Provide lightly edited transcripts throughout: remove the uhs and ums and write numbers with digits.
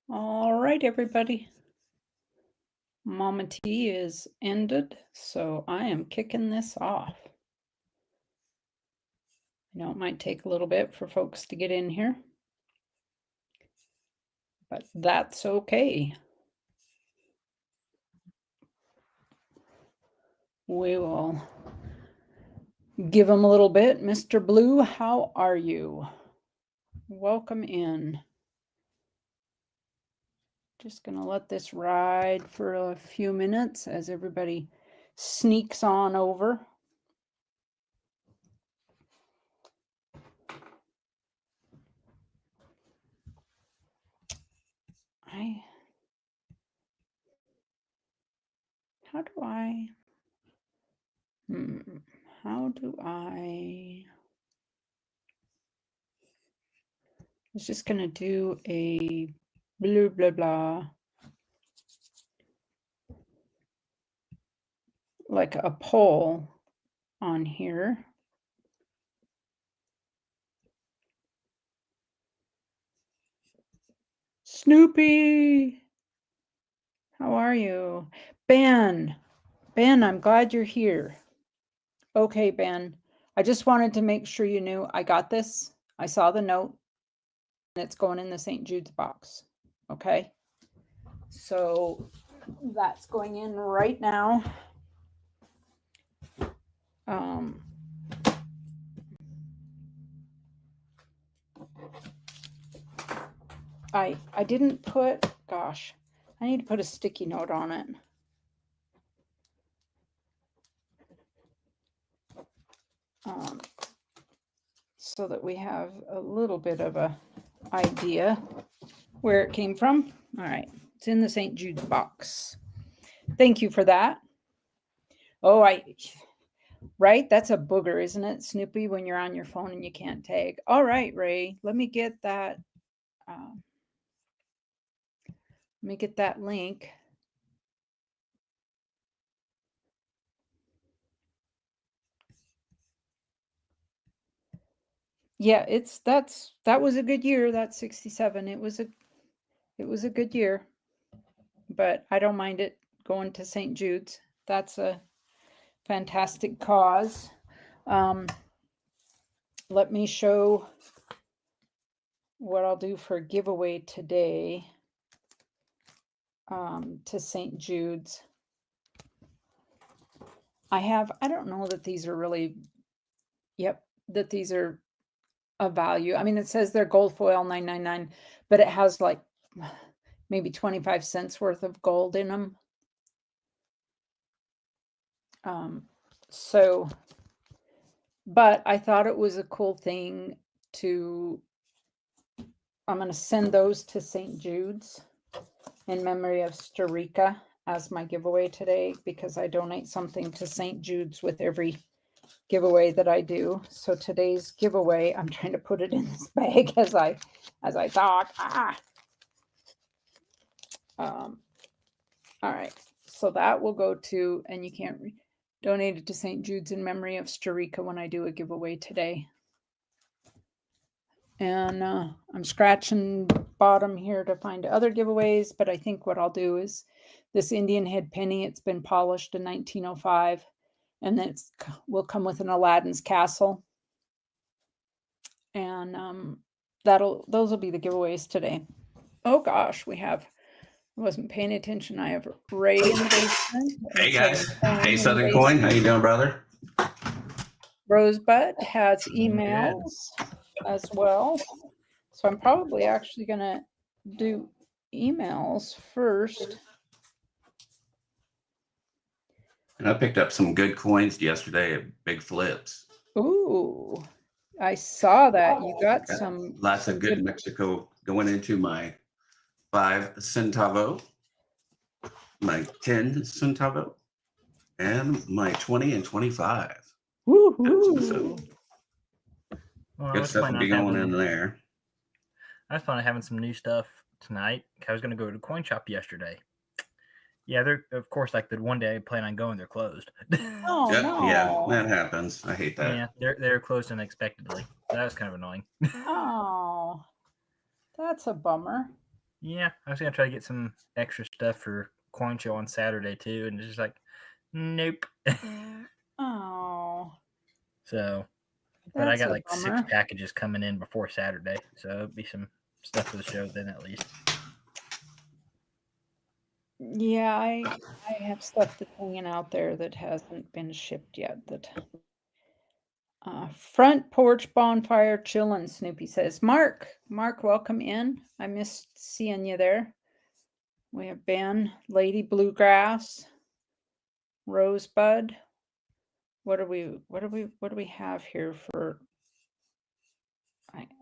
All right, everybody. Mama T is ended, so I am kicking this off. I know it might take a little bit for folks to get in here, but that's okay. We will give them a little bit. Mr. Blue, how are you? Welcome in. Just going to let this ride for a few minutes as everybody sneaks on over. How do I was just going to do a blah, blah, blah, like a poll on here. Snoopy, how are you? Ben, I'm glad you're here. Okay, Ben, I just wanted to make sure you knew I got this. I saw the note and it's going in the St. Jude's box. Okay. So that's going in right now. I didn't put, gosh, I need to put a sticky note on it. So that we have a little bit of a idea where it came from. All right, it's in the St. Jude's box. Thank you for that. Oh, right, that's a booger, isn't it, Snoopy, when you're on your phone and you can't tag. All right, Ray, let me get that. Let me get that link. Yeah, that was a good year. That's 67. It was a good year, but I don't mind it going to St. Jude's. That's a fantastic cause. Let me show what I'll do for a giveaway today to St. Jude's. I don't know that these are really, that these are a value. I mean, it says they're gold foil $9.99, but it has like maybe 25 cents worth of gold in them. But I thought it was a cool thing I'm going to send those to St. Jude's in memory of Starika as my giveaway today, because I donate something to St. Jude's with every giveaway that I do. So today's giveaway, I'm trying to put it in this bag as I talk. All right, so that will go to, and you can't donate it to St. Jude's in memory of Starika when I do a giveaway today. And I'm scratching bottom here to find other giveaways, but I think what I'll do is this Indian head penny. It's been polished in 1905, and then will come with an Aladdin's castle. And those will be the giveaways today. Oh gosh, I wasn't paying attention. I have Ray in the basement. Hey guys. Hey Southern Coin. How you doing, brother? Rosebud has emails as well. So I'm probably actually going to do emails first. And I picked up some good coins yesterday at Big Flips. Ooh, I saw that. You got lots of good Mexico going into my 5 centavo, my 10 centavo, and my 20 and 25. Woohoo! Good stuff will be going in there. I was planning on having some new stuff tonight. I was going to go to the coin shop yesterday. Yeah, they're, of course, like the one day I plan on going, they're closed. Oh, no. Yeah, that happens. I hate that. Yeah, they're closed unexpectedly. That was kind of annoying. Oh, that's a bummer. Yeah, I was gonna try to get some extra stuff for Coin Show on Saturday too, and it's just like, nope. Oh, So, but I that's got a like 6 bummer. packages coming in before Saturday, so it'll be some stuff for the show then at least. Yeah, I have stuff that's hanging out there that hasn't been shipped yet. That front porch bonfire chillin', Snoopy says. Mark, welcome in. I missed seeing you there. We have Ben, Lady Bluegrass, Rosebud. What do we have here for?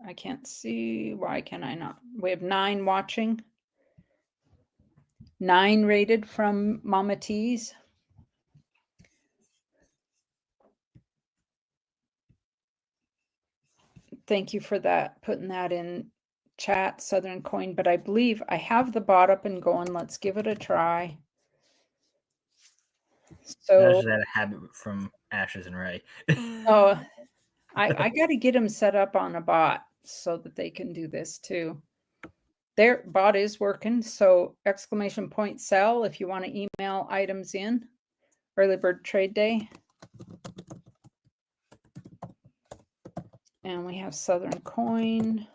I can't see. Why can I not? We have 9 watching. 9 rated from Mama T's. Thank you for that, putting that in chat, Southern Coin. But I believe I have the bot up and going. Let's give it a try. I So, just had a habit from Ashes and Ray. oh, I got to get them set up on a bot so that they can do this too. Their bot is working. So !sell if you want to email items in. Early Bird Trade Day. And we have Southern Coin.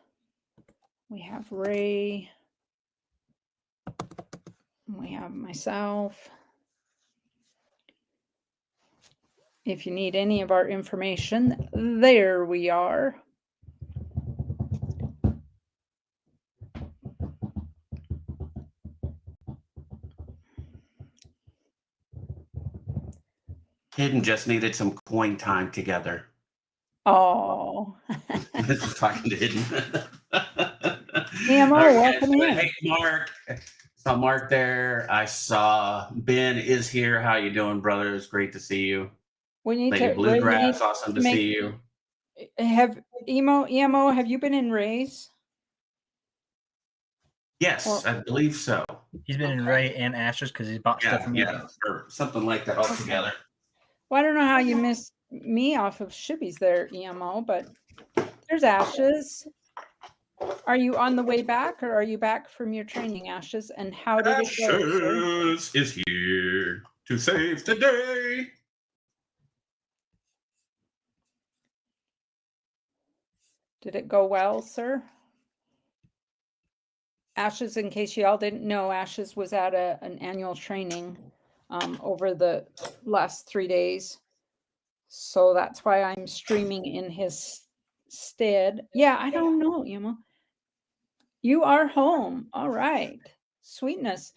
We have Ray. We have myself. If you need any of our information, there we are. Hidden just needed some coin time together. Oh. This is talking to Hidden. EMO, All right, welcome in. Hey, Mark. Saw Mark there. I saw Ben is here. How you doing, brother? It's great to see you. We need Lady to Bluegrass, awesome to see you. Have EMO, have you been in Ray's? Yes, I believe so. He's been in Ray and Ashes because he's bought stuff from me. Yeah, or something like that altogether. Well, I don't know how you missed me off of Shibby's there, EMO, but there's Ashes. Are you on the way back or are you back from your training, Ashes? And how did it go, sir? Ashes is here to save the day. Did it go well, sir? Ashes, in case you all didn't know, Ashes was at an annual training over the last 3 days. So that's why I'm streaming in his stead. Yeah, I don't know, EMO. You are home. All right. Sweetness.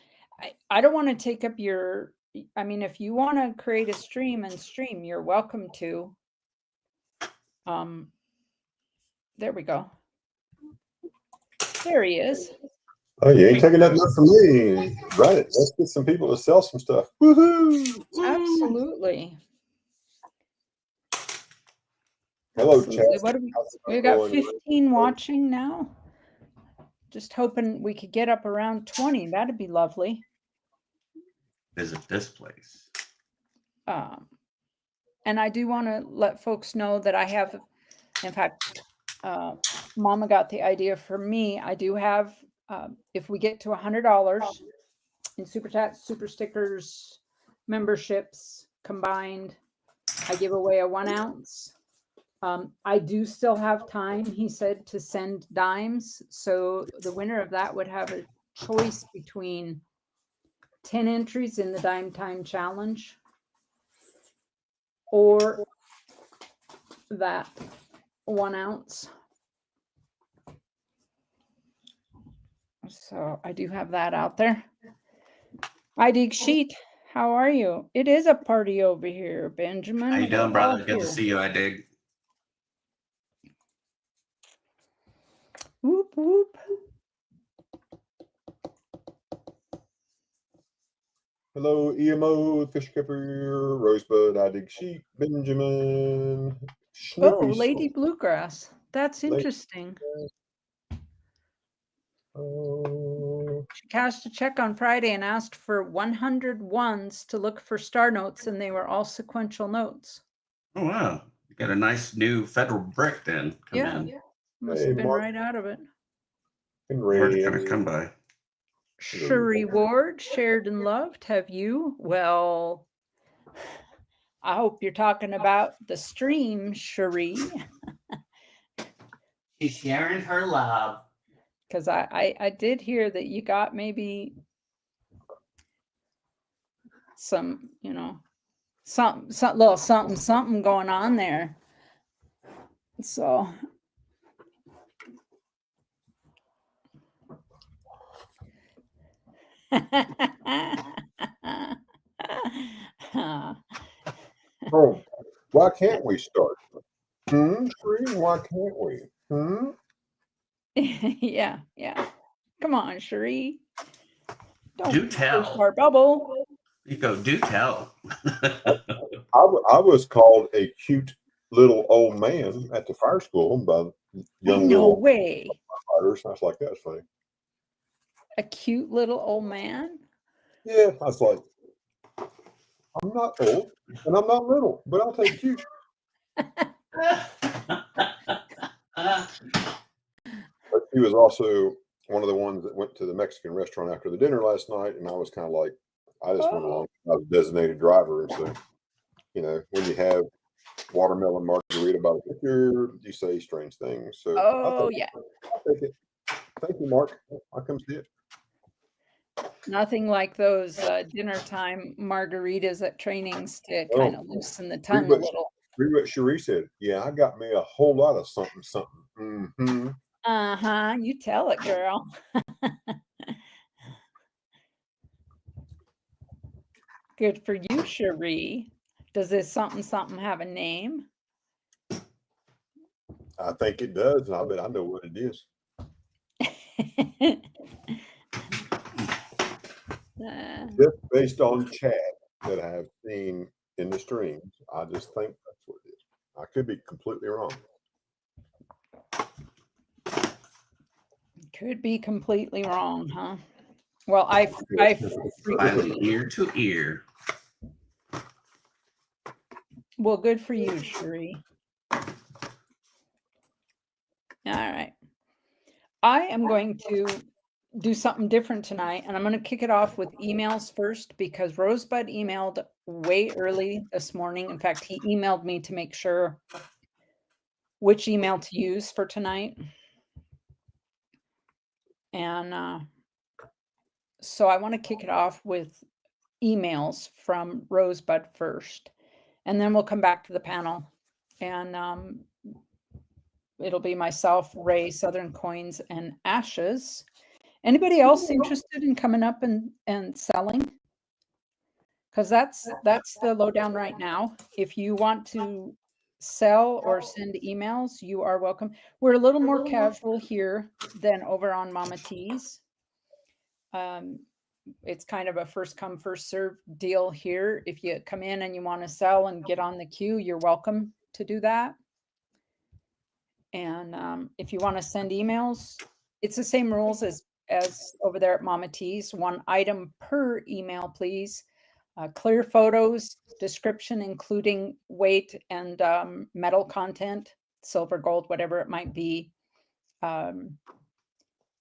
I don't want to take up your, I mean, if you want to create a stream and stream, you're welcome to. There we go. There he is. Oh, you ain't taking nothing from me. Right. Let's get some people to sell some stuff. Woohoo! Absolutely. Hello, Absolutely. chat. What we've got 15 watching now. Just hoping we could get up around 20. That'd be lovely. Visit this place. And I do want to let folks know that I have, in fact, Mama got the idea for me. I do have, if we get to $100 in Super Chats, Super Stickers, memberships combined, I give away a 1 ounce. I do still have time, he said, to send dimes. So the winner of that would have a choice between 10 entries in the Dime Time Challenge or that 1 ounce. So I do have that out there. I dig sheet. How are you? It is a party over here, Benjamin. How you doing, We're brother? all Good to here. see you. I dig. Whoop whoop. Hello, EMO, Fish Kipper, Rosebud, I Dig Sheep, Benjamin, Snoopy. Oh, Lady Bluegrass. That's interesting. She cashed a check on Friday and asked for 100 ones to look for star notes, and they were all sequential notes. Oh, wow. You got a nice new federal brick then come in. Must have been right out of it. And Hard to Ray, kind of come by. Cherie Ward, shared and loved. Have you? Well, I hope you're talking about the stream, Cherie. She's sharing her love. Because I did hear that you got maybe some, some little something going on there. So Oh, why can't we start? Sheree, why can't we? yeah. Come on, Cherie. Do burst tell. our bubble. You go, do tell. I was called a cute little old man at the fire school by young No little way. fighters. I was like, that's funny. A cute little old man. Yeah, I was like, I'm not old and I'm not little, but I'll take cute. But he was also one of the ones that went to the Mexican restaurant after the dinner last night, and I was kind of like, I just went along. I was a designated driver, and so when you have watermelon margarita by the picture, you say strange things. So Oh yeah. I'll take it. Thank you, Mark. I'll come see it. Nothing like those dinner time margaritas at trainings to Oh. kind of loosen the tongue a little. Read what Cherie said. Yeah, I got me a whole lot of something. Mm-hmm. Uh-huh. You tell it, girl. Good for you, Cherie. Does this something have a name? I think it does, and I bet I know what it is. Just based on chat that I have seen in the streams, I just think that's what it is. I could be completely wrong. Could be completely wrong, huh? Well, I Finally, ear to ear. Well, good for you, Cherie. All right. I am going to do something different tonight, and I'm going to kick it off with emails first because Rosebud emailed way early this morning. In fact, he emailed me to make sure which email to use for tonight. And so I want to kick it off with emails from Rosebud first, and then we'll come back to the panel. And it'll be myself, Ray, Southern Coins, and Ashes. Anybody else interested in coming up and selling? Because that's the lowdown right now. If you want to sell or send emails, you are welcome. We're a little more casual here than over on Mama T's. It's kind of a first come, first serve deal here. If you come in and you want to sell and get on the queue, you're welcome to do that. And if you want to send emails, it's the same rules as over there at Mama T's. 1 item per email, please. Clear photos, description, including weight and metal content, silver, gold, whatever it might be.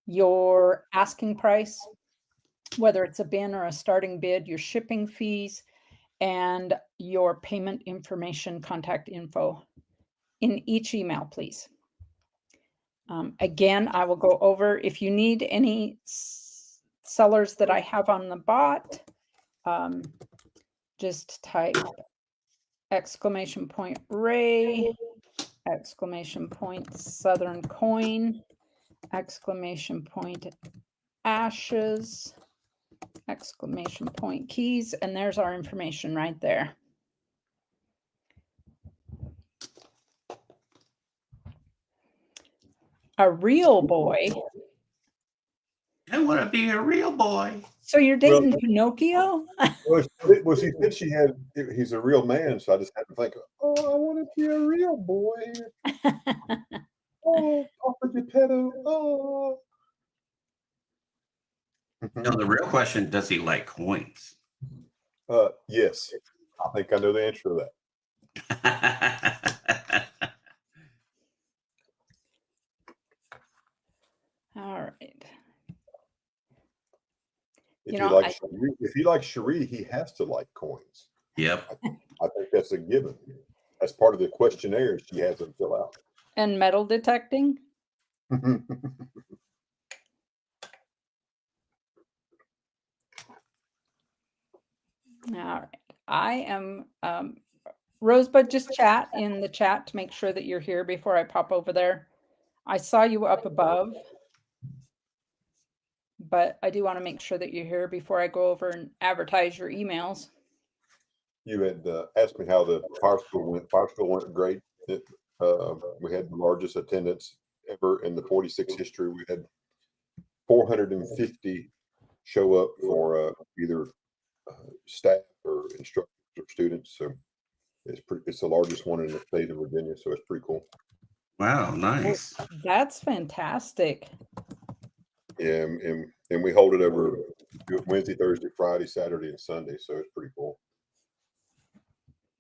Your asking price, whether it's a bin or a starting bid, your shipping fees, and your payment information, contact info in each email, please. Again, I will go over, if you need any sellers that I have on the bot, just type !Ray, !Southern Coin, !Ashes, !Keys, and there's our information right there. A real boy. I want to be a real boy. So you're dating Pinocchio? Well, she said he's a real man, so I just had to think, oh, I want to be a real boy. Oh, Papa Geppetto. Oh. No, the real question, does he like coins? Yes. I think I know the answer to that. All right. If You you know, like Cherie, if you like Cherie, he has to like coins. Yep. I think that's a given. That's part of the questionnaire she has them fill out. and metal detecting. All right. I am Rosebud, just chat in the chat to make sure that you're here before I pop over there. I saw you up above, but I do want to make sure that you're here before I go over and advertise your emails. You had asked me how the fire school went. Fire school went great. We had the largest attendance ever in the 46 history. We had 450 show up for either staff or instructors or students. So it's the largest one in the state of Virginia. So it's pretty cool. Wow, nice. That's fantastic. Yeah, and we hold it over Wednesday, Thursday, Friday, Saturday, and Sunday. So it's pretty cool.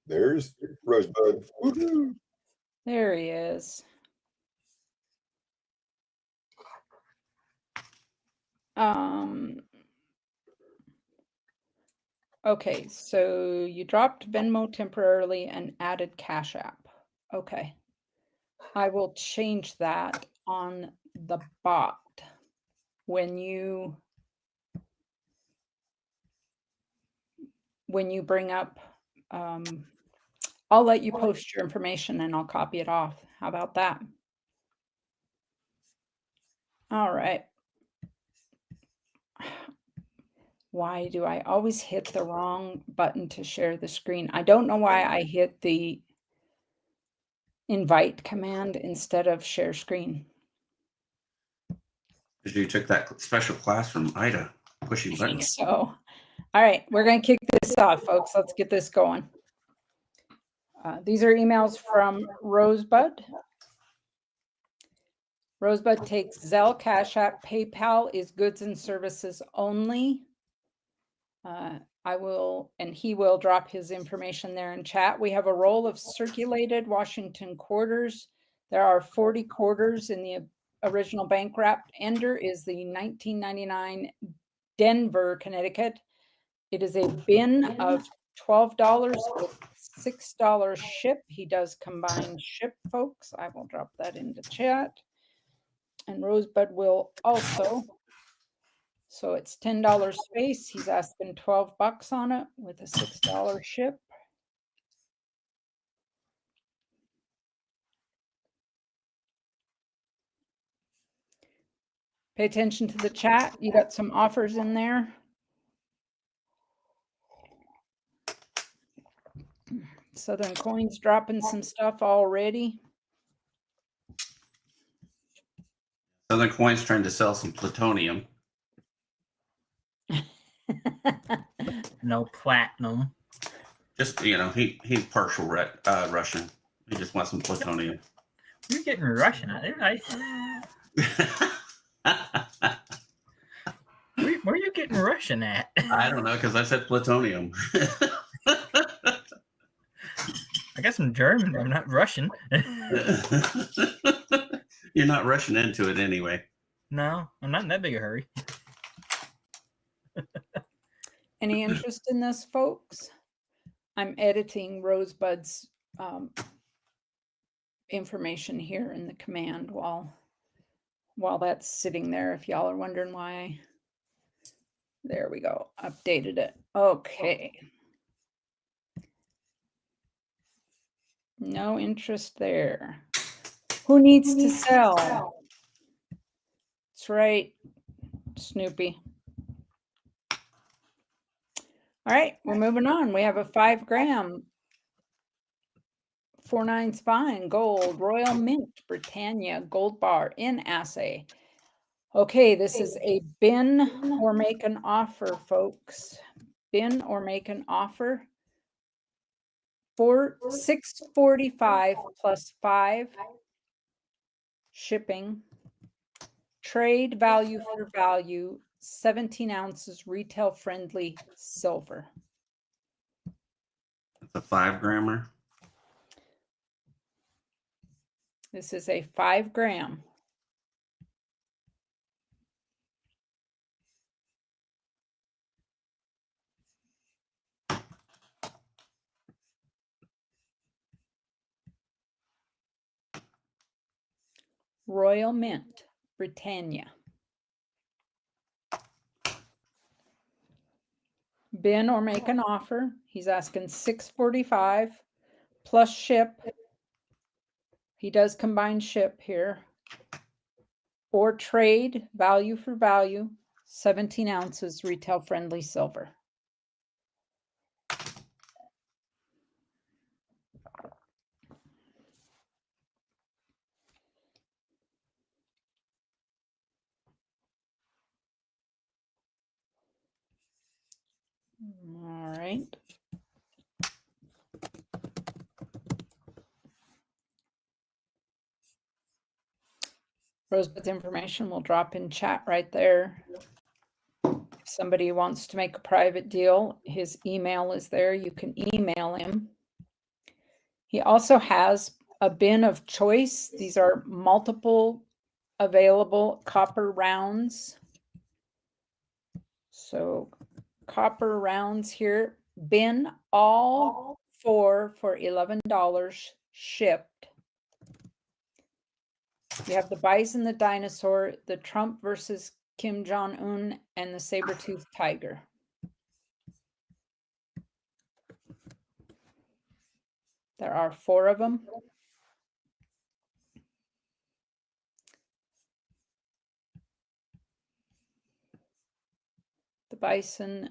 There's Rosebud. Woo-hoo. There he is. Okay, so you dropped Venmo temporarily and added Cash App. Okay. I will change that on the bot when you bring up I'll let you post your information and I'll copy it off. How about that? All right. Why do I always hit the wrong button to share the screen? I don't know why I hit the invite command instead of share screen. Because you took that special class from Ida, pushing I think buttons. so. All right, we're going to kick this off, folks. Let's get this going. These are emails from Rosebud. Rosebud takes Zelle, Cash App, PayPal is goods and services only. He will drop his information there in chat. We have a roll of circulated Washington quarters. There are 40 quarters in the original bank wrapped. Ender is the 1999 Denver, Connecticut. It is a bin of $12 with $6 ship. He does combine ship, folks. I will drop that into chat. And Rosebud will also. So it's $10 space. He's asking $12 on it with a $6 ship. Pay attention to the chat. You got some offers in there. Southern Coins dropping some stuff already. Southern Coin's trying to sell some plutonium. No platinum. Just, he's partial Russian. He just wants some plutonium. You're getting Russian. Where are you getting Russian at? I don't know, because I said plutonium. I got some German, but I'm not Russian. You're not rushing into it anyway. No, I'm not in that big a hurry. Any interest in this, folks? I'm editing Rosebud's information here in the command while that's sitting there. If y'all are wondering why, there we go. Updated it. Okay. No interest there. Who needs to sell? That's right, Snoopy. All right, we're moving on. We have a 5 gram 4/9 fine gold Royal Mint Britannia gold bar in assay. Okay, this is a bin or make an offer, folks. Bin or make an offer for $6.45 plus 5 shipping. Trade value for value, 17 ounces retail friendly silver. It's a 5 grammer. This is a 5 gram. Royal Mint, Britannia. Bin or make an offer. He's asking $6.45 plus ship. He does combine ship here. Or trade, value for value, 17 ounces, retail friendly silver. All right. Rosebud's information will drop in chat right there. If somebody wants to make a private deal, his email is there. You can email him. He also has a bin of choice. These are multiple available copper rounds. So copper rounds here, bin all four for $11 shipped. You have the bison, the dinosaur, the Trump versus Kim Jong-un, and the saber-toothed tiger. There are 4 of them. The bison,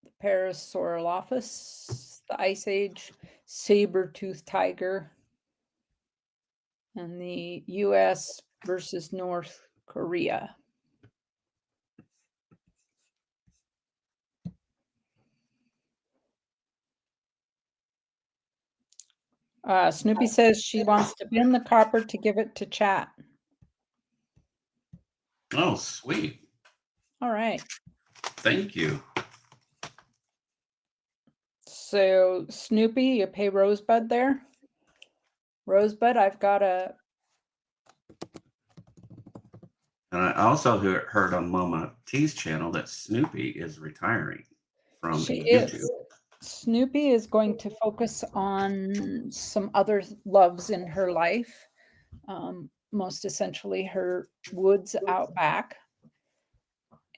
the Parasaurolophus, the Ice Age, saber-toothed tiger, and the U.S. versus North Korea. Snoopy says she wants to bin the copper to give it to chat. Oh, sweet. All right. Thank you. So Snoopy, you pay Rosebud there. Rosebud, I've got a. And I also heard on Mama T's channel that Snoopy is retiring from She YouTube. is. Snoopy is going to focus on some other loves in her life, most essentially her woods out back.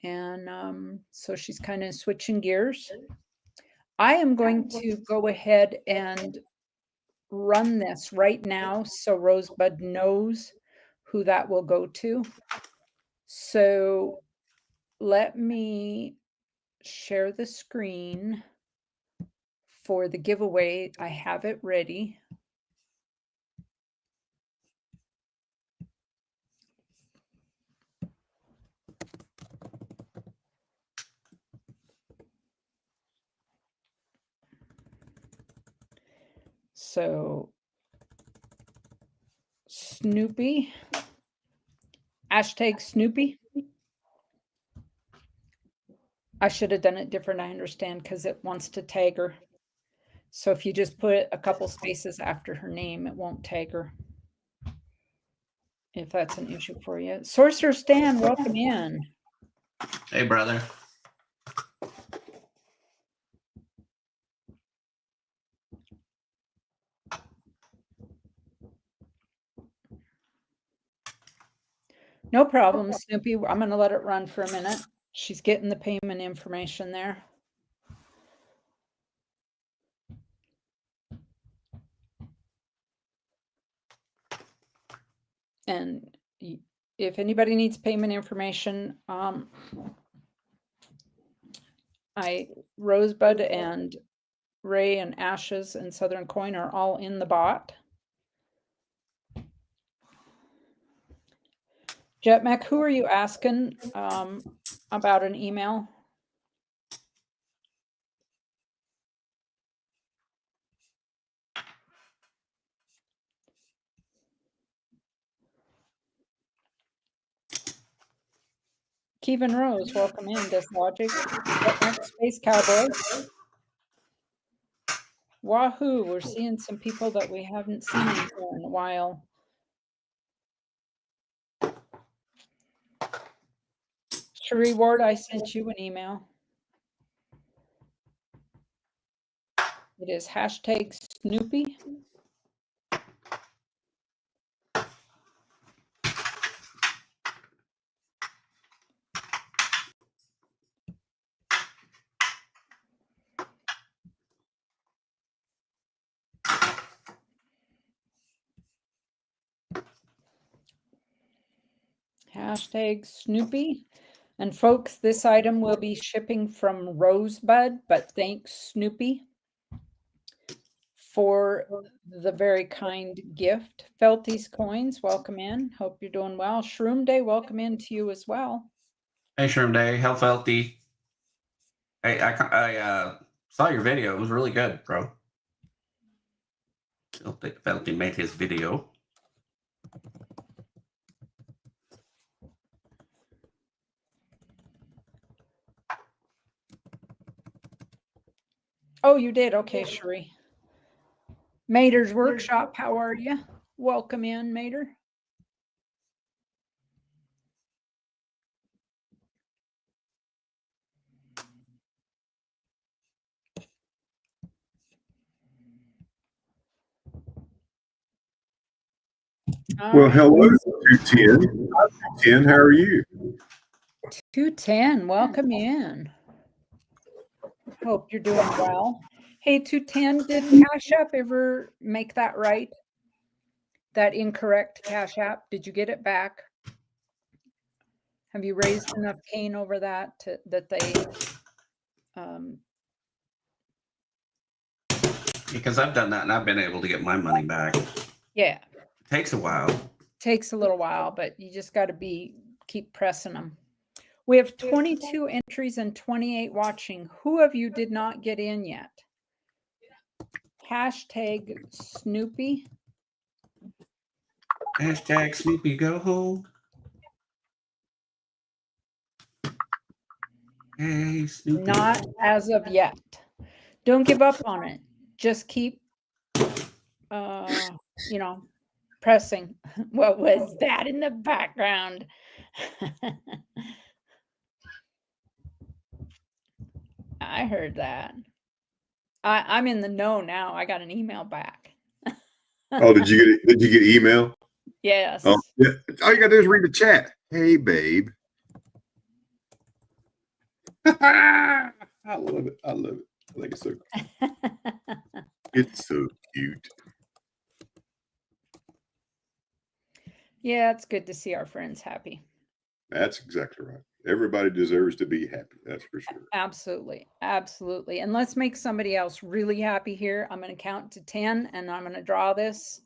And so she's kind of switching gears. I am going to go ahead and run this right now so Rosebud knows who that will go to. So let me share the screen for the giveaway. I have it ready. So Snoopy, hashtag Snoopy. I should have done it different, I understand, because it wants to tag her. So if you just put a couple spaces after her name, it won't tag her. If that's an issue for you. Sorcerer Stan, welcome in. Hey, brother. No problem, Snoopy. I'm going to let it run for a minute. She's getting the payment information there. And if anybody needs payment information, Rosebud and Ray and Ashes and Southern Coin are all in the bot. Jetmac, who are you asking about an email? Kevin Rose, welcome in, Dislogic. Jetmac, Space Cowboy. Wahoo, we're seeing some people that we haven't seen in a while. Cherie Ward, I sent you an email. It is hashtag Snoopy. Hashtag Snoopy. And folks, this item will be shipping from Rosebud, but thanks Snoopy for the very kind gift. Felty's Coins, welcome in. Hope you're doing well. Shroom Day, welcome in to you as well. Hey, Shroom Day. How Felty? Hey, I saw your video. It was really good, bro. Felty made his video. Oh, you did? Okay, Sheree. Mater's Workshop, how are you? Welcome in, Mater. Well, hello, 210. 210, how are you? 210, welcome in. Hope you're doing well. Hey, 210, did Cash App ever make that right? That incorrect Cash App? Did you get it back? Have you raised enough cane over that that they Because I've done that and I've been able to get my money back. yeah. Takes a while. Takes a little while, but you just got to keep pressing them. We have 22 entries and 28 watching. Who of you did not get in yet? Hashtag Snoopy. Hashtag Snoopy go home. Hey, Snoopy. Not as of yet. Don't give up on it. Just keep, pressing. What was that in the background? I heard that. I'm in the know now. I got an email back. Oh, did you get email? Yes. Oh, yeah. All you gotta do is read the chat. Hey, babe. I love it. I love it. I think it's so it's so cute. Yeah, it's good to see our friends happy. That's exactly right. Everybody deserves to be happy. That's for sure. Absolutely. Absolutely. And let's make somebody else really happy here. I'm going to count to 10 and I'm going to draw this.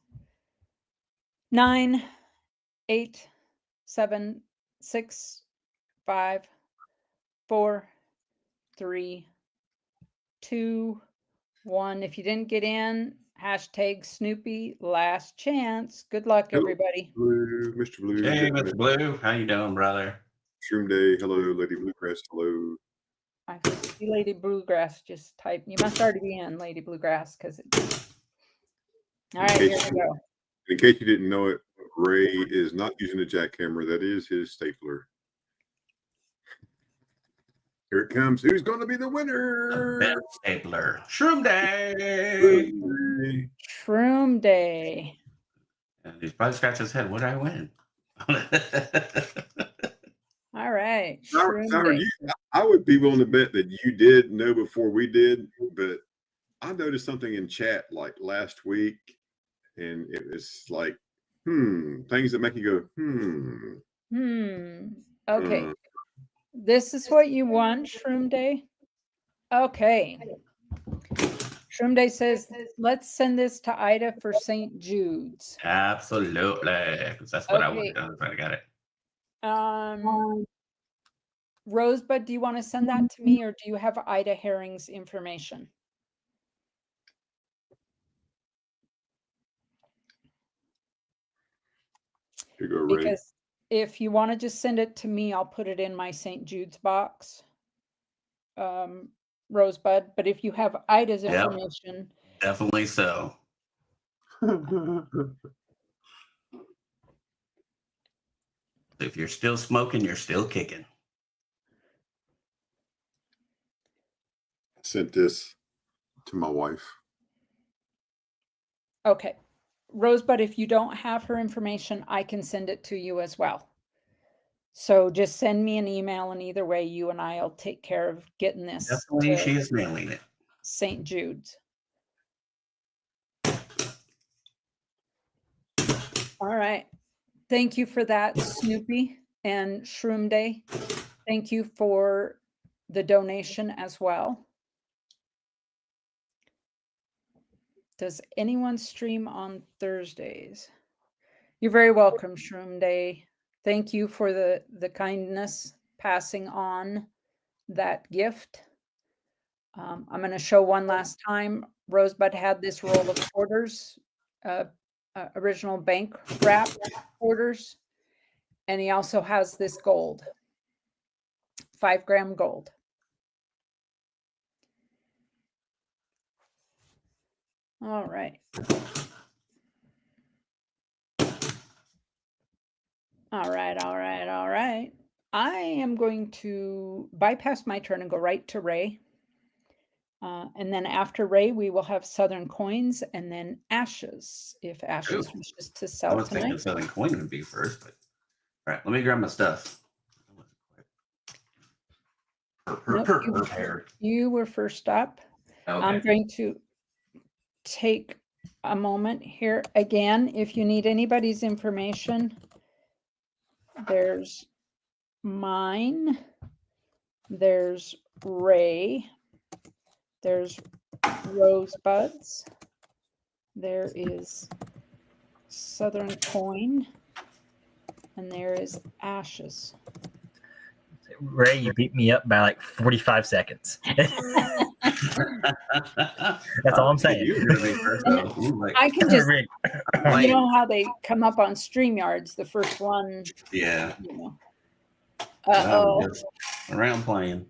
9, 8, 7, 6, 5, 4, 3, 2, 1. If you didn't get in, hashtag Snoopy last chance. Good luck, Hello, everybody. Blue, Mr. Blue. Hey, Mr. Blue. How you doing, brother? Shroom Day. Hello, Lady Bluegrass. Hello. I see Lady Bluegrass just type. You must already be in Lady Bluegrass because it's all right. Here we go. In case you didn't know it, Ray is not using a jackhammer. That is his stapler. Here it comes. Who's going to be the winner? Ben Stapler. Shroom Day. Shroom Day. And he's probably scratching his head. What did I win? All right. I would be willing to bet that you did know before we did, but I noticed something in chat like last week, and it was like, things that make you go, Okay. This is what you want, Shroom Day? Okay. Shroom Day says, let's send this to Ida for St. Jude's. Absolutely. That's what I wanted. I got it. Rosebud, do you want to send that to me or do you have Ida Herring's information? Here you go, Ray. Because if you want to just send it to me, I'll put it in my St. Jude's box, Rosebud. But if you have Ida's information. Definitely so. If you're still smoking, you're still kicking. I sent this to my wife. Okay. Rosebud, if you don't have her information, I can send it to you as well. So just send me an email, and either way, you and I will take care of getting this. Definitely, she is mailing it. St. Jude's. All right. Thank you for that, Snoopy. and Shroom Day, thank you for the donation as well. Does anyone stream on Thursdays? You're very welcome, Shroom Day. Thank you for the kindness passing on that gift. I'm going to show one last time. Rosebud had this roll of quarters, original bank wrap quarters, and he also has this gold, 5-gram gold. All right. All right. I am going to bypass my turn and go right to Ray. And then after Ray, we will have Southern Coins and then Ashes, if Ashes Ooh. wishes to I sell was thinking tonight. Southern Coin would be first, but all right, let me grab my stuff. Nope, Prepared. you were first up. I'm Okay. going to take a moment here. Again, if you need anybody's information, there's mine, there's Ray, there's Rosebuds, there is Southern Coin, and there is Ashes. Ray, you beat me up by like 45 seconds. That's all I'm saying. You're gonna be first, though. I can just, Like, you know how they come up on StreamYards, the first one, yeah. you know. I'm just around playing.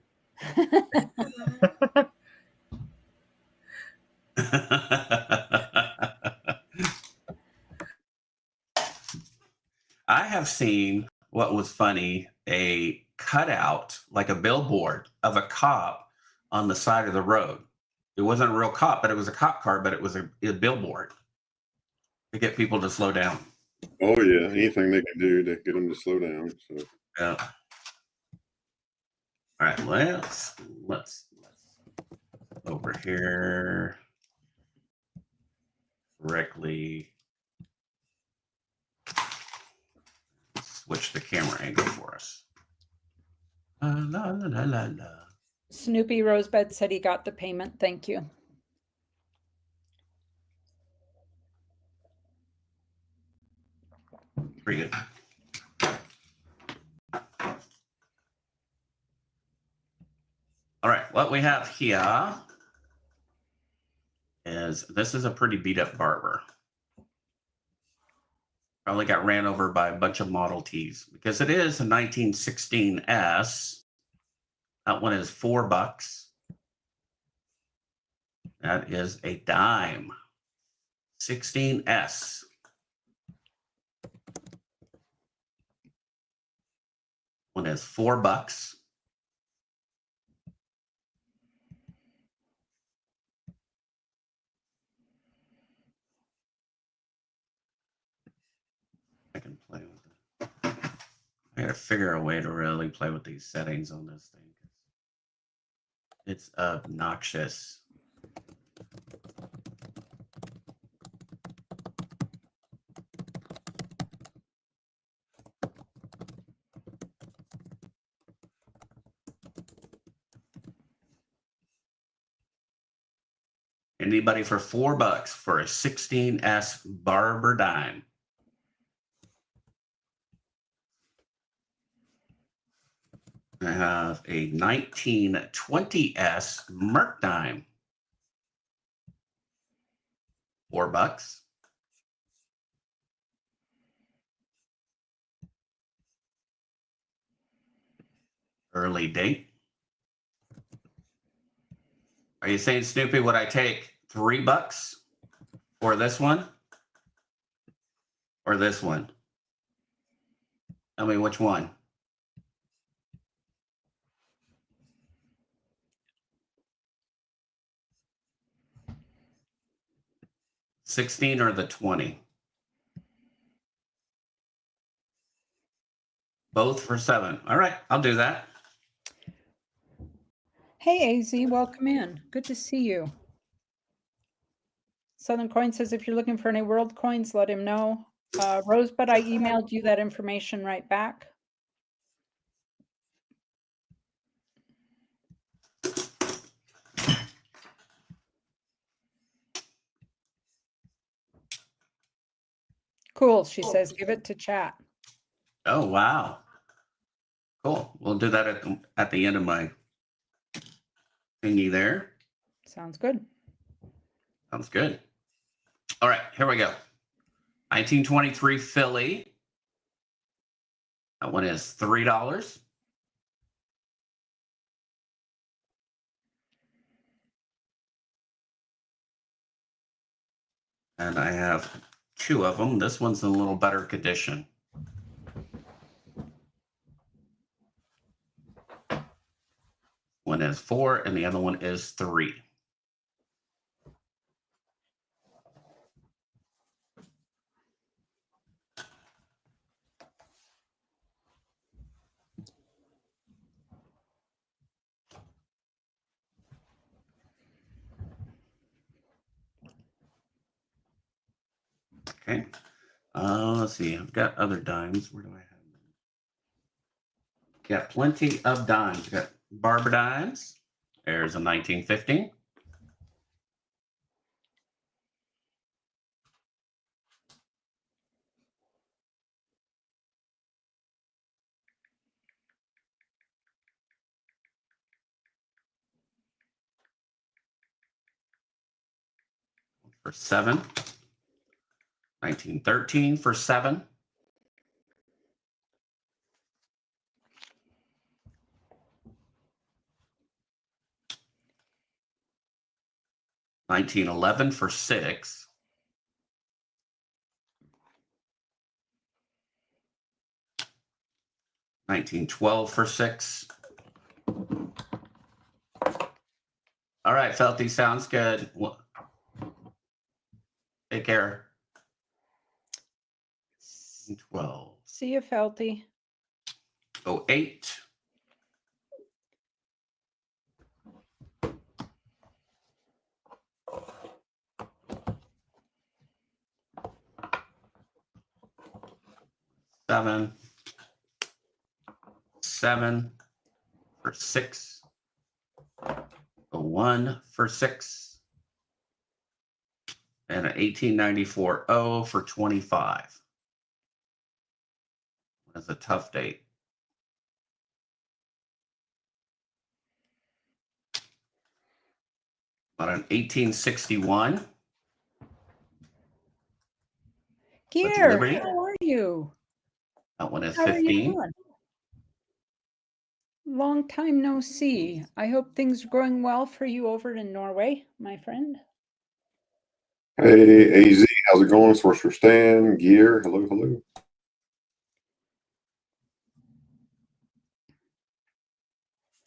I have seen what was funny, a cutout, like a billboard of a cop on the side of the road. It wasn't a real cop, but it was a cop car, but it was a billboard to get people to slow down. Oh yeah, anything they can do to get them to slow down. So Yeah. All right, let's over here correctly switch the camera angle for us. La la la la la. Snoopy Rosebud said he got the payment. Thank you. Pretty good. All right, what we have here is this is a pretty beat up barber. Probably got ran over by a bunch of Model Ts because it is a 1916S. That one is $4. That is a dime. 16S. One is $4. I can play with it. I gotta figure a way to really play with these settings on this thing. It's obnoxious. Anybody for $4 for a 16S barber dime? I have a 1920S Merc dime. $4. Early date. Are you saying, Snoopy, would I take $3 for this one? Or this one? Tell me which one. $16 or the $20? Both for $7. All right, I'll do that. Hey, AZ, welcome in. Good to see you. Southern Coin says if you're looking for any world coins, let him know. Rosebud, I emailed you that information right back. Cool. She says, give it to chat. Oh, wow. Cool. We'll do that at the end of my thingy there. Sounds good. Sounds good. All right, here we go. 1923 Philly. That one is $3. And I have 2 of them. This one's in a little better condition. One is 4 and the other one is 3. Okay. Let's see. I've got other dimes. Where do I have them? Got plenty of dimes. Got Barber dimes. There's a 1915. For 7. 1913 for 7. $19.11 for 6. $19.12 for 6. All right, Felty, sounds good. Well, take care. 12. See you, Felty. 08. Seven for 6. A 1 for 6. And an 1894 O for 25. That's a tough date. But an 1861. Gear, Liberty. how are you? That one is How are you 15. doing? Long time no see. I hope things are going well for you over in Norway, my friend. Hey, AZ, how's it going? Sorcerer Stan, Gear, hello, hello.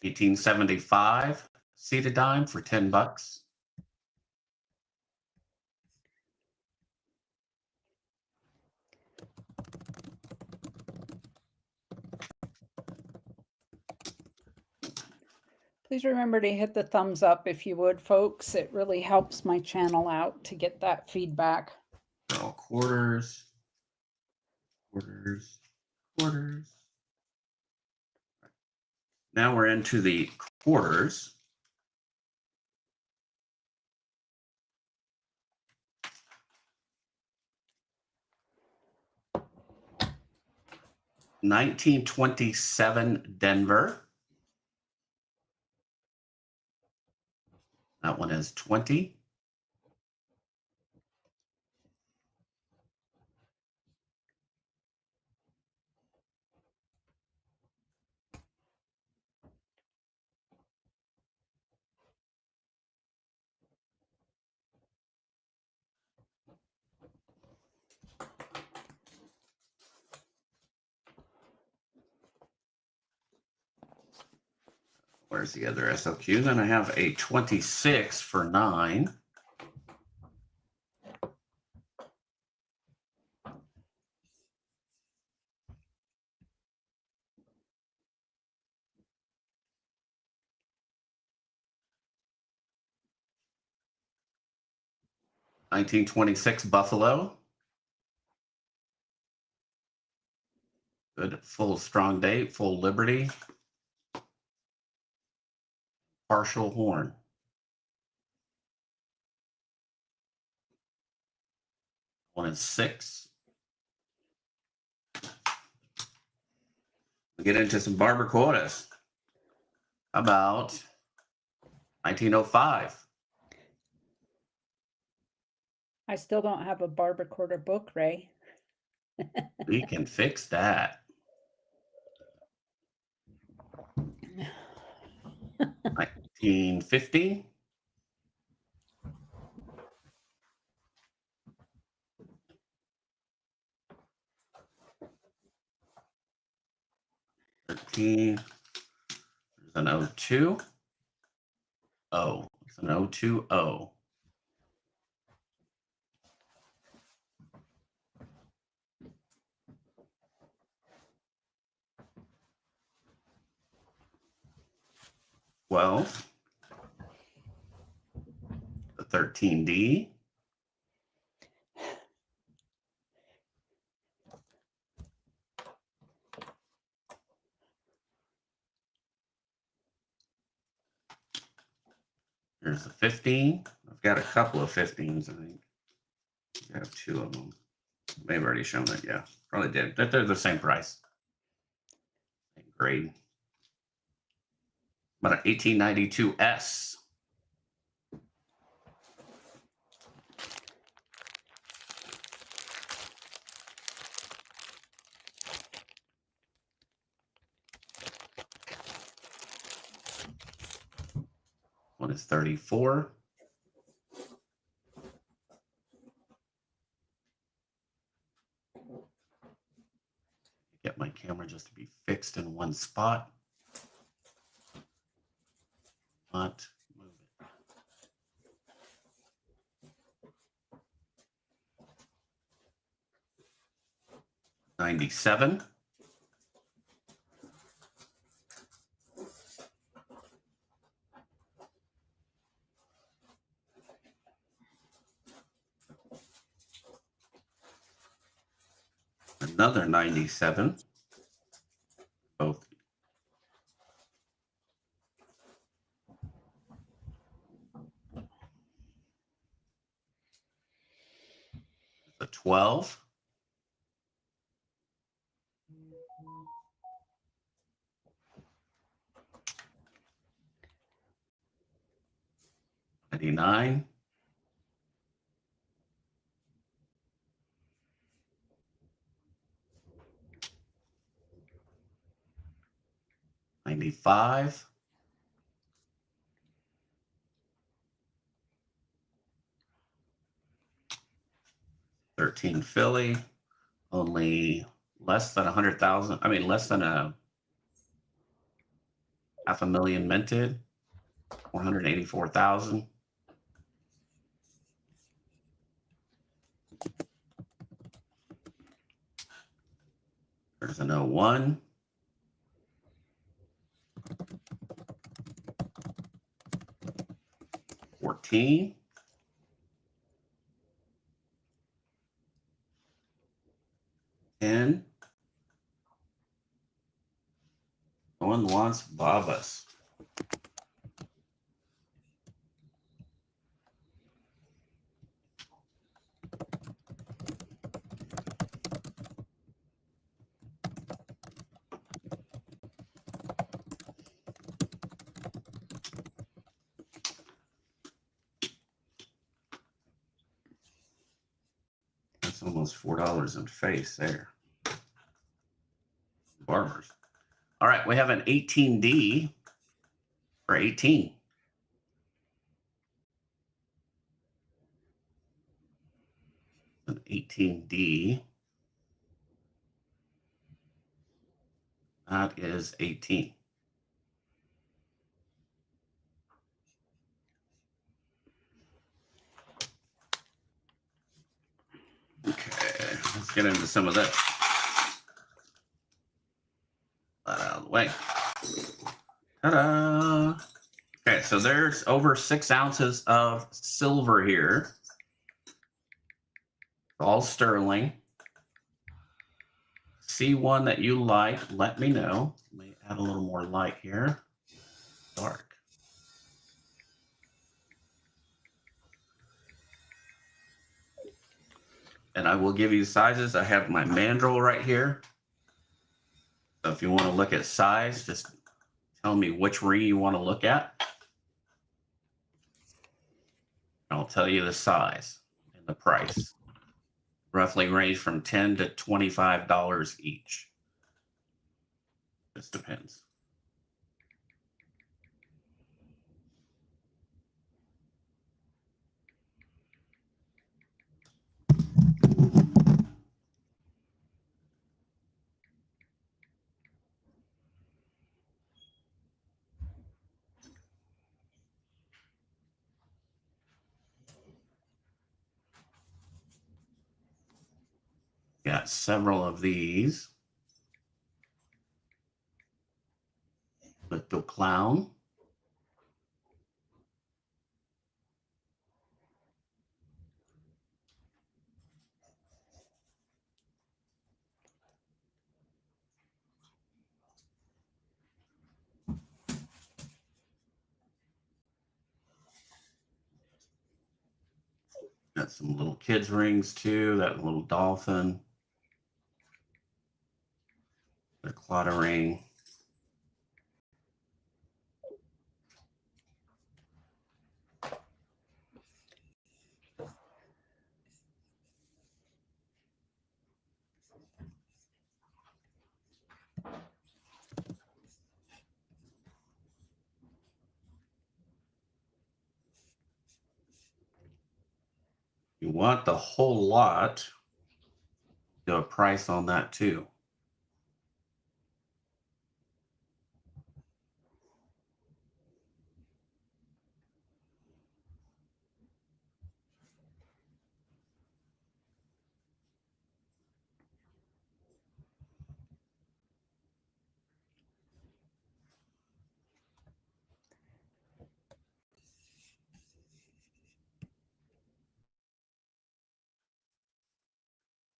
$18.75 seated dime for $10. Please remember to hit the thumbs up if you would, folks. It really helps my channel out to get that feedback. All quarters. Now we're into the quarters. $19.27 Denver. That one is 20. Where's the other SOQ? Then I have a 26 for 9. $19.26 Buffalo. Good full strong date, full Liberty. Partial horn. One is 6. get into some barber quotas. How about 1905? I still don't have a barber quarter book, Ray. We can fix that. 1950. There's an 02. Oh, it's an 020. Well, the 13D. Here's the 15. I've got a couple of 15s, I think. I have two of them. May have already shown it. Yeah, probably did. They're the same price. Same grade. But an 1892S. One is 34. Get my camera just to be fixed in one spot. Not move it. '97. Another 97. Both. The 12. '99. 95. 13 Philly. Only less than 100,000. I mean, less than a half a million minted. 184,000. There's an 01. 14. 10. No one wants Babas. That's almost $4 in face there. Barbers. All right, we have an 18D for 18. An 18D. That is 18. Okay, let's get into some of this. That out of the way. Ta-da! Okay, so there's over 6 ounces of silver here. All sterling. See one that you like, let me know. Let me add a little more light here. Dark. And I will give you sizes. I have my mandrel right here. So if you want to look at size, just tell me which ring you want to look at. I'll tell you the size and the price. Roughly range from $10 to $25 each. Just depends. Got several of these. Little clown. Got some little kids rings too. That little dolphin. The Clawder ring. You want the whole lot, do a price on that too.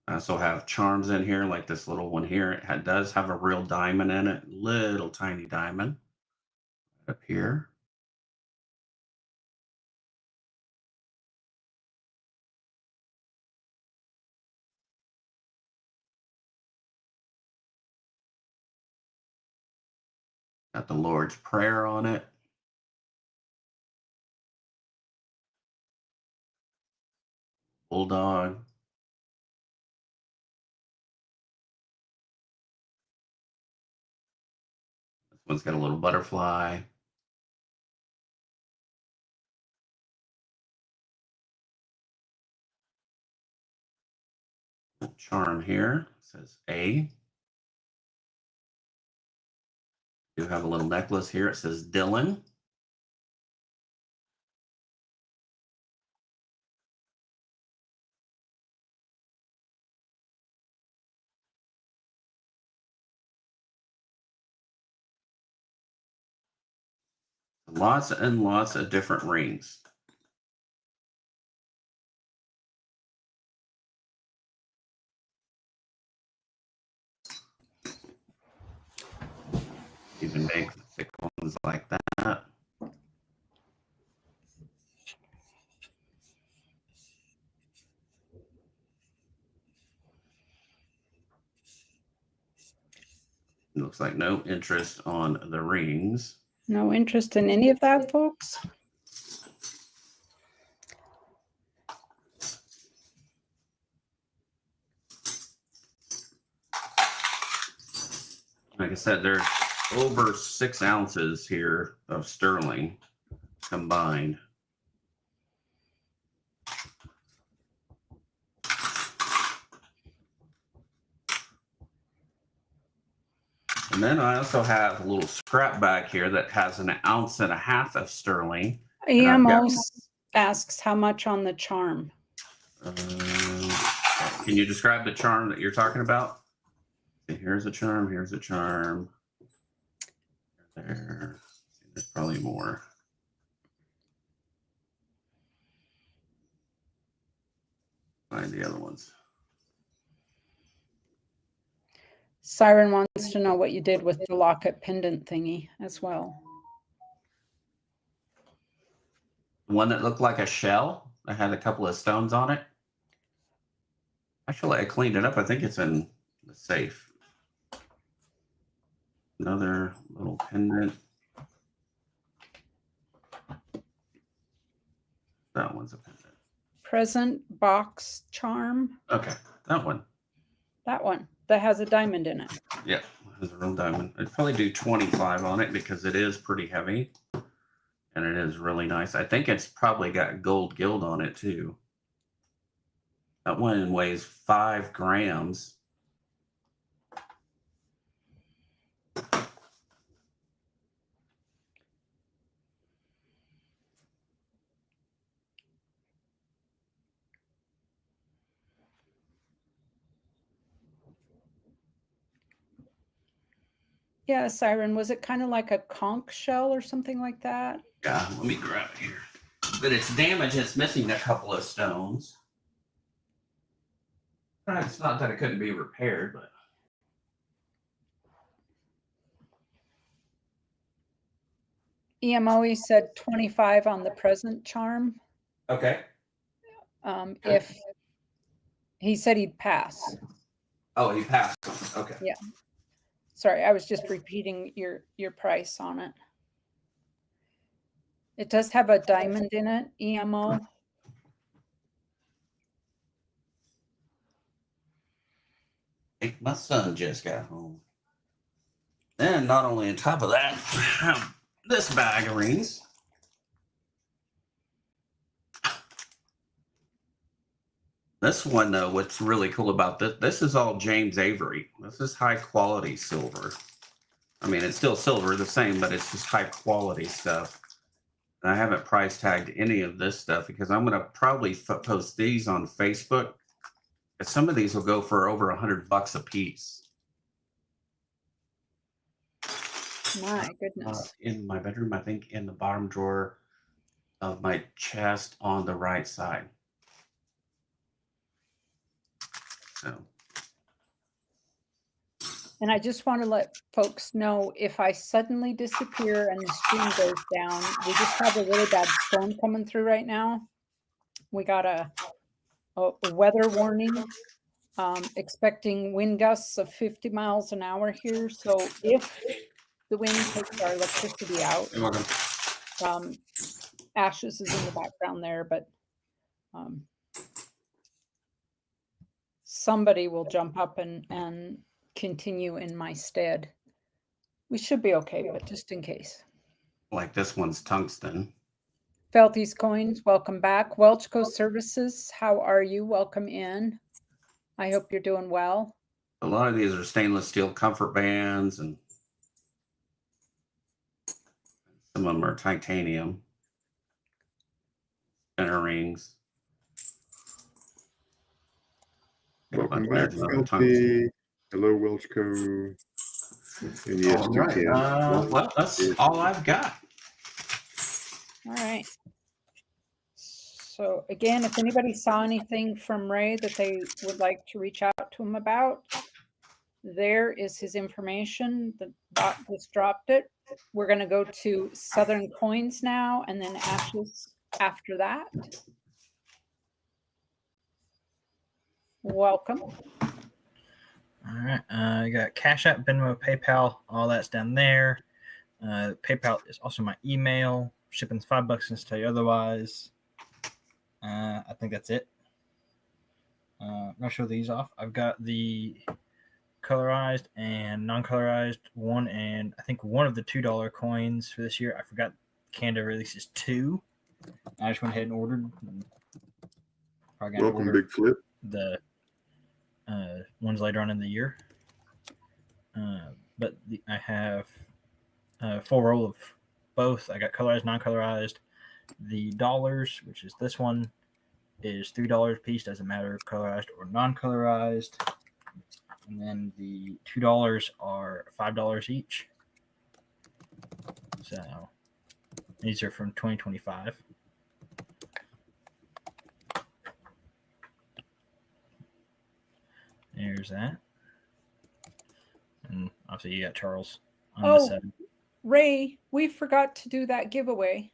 I also have charms in here, like this little one here. It does have a real diamond in it, little tiny diamond up here. Got the Lord's Prayer on it. Bulldog. This one's got a little butterfly. Charm here says A. Do have a little necklace here. It says Dylan. Lots and lots of different rings. You can make thick ones like that. Looks like no interest on the rings. No interest in any of that, folks? Like I said, there's over 6 ounces here of sterling combined. And then I also have a little scrap bag here that has 1.5 ounces of sterling. EMO asks how much on the charm. Can you describe the charm that you're talking about? Here's a charm. Here's a charm. There's probably more. Find the other ones. Siren wants to know what you did with the locket pendant thingy as well. One that looked like a shell. I had a couple of stones on it. Actually, I cleaned it up. I think it's in the safe. Another little pendant. That one's a pendant. Present box charm. Okay, that one. That one that has a diamond in it. Yeah, has a real diamond. I'd probably do 25 on it because it is pretty heavy. And it is really nice. I think it's probably got gold gild on it too. That one weighs 5 grams. Yeah, Siren, was it kind of like a conch shell or something like that? Yeah, let me grab it here. But it's damaged. It's missing a couple of stones. It's not that it couldn't be repaired, but EMO, he said 25 on the present charm. okay. If he said he'd pass. Oh, he passed. Okay. Yeah. Sorry, I was just repeating your price on it. It does have a diamond in it, EMO. Hey, my son just got home. And not only on top of that, I have this bag of rings. This one, though, what's really cool about this is all James Avery. This is high quality silver. I mean, it's still silver, the same, but it's just high quality stuff. And I haven't price tagged any of this stuff because I'm going to probably post these on Facebook. Some of these will go for over $100 a piece. My goodness. In my bedroom, I think in the bottom drawer of my chest on the right side. So. And I just want to let folks know if I suddenly disappear and the stream goes down, we just have a really bad storm coming through right now. We got a weather warning, expecting wind gusts of 50 miles an hour here. So if the wind takes our electricity out, Ashes is in the background there, but somebody will jump up and continue in my stead. We should be okay, but just in case. Like this one's tungsten. Felties Coins, welcome back. Welchco Services, how are you? Welcome in. I hope you're doing well. A lot of these are stainless steel comfort bands, and some of them are titanium. Spinner rings. Welcome back, Felty. Hello, Welchco. And yes, All you right. can. Well, that's all I've got. All right. So again, if anybody saw anything from Ray that they would like to reach out to him about, there is his information. The bot just dropped it. We're going to go to Southern Coins now, and then Ashes after that. Welcome. All right. You got Cash App, Venmo, PayPal. All that's down there. PayPal is also my email. Shipping's $5 since tell you otherwise. I think that's it. I'm going to show these off. I've got the colorized and non-colorized one, and I think one of the $2 coins for this year. I forgot Canada releases 2. I just went ahead and ordered. Welcome, Big Flip. The ones later on in the year. But I have a full roll of both. I got colorized, non-colorized. The dollars, which is this one, is $3 a piece. Doesn't matter colorized or non-colorized. And then the $2 are $5 each. So these are from 2025. There's that. And obviously you got Charles on the side. Ray, we forgot to do that giveaway.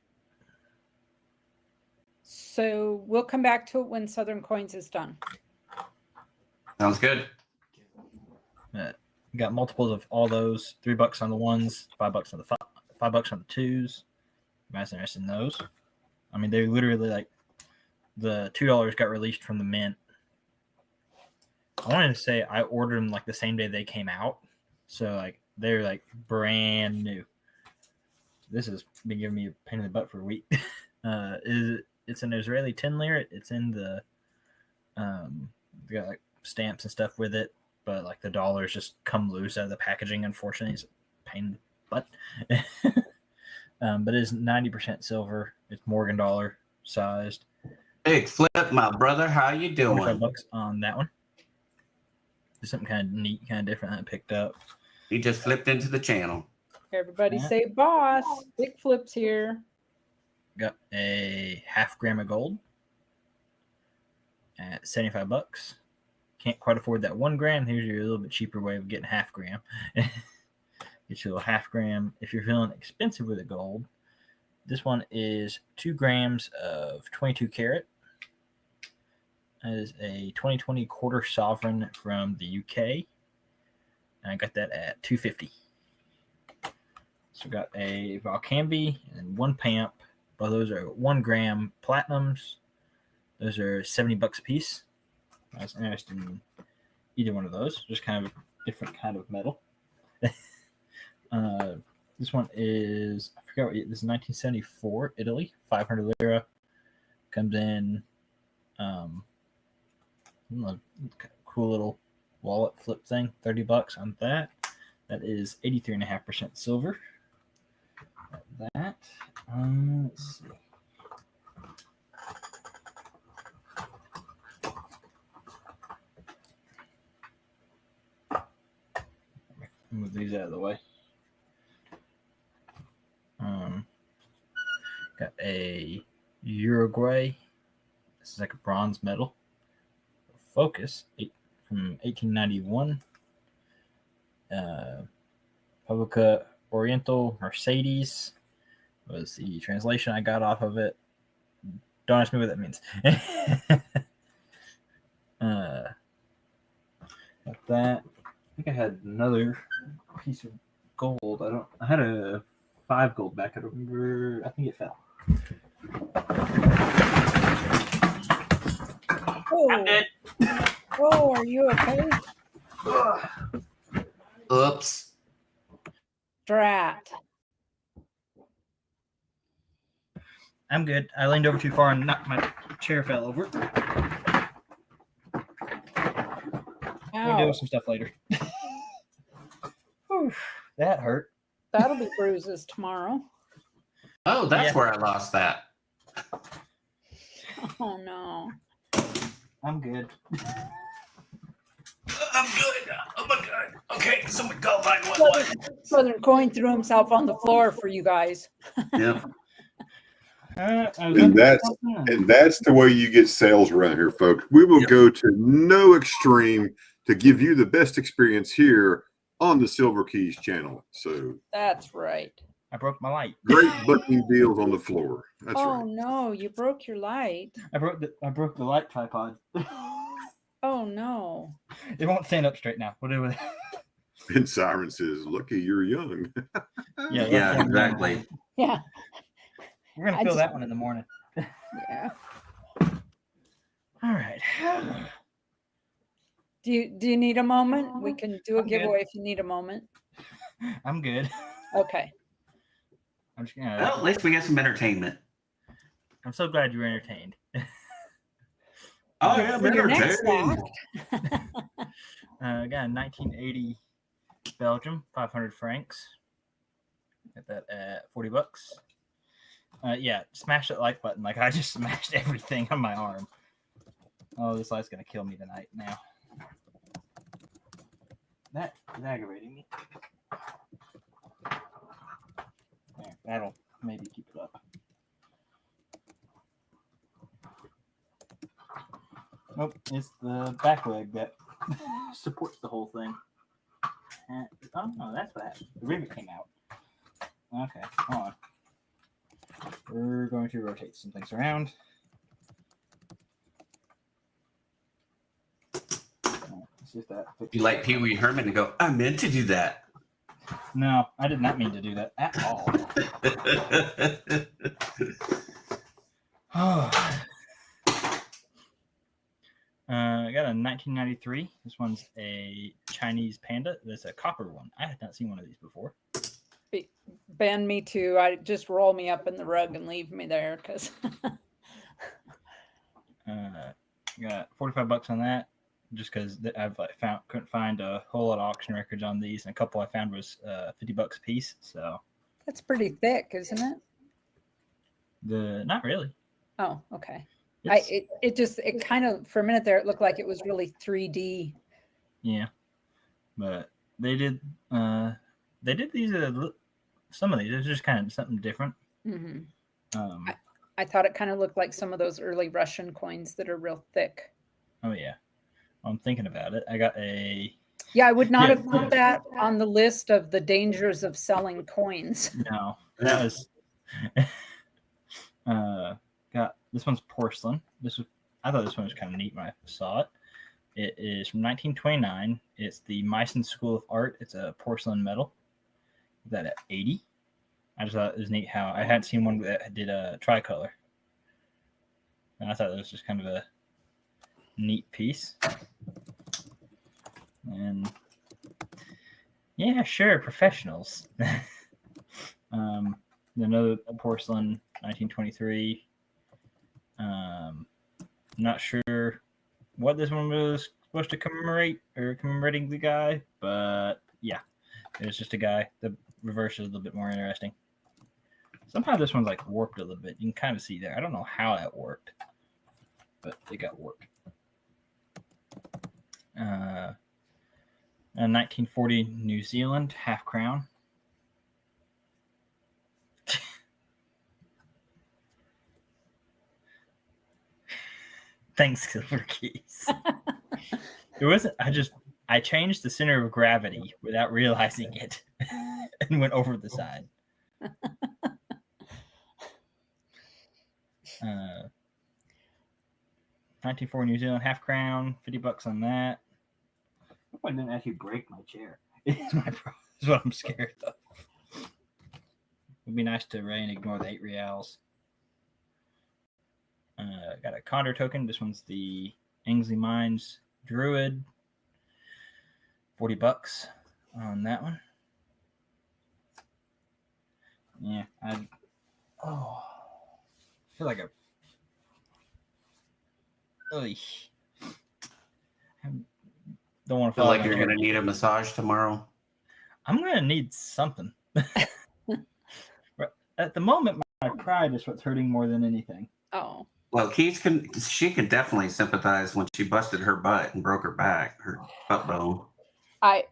So we'll come back to it when Southern Coins is done. Sounds good. You got multiples of all those. $3 on the ones, $5 on the $5 on the twos. You guys interested in those? I mean, they literally like the $2 got released from the mint. I wanted to say I ordered them like the same day they came out, so like they're like brand new. This has been giving me a pain in the butt for a week. It's an Israeli 10 lira. It's in the they got like stamps and stuff with it, but like the dollars just come loose out of the packaging. Unfortunately, it's a pain in the butt. But it is 90% silver. It's Morgan dollar sized. Big Flip, my brother, how you doing? $25 on that one. Just something kind of neat, kind of different that I picked up. He just flipped into the channel. Everybody Yeah. say boss. Big Flip's here. Got a half gram of gold at $75. Can't quite afford that 1 gram. Here's your little bit cheaper way of getting half gram. Get you a little half gram. If you're feeling expensive with the gold, this one is 2 grams of 22 karat. That is a 2020 quarter sovereign from the UK. And I got that at $250. So we got a Valcambi and 1 PAMP. Both those are 1 gram platinums. Those are $70 a piece. I was interested in either one of those. Just kind of a different kind of metal. This one is, I forgot what this is, 1974, Italy, 500 lira. Comes in cool little wallet flip thing, $30 on that. That is 83.5% silver. That, let's see. Move these out of the way. Got a Uruguay. This is like a bronze medal. Focus from 1891. Publica Oriental Mercedes was the translation I got off of it. Don't ask me what that means. Got that. I think I had another piece of gold. I had a 5 gold back. I don't remember. I think it fell. Oh, I'm dead. oh, are you okay? Oops. Drat. I'm good. I leaned over too far and knocked my chair fell over. We'll deal Ow. with some stuff later. Whew. That hurt. That'll be bruises tomorrow. Oh, that's Yeah. where I lost that. Oh no. I'm good. I'm good. Oh my God. Okay, someone call 911. Southern Coin threw himself on the floor for you guys. Yep. And that's the way you get sales around here, folks. We will Yep. go to no extreme to give you the best experience here on the Silver Keys channel. So That's right. I broke my light. great booking deals on the floor. That's Oh right. no, you broke your light. I broke the light tripod. Oh no. It won't stand up straight now. We'll do it. And Siren says, "Lucky you're young." Yeah, exactly. Yeah. We're gonna I feel just- that one in the morning. Yeah. All right. Do you need a moment? We can do a I'm good. giveaway if you need a moment. I'm good. Okay. I'm just gonna. Well, at least we get some entertainment. I'm so glad you were entertained. I am For your next entertained. fact. I got a 1980 Belgium, 500 francs. Got that at $40. Yeah, smash that like button. Like I just smashed everything on my arm. Oh, this light's gonna kill me tonight now. That is aggravating me. There, that'll maybe keep it up. Nope, it's the back leg that supports the whole thing. Oh no, that's what happened. The rivet came out. Okay, hold on. We're going to rotate some things around. Let's see if that. You like Pee Wee Herman and go, I meant to do that. No, I did not mean to do that at all. I got a 1993. This one's a Chinese panda. That's a copper one. I had not seen one of these before. Ben, me too. I just roll me up in the rug and leave me there because. Got $45 on that, just because I've couldn't find a whole lot of auction records on these, and a couple I found was $50 a piece. So That's pretty thick, isn't it? not really. Oh, okay. It's- It kind of for a minute there it looked like it was really 3D. Yeah, but they did these some of these. It's just kind of something different. Mm-hmm. I I thought it kind of looked like some of those early Russian coins that are real thick. Oh yeah, I'm thinking about it. I got a Yeah, I would not Yeah. have put that on the list of the dangers of selling coins. no. That was got this one's porcelain. I thought this one was kind of neat when I saw it. It is from 1929. It's the Meissen School of Art. It's a porcelain medal. That at 80. I just thought it was neat how I hadn't seen one that did a tricolor. And I thought it was just kind of a neat piece. And yeah, sure, professionals. Another porcelain, 1923. Not sure what this one was supposed to commemorate or commemorating the guy, but yeah, it was just a guy. The reverse is a little bit more interesting. Somehow this one's like warped a little bit. You can kind of see there. I don't know how that worked, but it got warped. A 1940 New Zealand half crown. Thanks, Silver Keys. It wasn't. I changed the center of gravity without realizing it, and went over the side. 1940 New Zealand half crown, $50 on that. I hope I didn't actually break my chair. It's my problem. Is what I'm scared of. It'd be nice to rain ignore the 8 reals. Got a Condor token. This one's the Ainsley Mines Druid. $40 on that one. Yeah, I feel like don't want to Feel like you're going to need a massage tomorrow. I'm going to need something. At the moment, my pride is what's hurting more than anything. Oh. Well, she can definitely sympathize when she busted her butt and broke her back, her butt bone. I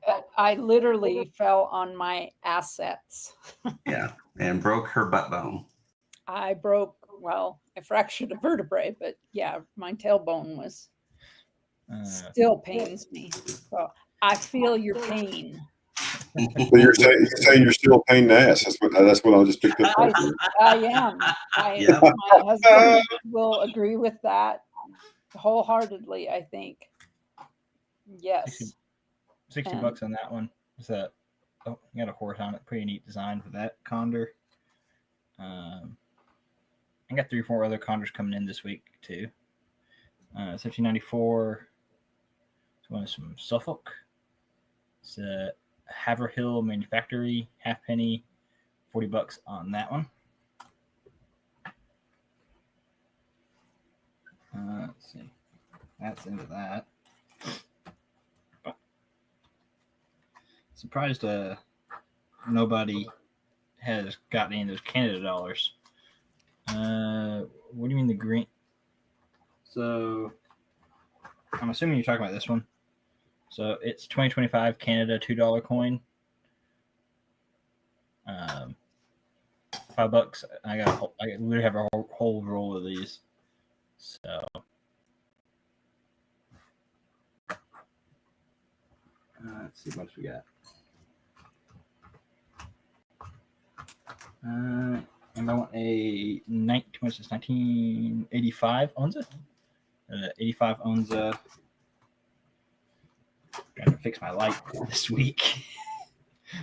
literally fell on my assets. Yeah, and broke her butt bone. I fractured a vertebrae, but yeah, my tailbone was still pains me. So I feel your pain. So you're saying you're still a pain in the ass. That's what I just picked up. I am. Yeah. My husband will agree with that wholeheartedly, I think. Yes. $60 on that one. Is that? Oh, you got a horse on it. Pretty neat design for that Condor. I got 3 or 4 other Condors coming in this week too. 1794. This one is from Suffolk. It's a Haverhill Manufactory, halfpenny, $40 on that one. Let's see. That's into that. Surprised nobody has got any of those Canada dollars. What do you mean the green? So I'm assuming you're talking about this one. So it's 2025 Canada $2 coin. $5. I literally have a whole roll of these. So let's see what else we got. And I want a 1985 Onza. 85 Onza. Got to fix my light this week.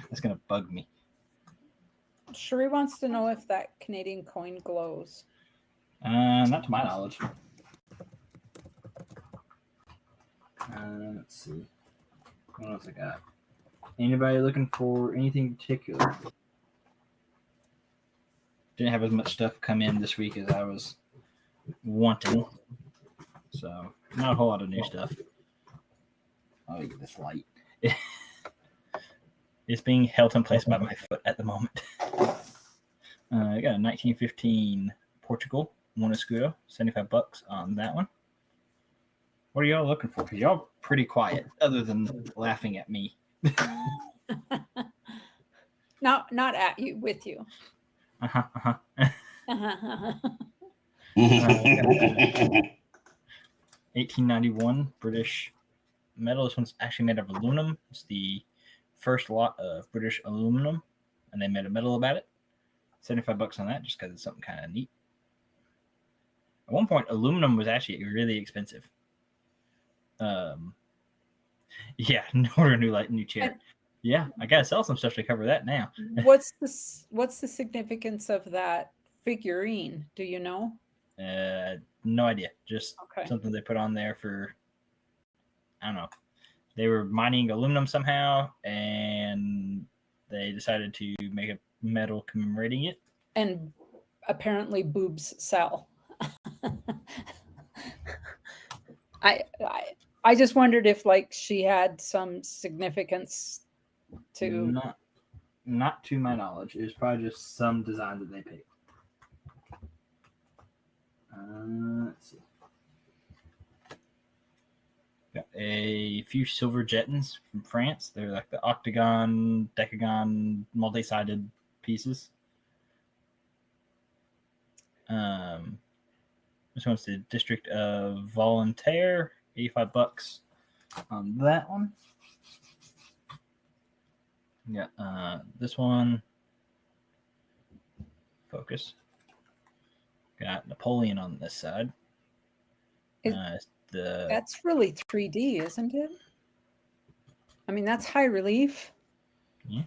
That's gonna bug me. Sheree wants to know if that Canadian coin glows. Not to my knowledge. Let's see. What else I got? Anybody looking for anything particular? Didn't have as much stuff come in this week as I was wanting. So, not a whole lot of new stuff. Oh, look at this light. It's being held in place by my foot at the moment. I got a 1915 Portugal Monoscudo, $75 on that one. What are y'all looking for? Because y'all pretty quiet, other than laughing at me. Not at you, with you. 1891 British metal. This one's actually made of aluminum. It's the first lot of British aluminum, and they made a medal about it. $75 on that, just because it's something kind of neat. At one point, aluminum was actually really expensive. Yeah, order a new chair. Yeah, I gotta sell some stuff to cover that now. What's the significance of that figurine? Do you know? No idea. Just Okay. something they put on there for, I don't know. They were mining aluminum somehow, and they decided to make a medal commemorating it. And apparently boobs sell. I just wondered if like she had some significance to Not to my knowledge. It was probably just some design that they picked. Let's see. Got a few silver jettons from France. They're like the octagon, decagon, multi-sided pieces. This one's the District of Volontaire, $85 on that one. Yeah, this one. Focus. Got Napoleon on this side. That's really 3D, isn't it? I mean, that's high relief. Yeah.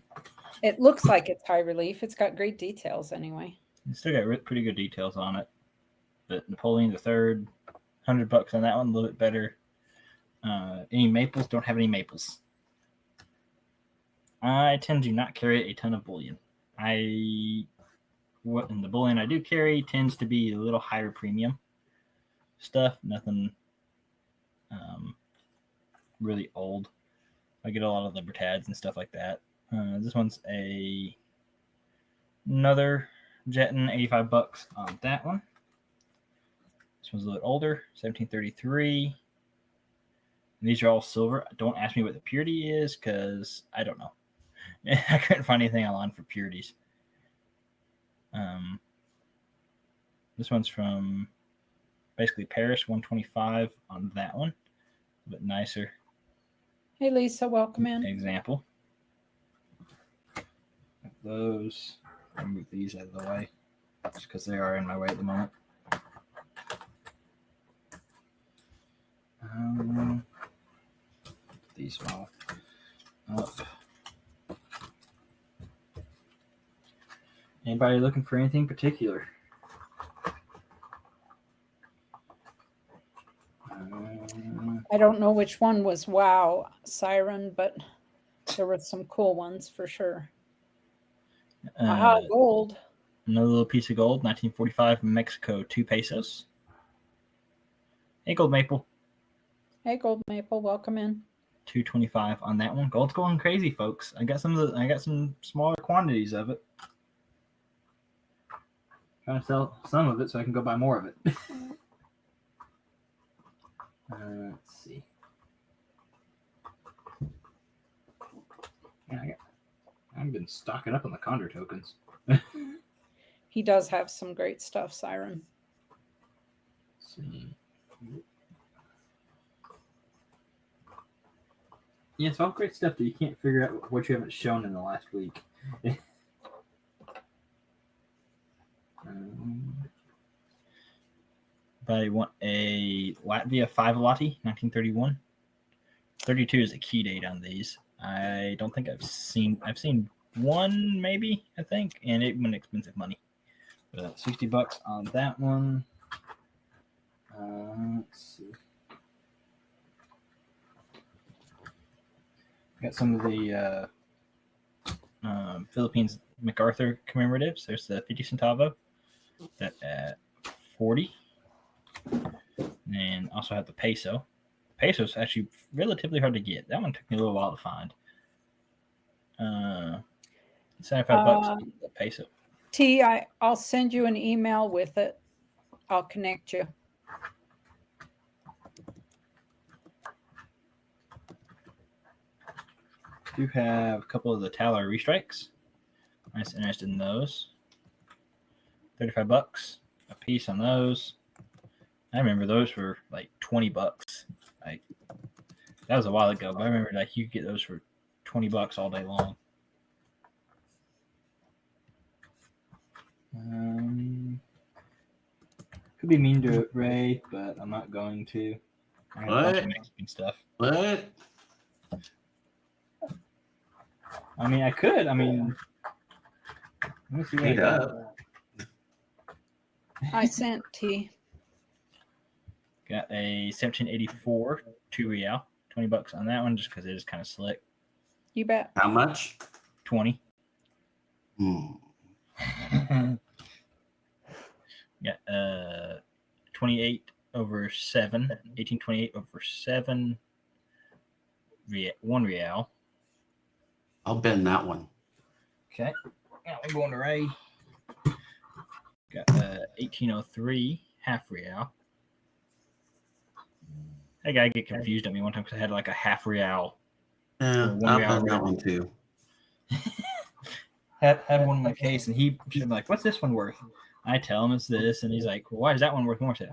It looks like it's high relief. It's got great details anyway. It's still got pretty good details on it. But Napoleon III, $100 on that one, a little bit better. Any maples? Don't have any maples. I tend to not carry a ton of bullion. The bullion I do carry tends to be a little higher premium stuff. Nothing really old. I get a lot of Libertads and stuff like that. This one's another Jetton, $85 on that one. This one's a little older, 1733. And these are all silver. Don't ask me what the purity is, because I don't know. I couldn't find anything online for purities. This one's from basically Paris, 125 on that one. A bit nicer. Hey, Lisa, welcome in. Example. Those. I'll move these out of the way, just because they are in my way at the moment. These all up. Anybody looking for anything particular? I don't know which one was wow siren, but there were some cool ones for sure. Aha, gold. Another little piece of gold, 1945 Mexico, 2 pesos. Hey, Gold Maple. Hey, Gold Maple, welcome in. $2.25 on that one. Gold's going crazy, folks. I got some smaller quantities of it. Trying to sell some of it so I can go buy more of it. Let's see. Yeah, I've been stocking up on the Condor tokens. He does have some great stuff, Siren. Let's see. Yeah, it's all great stuff that you can't figure out what you haven't shown in the last week. But I want a Latvia 5 Lottie, 1931. 32 is a key date on these. I don't think I've seen one maybe, I think, and it went expensive money. But $60 on that one. Let's see. Got some of the Philippines MacArthur commemoratives. There's the 50 centavo that at 40, and also have the peso. The peso is actually relatively hard to get. That one took me a little while to find. $75 the peso. T, I'll send you an email with it. I'll connect you. Do have a couple of the Talar restrikes. I'm just interested in those. $35 a piece on those. I remember those were like $20. Like that was a while ago, but I remember like you could get those for $20 all day long. Could be mean to Ray, but I'm not going to. I have a bunch of Mexican stuff. What? I mean, I could. I mean, let me see what I got. I sent T. Got a 1784 2 real, $20 on that one, just because it is kind of slick. You bet. How much? 20. Got 28 over 7, 1828 over 7, 1 real. I'll bend that one. Okay. Now we're going to Ray. Got 1803 half real. That guy get confused at me one time because I had like a half real. Yeah, I'll bend that one too. had one in my case, and he'd be like, "What's this one worth?" I tell him it's this, and he's like, "Well, why is that one worth more?" I said,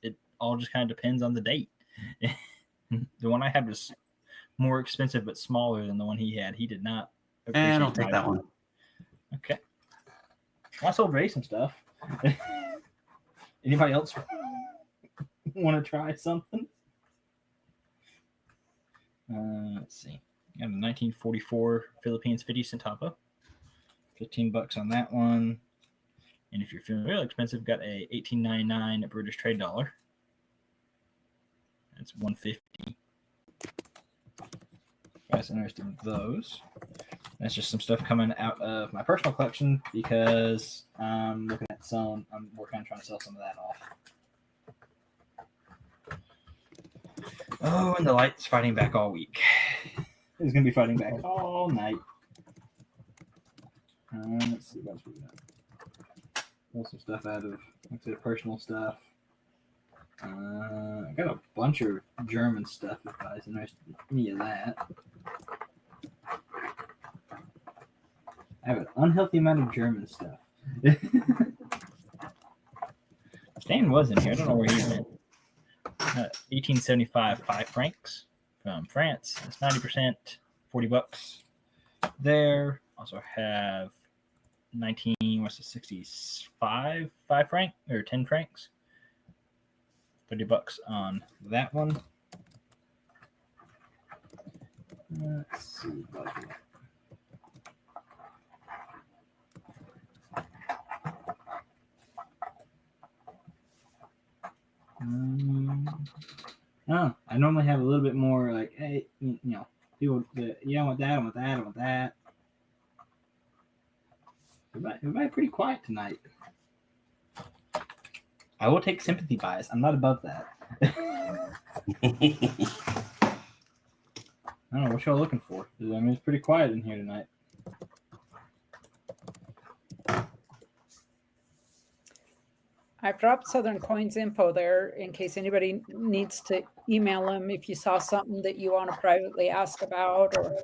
it all just kind of depends on the date. The one I had was more expensive but smaller than the one he had. He did not. I don't take that one. Okay. Well, I sold Ray some stuff. Anybody else want to try something? Let's see. I have a 1944 Philippines 50 centavo. $15 on that one. And if you're feeling real expensive, got a 1899 British trade dollar. That's $150. Guys interested in those. That's just some stuff coming out of my personal collection because I'm looking at some. I'm working on trying to sell some of that off. Oh, and the light's fighting back all week. It's gonna be fighting back all night. Let's see what else we got. Pull some stuff out of, like I said, personal stuff. I got a bunch of German stuff if guys interested in any of that. I have an unhealthy amount of German stuff. Stan was in here. I don't know where he went. 1875 5 francs from France. It's 90%, $40 there. Also have 65 5 franc or 10 francs. $30 on that one. Let's see. I normally have a little bit more like, hey, people, I want that, I want that, I want that. Everybody pretty quiet tonight. I will take sympathy bias. I'm not above that. I don't know what y'all looking for. I mean, it's pretty quiet in here tonight. I've dropped Southern Coins info there in case anybody needs to email them if you saw something that you want to privately ask about or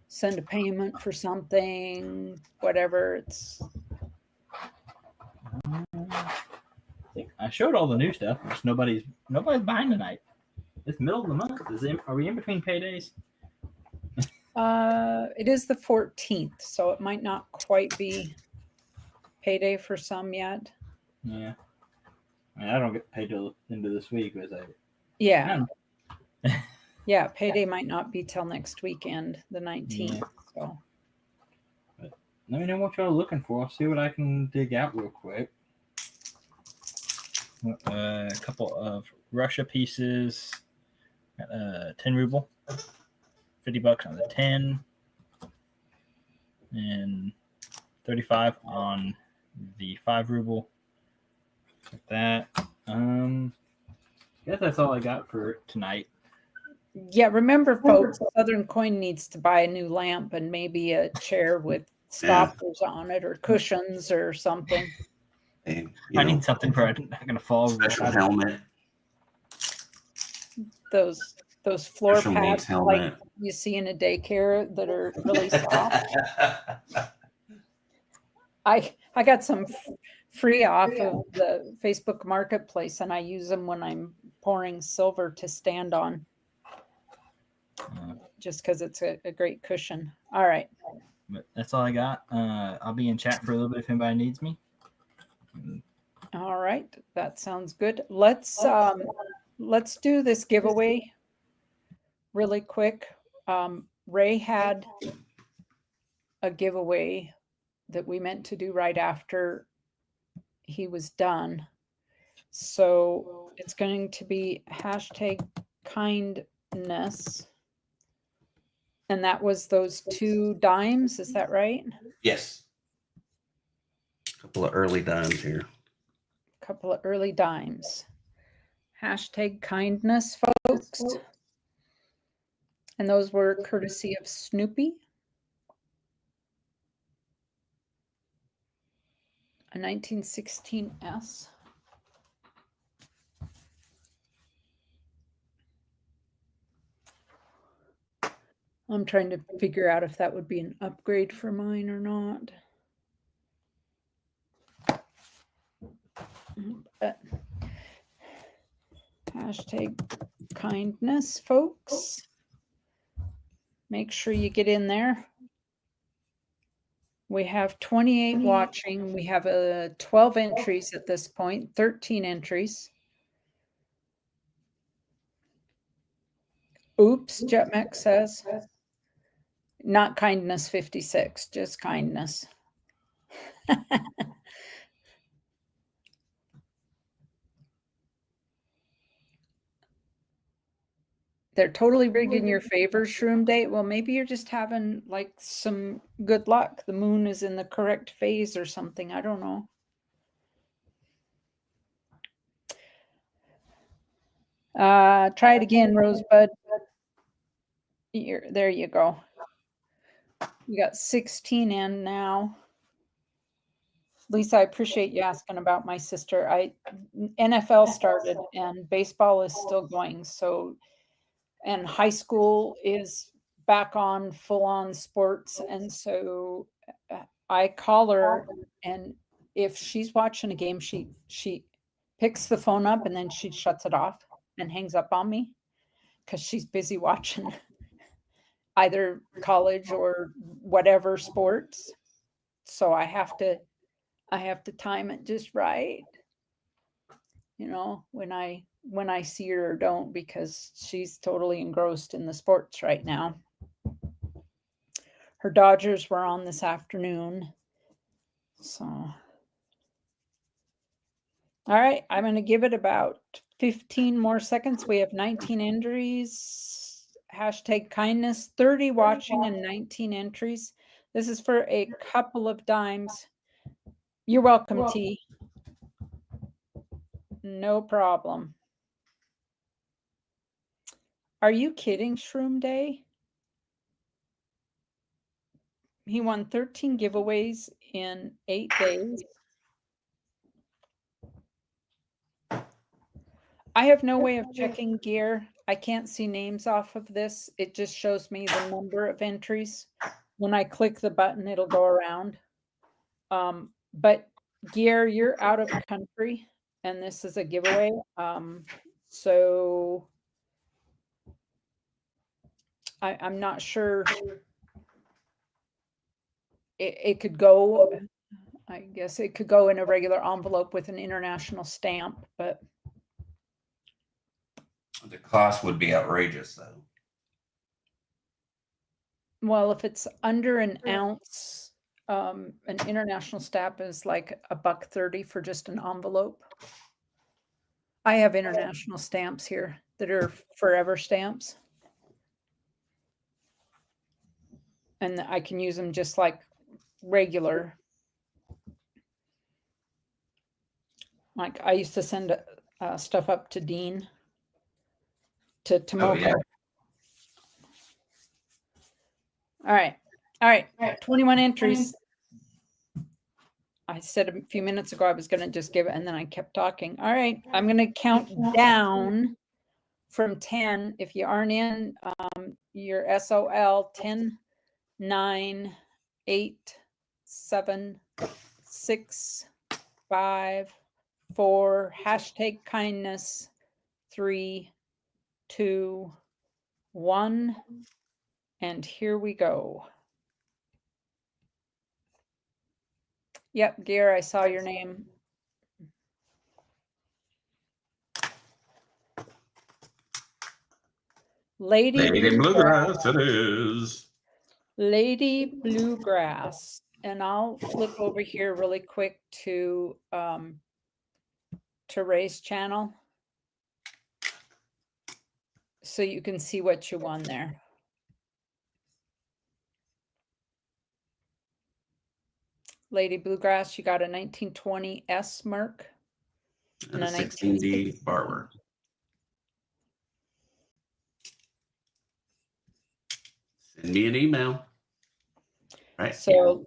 send a payment for something, whatever. I showed all the new stuff. Just nobody's buying tonight. It's middle of the month. Are we in between paydays? It is the 14th, so it might not quite be payday for some yet. Yeah. I mean, I don't get paid till the end of this week, as I Yeah. Yeah, payday might not be till next weekend, the 19th. So let me know what y'all are looking for. I'll see what I can dig out real quick. A couple of Russia pieces. 10 ruble. $50 on the 10. And 35 on the 5 ruble. Like that. I guess that's all I got for tonight. yeah, remember, folks, Southern Coin needs to buy a new lamp and maybe a chair with stoppers on it or cushions or something. And, I need something where I'm not going to fall. special helmet. Those floor Special needs pads helmet. like you see in a daycare that are really soft. I got some free off of the Facebook Marketplace, and I use them when I'm pouring silver to stand on, just because it's a great cushion. All right. But that's all I got. I'll be in chat for a little bit if anybody needs me. All right, that sounds good. Let's do this giveaway really quick. Ray had a giveaway that we meant to do right after he was done. So it's going to be #kindness. And that was those 2 dimes, is that right? Yes. A couple of early dimes here. A couple of early dimes. #kindness, folks. And those were courtesy of Snoopy. A 1916S. I'm trying to figure out if that would be an upgrade for mine or not. But #kindness, folks. Make sure you get in there. We have 28 watching. We have 12 entries at this point, 13 entries. Oops, Jetmec says. Not kindness 56, just kindness. They're totally rigged in your favor, Shroom Date. Well, maybe you're just having like some good luck. The moon is in the correct phase or something. I don't know. Try it again, Rosebud. There you go. You got 16 in now. Lisa, I appreciate you asking about my sister. NFL started and baseball is still going. So, and high school is back on full on sports. And so I call her, and if she's watching a game, she picks the phone up and then she shuts it off and hangs up on me because she's busy watching either college or whatever sports. So I have to time it just right. You know, when I see her or don't, because she's totally engrossed in the sports right now. Her Dodgers were on this afternoon. So, all right, I'm going to give it about 15 more seconds. We have 19 entries. #kindness, 30 watching and 19 entries. This is for a couple of dimes. You're welcome, T. No problem. Are you kidding, Shroom Day? He won 13 giveaways in 8 days. I have no way of checking gear. I can't see names off of this. It just shows me the number of entries. When I click the button, it'll go around. But gear, you're out of country, and this is a giveaway. So I'm not sure. It could go, I guess it could go in a regular envelope with an international stamp, but The cost would be outrageous, though. Well, if it's under an ounce, an international stamp is like $1.30 for just an envelope. I have international stamps here that are forever stamps. And I can use them just like regular. Like I used to send stuff up to Dean to Tomoka. Oh, yeah. All right. 21 entries. I said a few minutes ago I was going to just give it, and then I kept talking. All right. I'm going to count down from 10. If you aren't in, your SOL 10, 9, 8, 7, 6, 5, 4, hashtag kindness, 3, 2, 1, and here we go. Yep, Gear, I saw your name. Lady Bluegrass, it is. Lady Bluegrass. And I'll flip over here really quick to Ray's channel so you can see what you won there. Lady Bluegrass, you got a 1920 S Merc And a 16D Barber. Send me an email. Right. So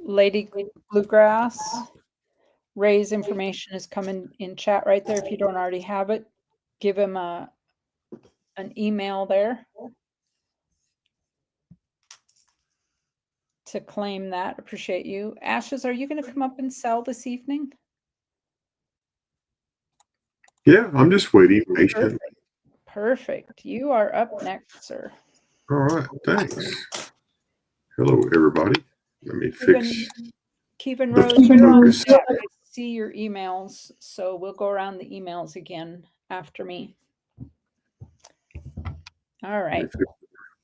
Lady Bluegrass, Ray's information is coming in chat right there. If you don't already have it, give him an email there to claim that. Appreciate you. Ashes, are you going to come up and sell this evening? Yeah, I'm just waiting patiently. Perfect. You are up next, sir. All right, thanks. Hello, everybody. Let me fix. Kevin Rose, you're on chat. I see your emails, so we'll go around the emails again after me. All right.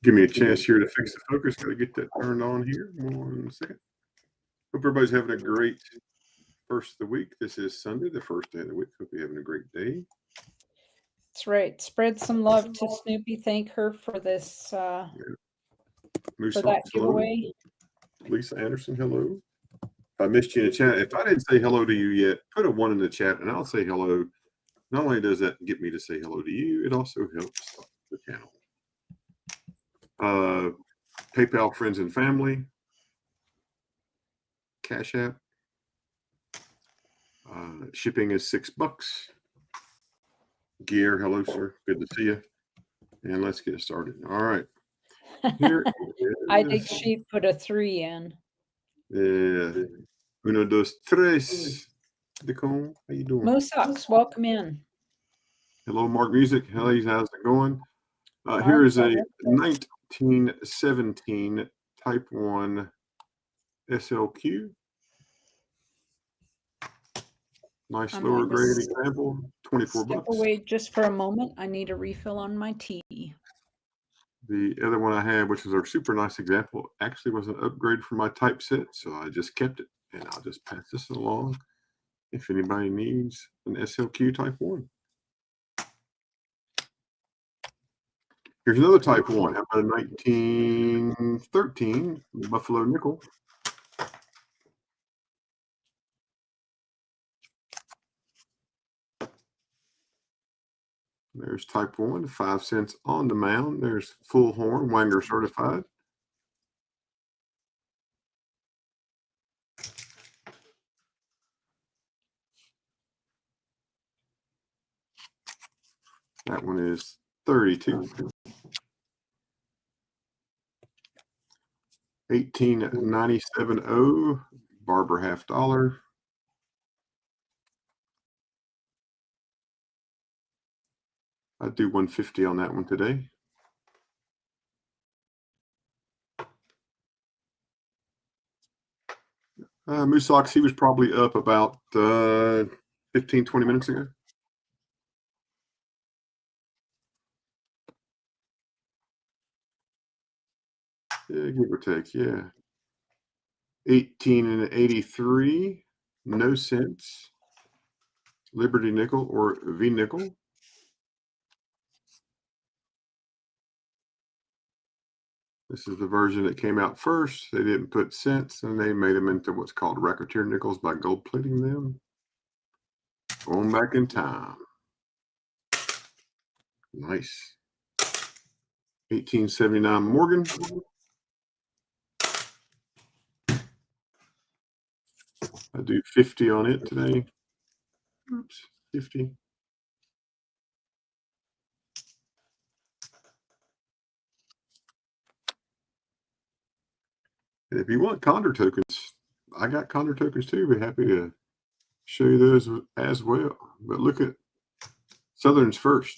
Give me a chance here to fix the focus. Got to get that turned on here. 1 second. Hope everybody's having a great first of the week. This is Sunday, the first day of the week. Hope you're having a great day. That's right. Spread some love to Snoopy. Thank her for this for that giveaway. Lisa Anderson, hello. If I missed you in the chat, if I didn't say hello to you yet, put a 1 in the chat and I'll say hello. Not only does that get me to say hello to you, it also helps the channel. PayPal friends and family, Cash App. Shipping is $6. Gear, hello, sir. Good to see you. And let's get started. All right. Here I think she put a 3 in. Yeah. Uno, dos, tres. How you doing? Moosocks, welcome in. Hello, Mark Music. How's it going? Here is a 1917 Type 1 SLQ. Nice lower grade example. $24. Step away just for a moment. I need a refill on my tea. The other one I had, which is our super nice example, actually was an upgrade for my typeset, so I just kept it, and I'll just pass this along if anybody needs an SLQ Type 1. Here's another Type 1. How about a 1913 Buffalo Nickel? There's Type 1, 5 cents on the mound. There's full horn, Wanger certified. That one is 32. 1897.0 Barber $50. I'd do 150 on that one today. Moosox, he was probably up about 15, 20 minutes ago. Yeah, give or take. Yeah. 1883, no cents. Liberty nickel or V nickel. This is the version that came out first. They didn't put cents, and they made them into what's called racketeer nickels by gold plating them. Going back in time. Nice. 1879 Morgan. I do 50 on it today. Oops, 50. And if you want Condor tokens, I got Condor tokens too. Be happy to show you those as well. But look at Southern's first.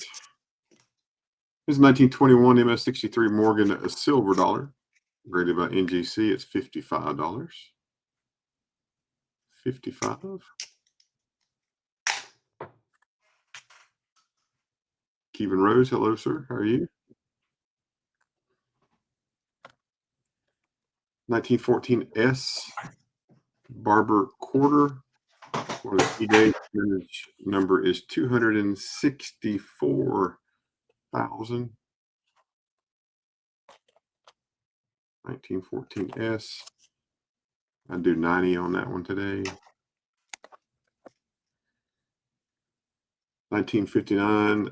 This is 1921 MS63 Morgan, a silver dollar. Graded by NGC, it's $55. 55. Kevin Rose, hello, sir. How are you? 1914 S Barber quarter, or the E-Day number is 264,000. 1914 S. I do 90 on that one today. 1959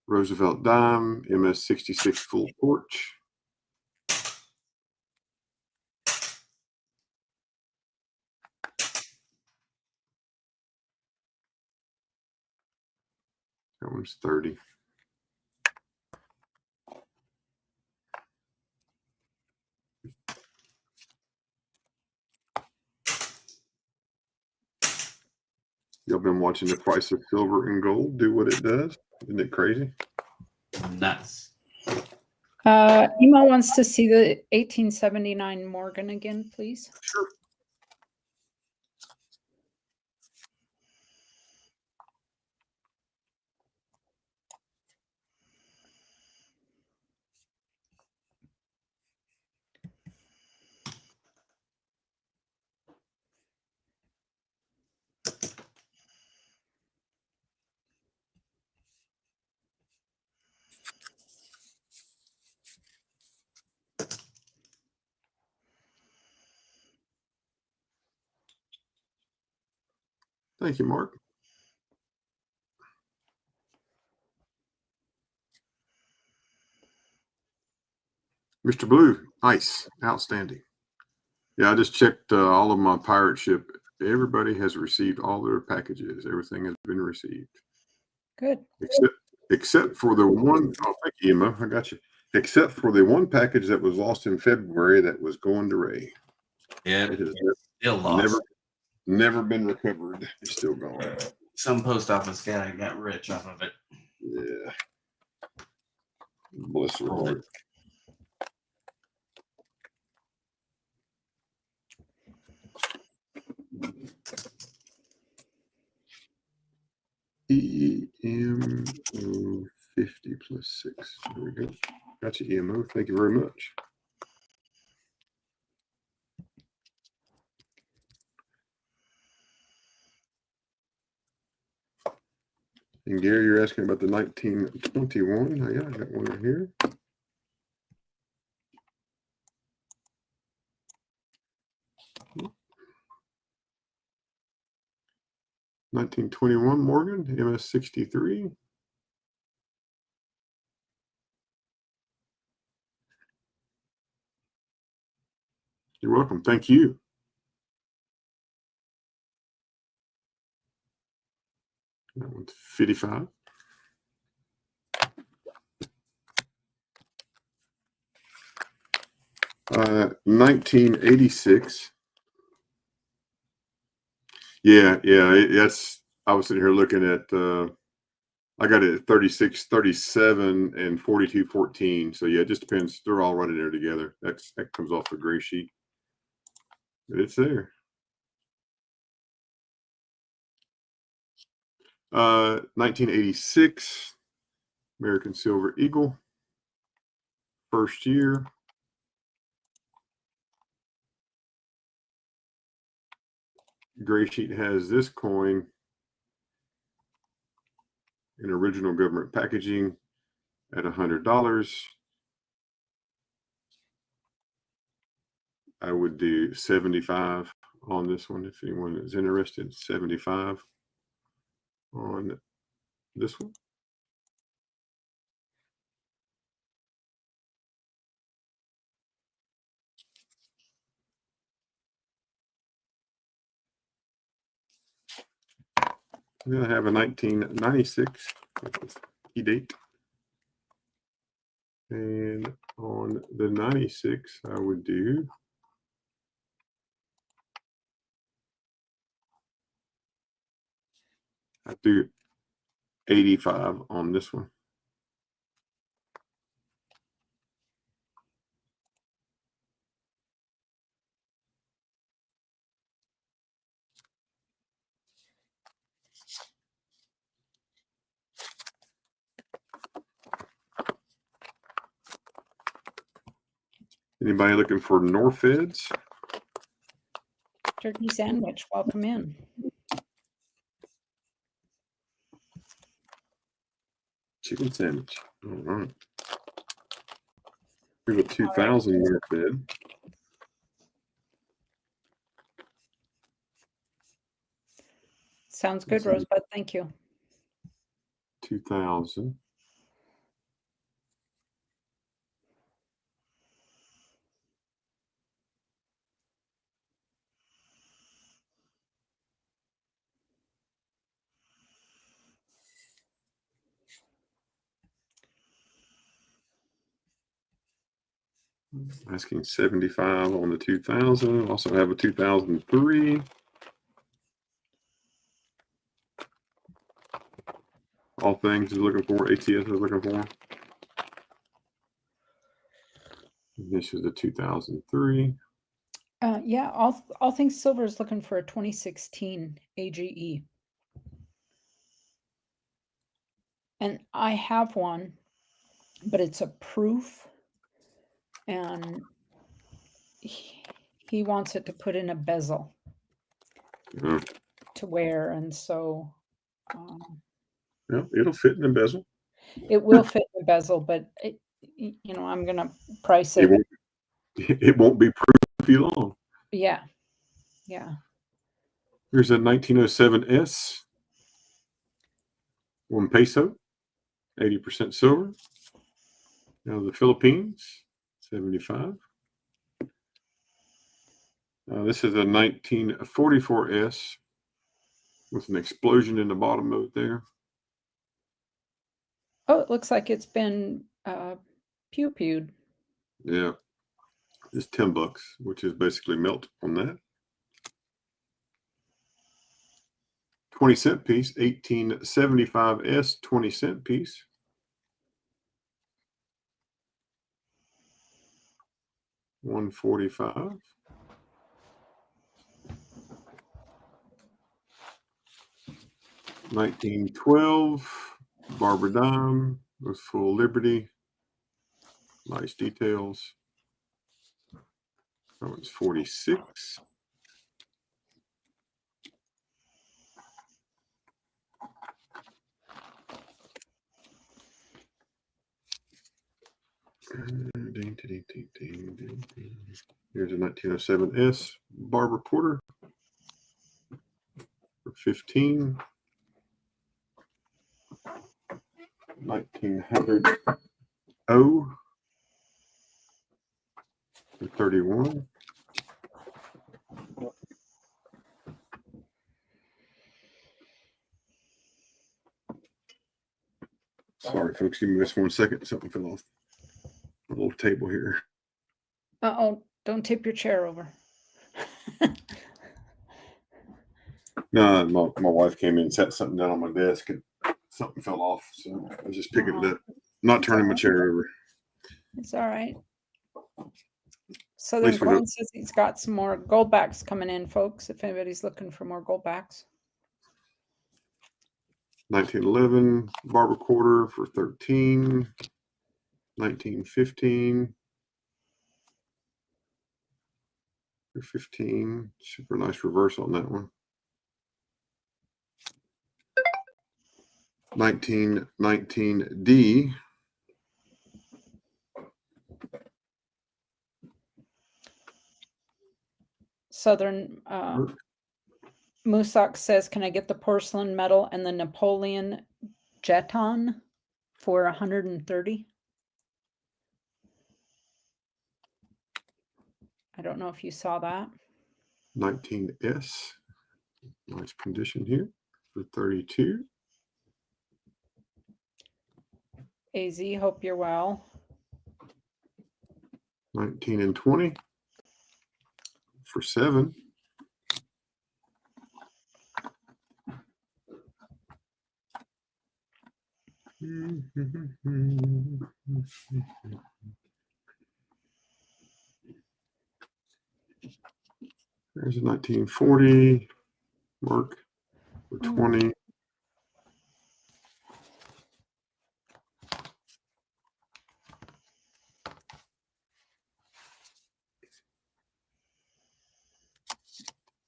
Roosevelt dime, MS66 full porch. That one's 30. Y'all been watching the price of silver and gold do what it does? Isn't it crazy? Nuts. Ema wants to see the 1879 Morgan again, please. Sure. Thank you, Mark. Mr. Blue, nice, outstanding. Yeah, I just checked all of my pirate ship. Everybody has received all their packages. Everything has been received. Good. Except for the one. Oh, thank you, Emma. I got you. Except for the one package that was lost in February that was going to Ray. Yeah, It has still lost. never been recovered. It's still gone. Some post office guy got rich off of it. Yeah. Bless her heart. EMO 50 plus 6. There we go. Got you, EMO. Thank you very much. And Gary, you're asking about the 1921. Oh, yeah, I got one right here. $1921 Morgan, MS63. You're welcome. Thank you. That one's 55. Uh, 1986. Yeah. That's. I was sitting here looking at. I got it at 36, 37, and 42, 14. So yeah, it just depends. They're all running there together. That comes off the gray sheet, but it's there. 1986 American Silver Eagle. First year. Gray Sheet has this coin in original government packaging at $100. I would do 75 on this one if anyone is interested. 75 on this one. Then I have a 1996 key date. And on the 96, I would do I do 85 on this one. Anybody looking for Norfeds? Turkey sandwich, welcome in. Chicken sandwich. All right. Here's a 2000 Norfed. Sounds good, Rosebud. Thank you. 2000. Asking 75 on the 2000. Also have a 2003. All things is looking for. ATS is looking for. This is the 2003. Yeah, all things silver is looking for a 2016 AGE. And I have one, but it's a proof. And he wants it to put in a bezel to wear. And so Well, it'll fit in the bezel. it will fit in the bezel, but I'm going to price it. It won't be proofy long. Yeah. Yeah. Here's a 1907 S. 1 peso. 80% silver. Now the Philippines. 75. This is a 1944 S with an explosion in the bottom of it there. Oh, it looks like it's been pew-pewed. Yeah. It's $10, which is basically melt on that. 20-cent piece, 1875 S, 20-cent piece. $1.45. $19.12 Barbara dime with full Liberty. Nice details. That one's 46. Here's a 1907 S Barbara Porter for 15. 1900 O for 31. Sorry, folks, give me just 1 second. Something fell off a little table here. Uh-oh, don't tip your chair over. No, my wife came in and set something down on my desk and something fell off. So I was just picking it up, not turning my chair over. It's all right. Southern Coin says he's got some more goldbacks coming in, folks, if anybody's looking for more goldbacks. 1911 Barbara Quarter for 13. 1915 for 15. Super nice reverse on that one. 1919D. Southern Moosock says, can I get the porcelain medal and the Napoleon jeton for 130? I don't know if you saw that. 19S. Nice condition here for 32. AZ, hope you're well. 19 and 20 for 7. There's a 1940 mark for 20.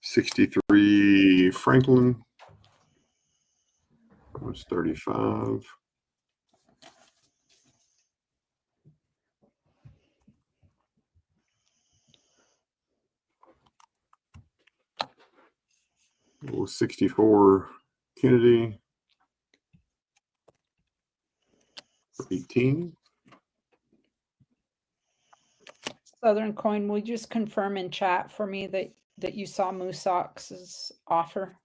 '63 Franklin was 35. Oh, 64 Kennedy for 18. Southern Coin, will you just confirm in chat for me that you saw Moosock's offer?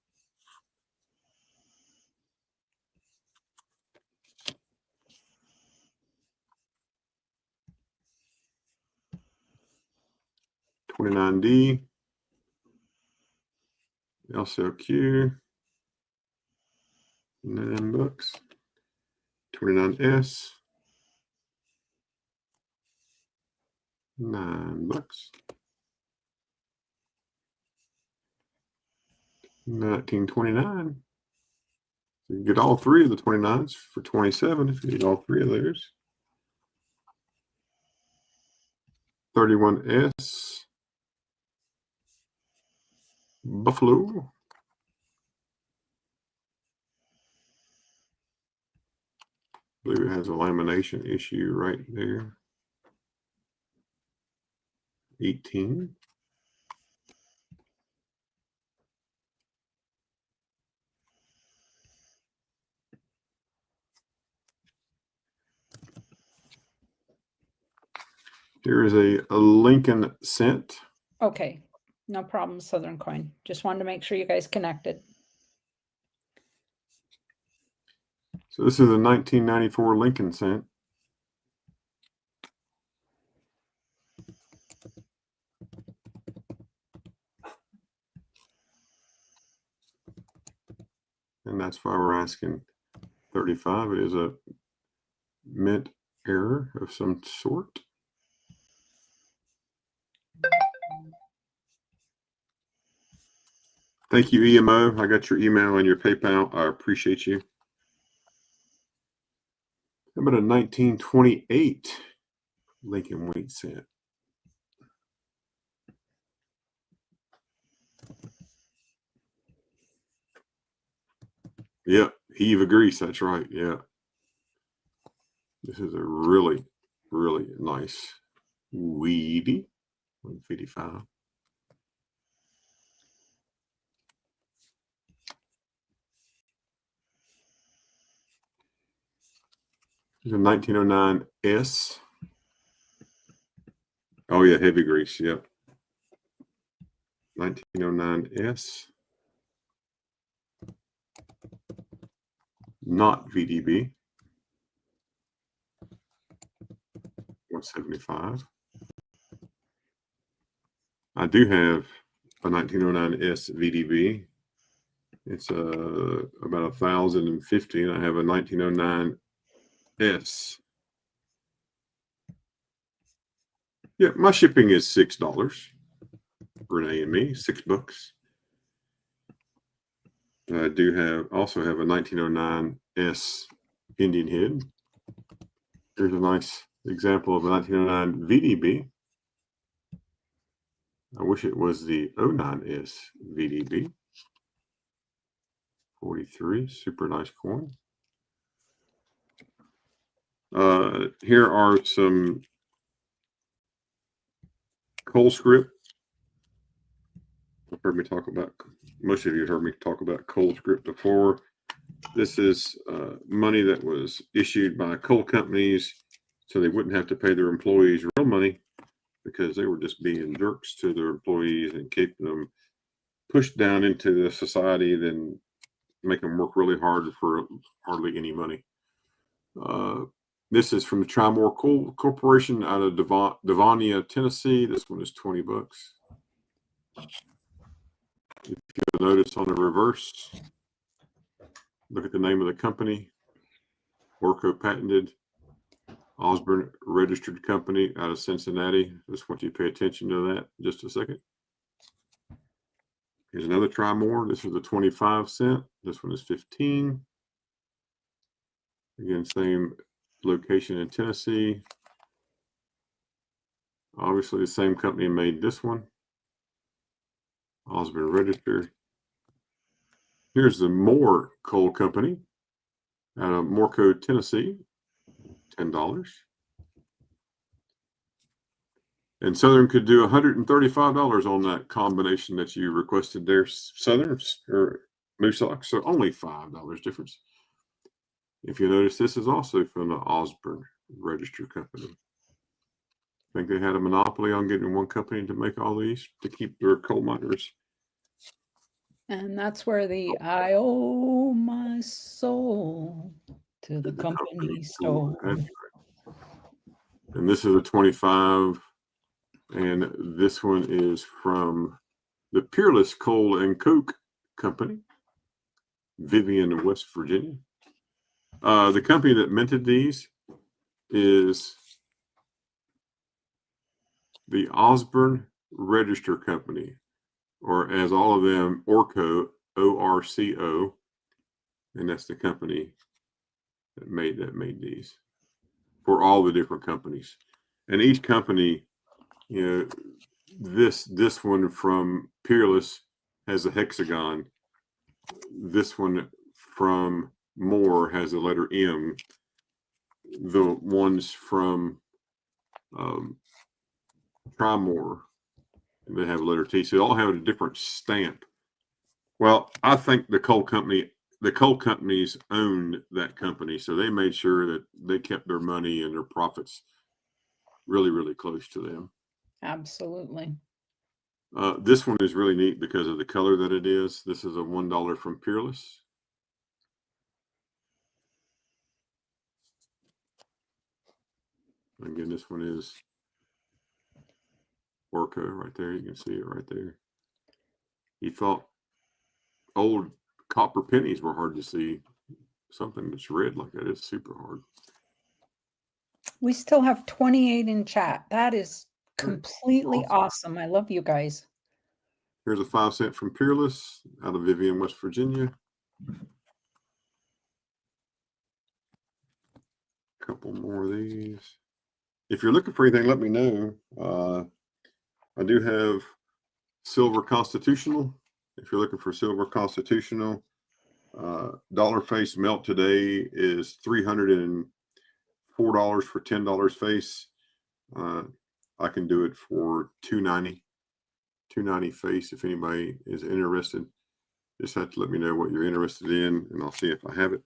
$29D. LCLQ. $9. 29S. $9. 1929. You can get all 3 of the 29s for 27 if you need all 3 of those. 31S. Buffalo. I believe it has a lamination issue right there. 18. Here is a Lincoln cent. Okay, no problem, Southern Coin. Just wanted to make sure you guys connected. So this is a 1994 Lincoln cent. And that's why we're asking 35. It is a mint error of some sort. Thank you, EMO. I got your email and your PayPal. I appreciate you. How about a 1928 Lincoln wheat cent? Yeah, heave of grease. That's right. Yeah. This is a really, really nice weedy 155. There's a 1909 S. Oh yeah, heavy grease. Yep. 1909 S. Not VDB. 175. I do have a 1909 S VDB. It's about 1,050, and I have a 1909 S. Yeah, my shipping is $6. Renee and me, $6. I do also have a 1909 S Indian head. Here's a nice example of a 1909 VDB. I wish it was the 09S VDB. 43, super nice coin. Here are some coal script. You've heard me talk about, most of you heard me talk about coal script before. This is money that was issued by coal companies so they wouldn't have to pay their employees real money because they were just being jerks to their employees and keeping them pushed down into the society, then make them work really hard for hardly any money. This is from the Trimore Coal Corporation out of Devonia, Tennessee. This one is $20. If you'll notice on the reverse, look at the name of the company. Orco patented, Osborne registered company out of Cincinnati. Just want you to pay attention to that in just a second. Here's another Trimore. This is a 25-cent. This one is 15. Again, same location in Tennessee. Obviously, the same company made this one. Osborne registered. Here's the Moore Coal Company out of Morco, Tennessee. $10. And Southern could do $135 on that combination that you requested there, Southern or Moose Ox. So only $5 difference. If you notice, this is also from the Osborne registered company. I think they had a monopoly on getting one company to make all these to keep their coal miners. And that's where the I owe my soul to the company store. And this is a 25. And this one is from the Peerless Coal and Coke Company, Vivian, West Virginia. The company that minted these is the Osborne Register Company, or as all of them, Orco, O-R-C-O, and that's the company that made these for all the different companies. And each company, you know, this one from Peerless has a hexagon. This one from Moore has a letter M. The ones from Trimore, they have a letter T. So they all have a different stamp. Well, I think the coal companies owned that company, so they made sure that they kept their money and their profits really, really close to them. Absolutely. This one is really neat because of the color that it is. This is a $1 from Peerless. Again, this one is Orco right there. You can see it right there. He thought old copper pennies were hard to see. Something that's red like that is super hard. We still have 28 in chat. That is completely awesome. I love you guys. Here's a 5-cent from Peerless out of Vivian, West Virginia. A couple more of these. If you're looking for anything, let me know. I do have Silver Constitutional. If you're looking for Silver Constitutional, dollar face melt today is $304 for $10 face. I can do it for $290 face. If anybody is interested, just have to let me know what you're interested in, and I'll see if I have it.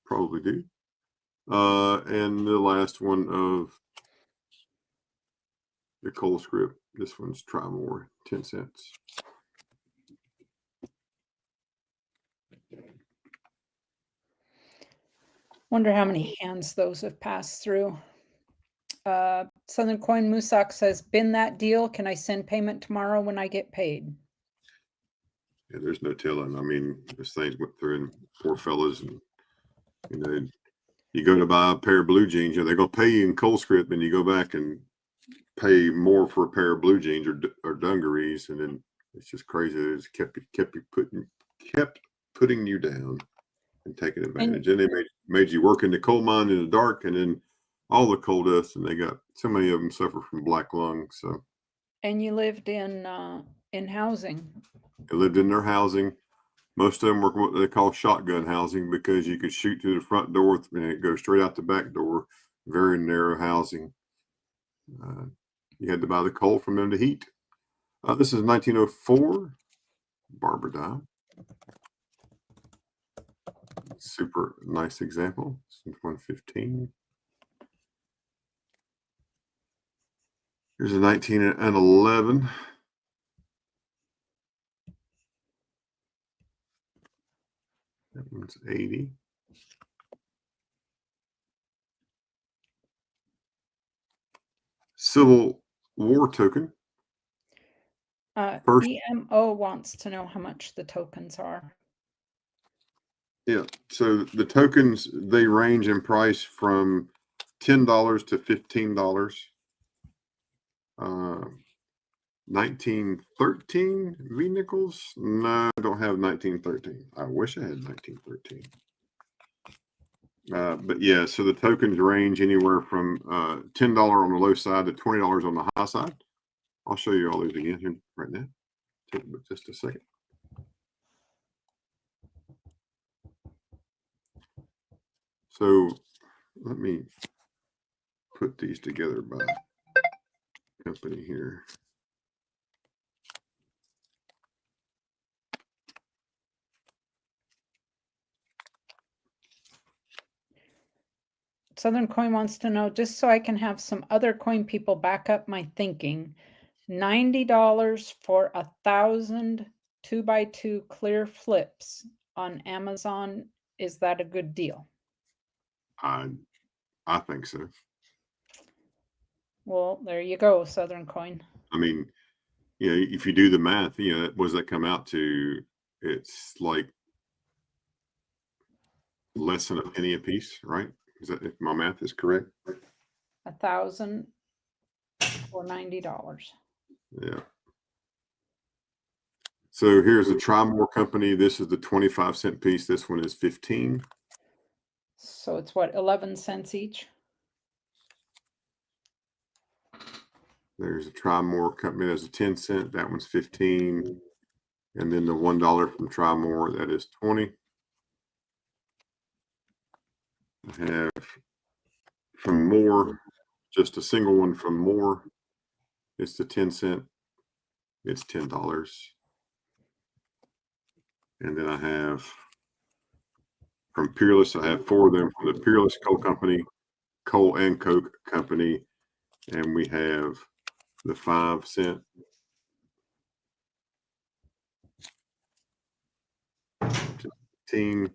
Probably do. And the last one of the coal script. This one's Trimore, 10 cents. Wonder how many hands those have passed through. Southern Coin Moosock says, "Been that deal. Can I send payment tomorrow when I get paid?" Yeah, there's no telling. I mean, this thing's went through, and poor fellas, and you know, you go to buy a pair of blue jeans, they're gonna pay you in coal script, and you go back and pay more for a pair of blue jeans or dungarees, and then it's just crazy. It just kept putting you down and taking advantage. And they made you work in the coal mine in the dark, and then all the coal dust, and they got so many of them suffer from black lung. So. And you lived in housing. They lived in their housing. Most of them were what they call shotgun housing because you could shoot through the front door and it goes straight out the back door. Very narrow housing. You had to buy the coal from them to heat. This is 1904 barber dial. Super nice example. Since 115. Here's a 1911. That one's 80. Civil War token. First, EMO wants to know how much the tokens are. yeah. So the tokens, they range in price from $10 to $15. 1913 V nickels? No, I don't have 1913. I wish I had 1913. But yeah, so the tokens range anywhere from $10 on the low side to $20 on the high side. I'll show you all those again here right now. Take just a second. So let me put these together by company here. Southern Coin wants to know, just so I can have some other coin people back up my thinking, $90 for 1,000 2x2 clear flips on Amazon. Is that a good deal? I think so. Well, there you go, Southern Coin. I mean, if you do the math, what does that come out to? It's like less than a penny a piece, right? Is that, if my math is correct? 1,000 for $90. Yeah. So here's the Trimore company. This is the 25-cent piece. This one is 15. So it's what, 11 cents each? There's a Trimore company. There's a 10-cent. That one's 15. And then the $1 from Trimore, that is 20. I have from Moore, just a single one from Moore. It's the 10-cent. It's $10. And then I have from Peerless, I have 4 of them from the Peerless Coal Company, Coal and Coke Company. And we have the 5-cent. The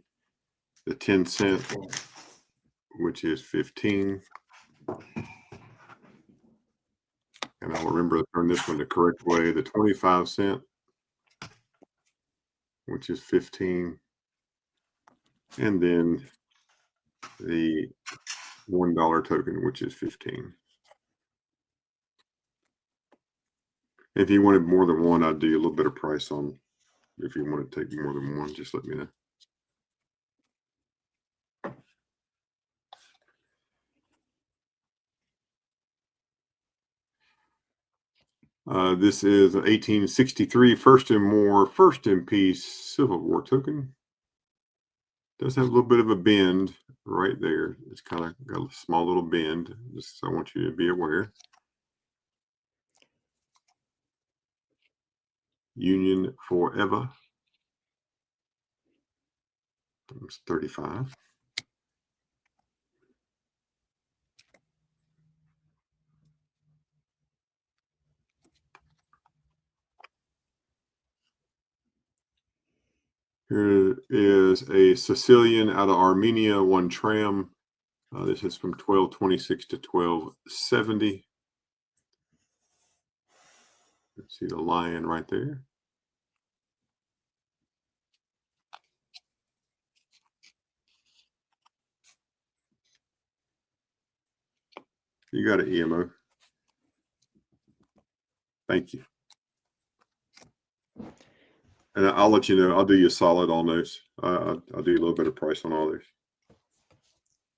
10-cent, which is 15. And I'll remember to turn this one the correct way. The 25-cent, which is 15. And then the $1 token, which is 15. If you wanted more than one, I'd do a little bit of price on. If you want to take more than one, just let me know. This is an 1863 first in peace Civil War token. Does have a little bit of a bend right there. It's kind of got a small little bend. Just I want you to be aware. Union Forever. That was 35. Here is a Sicilian out of Armenia, 1 tram. This is from 1226 to 1270. Let's see the lion right there. You got it, EMO. Thank you. And I'll let you know. I'll do you a solid on those. I'll do you a little bit of price on all those.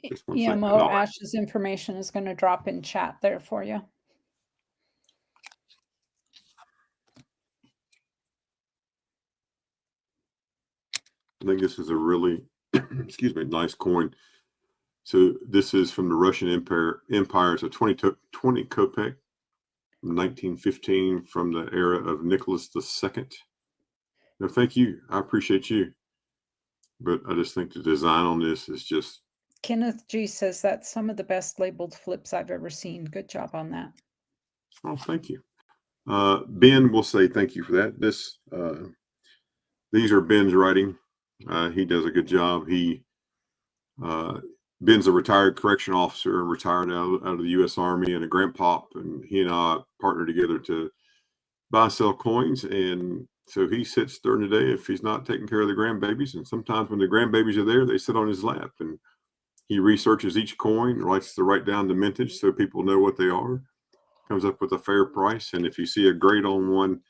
Just one second. EMO Ash's information is going to drop in chat there for you. I think this is a really, excuse me, nice coin. So this is from the Russian Empire. It's a 20 kopeck from 1915 from the era of Nicholas II. No, thank you. I appreciate you. But I just think the design on this is just. Kenneth G says that's some of the best labeled flips I've ever seen. Good job on that. Oh, thank you. Ben will say thank you for that. These are Ben's writing. He does a good job. Ben's a retired correction officer, retired out of the U.S. Army and a grandpop, and he and I partnered together to buy and sell coins. And so he sits during the day if he's not taking care of the grandbabies. And sometimes when the grandbabies are there, they sit on his lap, and he researches each coin, likes to write down the mintage so people know what they are, comes up with a fair price. And if you see a grade on one,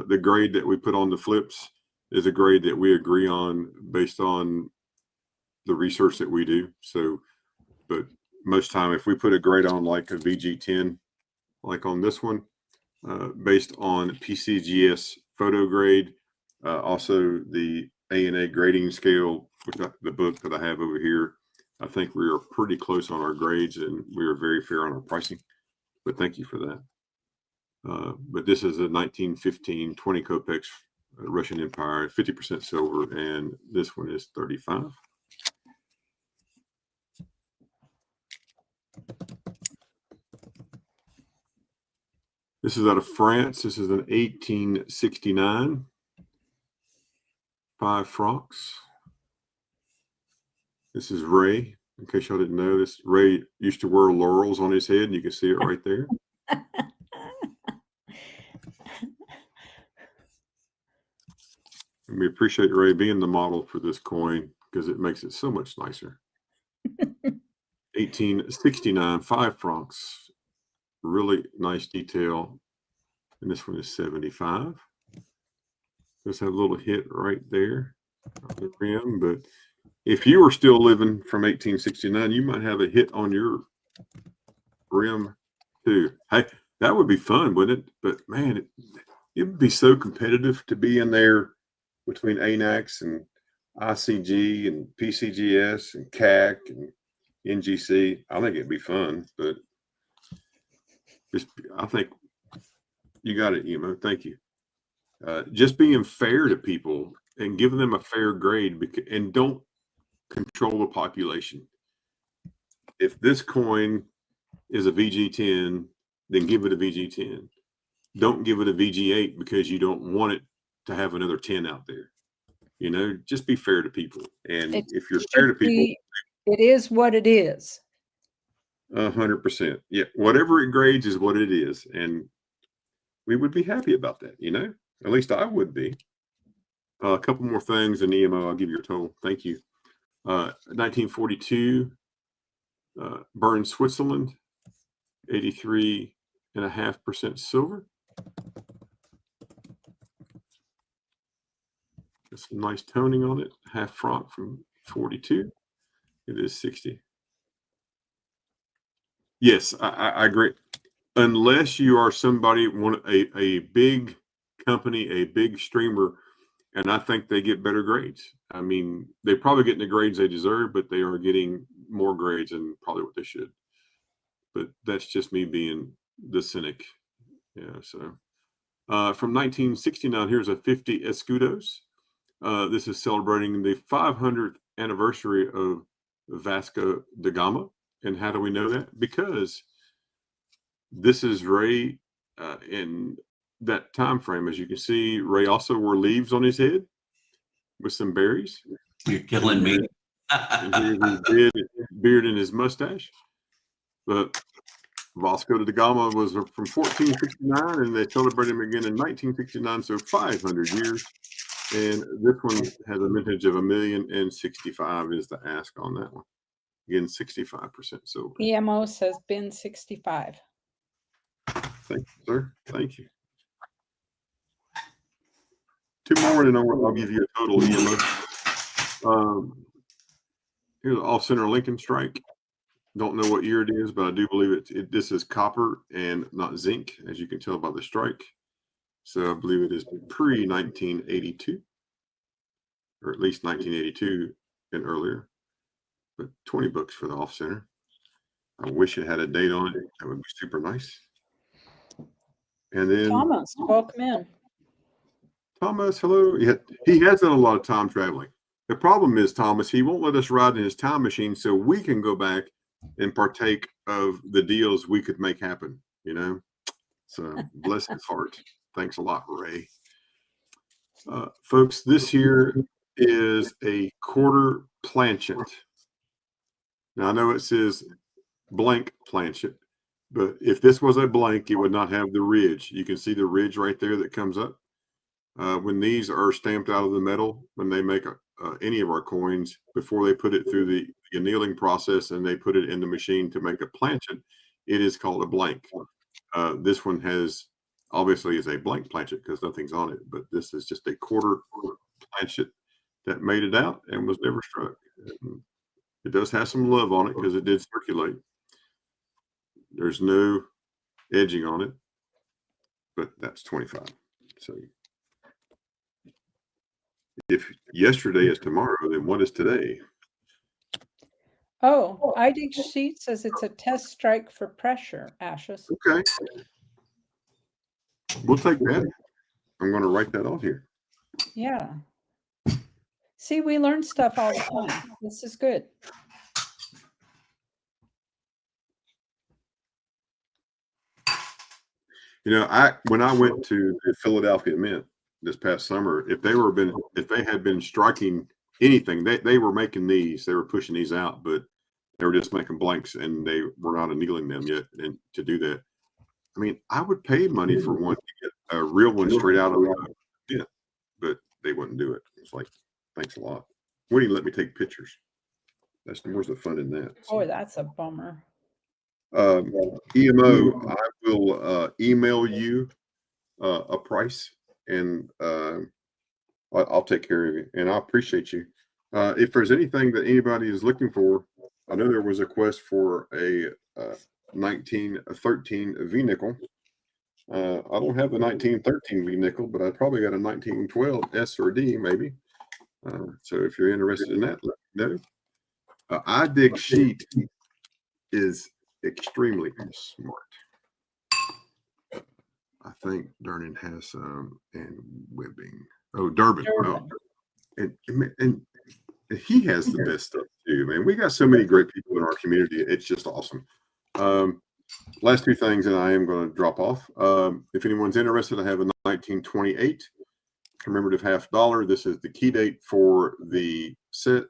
the grade that we put on the flips is a grade that we agree on based on the research that we do. So, but most time, if we put a grade on like a VG10, like on this one, based on PCGS photo grade, also the ANA grading scale, which the book that I have over here, I think we are pretty close on our grades, and we are very fair on our pricing. But thank you for that. But this is a 1915 20 kopecks Russian Empire, 50% silver, and this one is 35. This is out of France. This is an 1869 5 francs. This is Ray. In case y'all didn't know, this Ray used to wear laurels on his head, and you can see it right there. And we appreciate Ray being the model for this coin because it makes it so much nicer. 1869 5 francs. Really nice detail. And this one is 75. Just have a little hit right there on the rim. But if you were still living from 1869, you might have a hit on your rim too. Hey, that would be fun, wouldn't it? But man, it would be so competitive to be in there between ANAX and ICG and PCGS and CAC and NGC. I think it'd be fun, but I think you got it, Emo. Thank you. Just being fair to people and giving them a fair grade, and don't control the population. If this coin is a VG10, then give it a VG10. Don't give it a VG8 because you don't want it to have another 10 out there. You know, just be fair to people. And if you're fair to people, it is what it is. 100%. Yeah, whatever it grades is what it is, and we would be happy about that. You know, at least I would be. A couple more things, and EMO, I'll give you a total. Thank you. 1942, Bern, Switzerland, 83.5% silver. There's some nice toning on it. Half franc from 42. It is 60. Yes, I agree. Unless you are somebody, a big company, a big streamer, and I think they get better grades. I mean, they're probably getting the grades they deserve, but they are getting more grades than probably what they should. But that's just me being the cynic. Yeah, so from 1969, here's a 50 escudos. This is celebrating the 500th anniversary of Vasco da Gama. And how do we know that? Because this is Ray in that time frame. As you can see, Ray also wore leaves on his head with some berries. You're killing me. And here's his beard and his mustache. But Vasco da Gama was from 1469, and they celebrated him again in 1969, so 500 years. And this one has a vintage of 1,065,000 is the ask on that one. Again, 65% silver. EMO says bin 65. Thank you, sir. Thank you. Two more, and then I'll give you a total EMO. Here's the off-center Lincoln strike. Don't know what year it is, but I do believe this is copper and not zinc, as you can tell by the strike. So I believe it is pre-1982. or at least 1982 and earlier. But $20 for the off center. I wish it had a date on it. That would be super nice. And then Thomas, welcome in. Thomas, hello. He has done a lot of time traveling. The problem is, Thomas, he won't let us ride in his time machine so we can go back and partake of the deals we could make happen, you know? So bless his heart. Thanks a lot, Ray. Folks, this here is a quarter planchet. Now, I know it says blank planchet, but if this was a blank, it would not have the ridge. You can see the ridge right there that comes up. When these are stamped out of the metal, when they make any of our coins, before they put it through the annealing process and they put it in the machine to make a planchet, it is called a blank. This one has obviously is a blank planchet because nothing's on it, but this is just a quarter planchet that made it out and was never struck. It does have some love on it because it did circulate. There's no edging on it, but that's 25. So if yesterday is tomorrow, then what is today? Oh, ID sheet says it's a test strike for pressure, Ashes. Okay. We'll take that. I'm going to write that on here. Yeah. See, we learn stuff all the time. This is good. You know, when I went to the Philadelphia Mint this past summer, if they had been striking anything, they were making these, they were pushing these out, but they were just making blanks and they were not annealing them yet. And to do that, I mean, I would pay money for one to get a real one straight out of the mint, but they wouldn't do it. It's like, thanks a lot. Wouldn't even let me take pictures. Where's the fun in that? So, Boy, that's a bummer. EMO, I will email you a price, and I'll take care of you. And I appreciate you. If there's anything that anybody is looking for, I know there was a quest for a 1913 V nickel. I don't have the 1913 V nickel, but I probably got a 1912 S or D maybe. So if you're interested in that, let me know. iDig sheet is extremely smart. I think Durnin has some and Webbing. Oh, Durbin. Oh, and he has the best stuff too, man. We got so many great people in our community. It's just awesome. Last two things, and I am going to drop off. If anyone's interested, I have a 1928 commemorative $50. This is the key date for the set.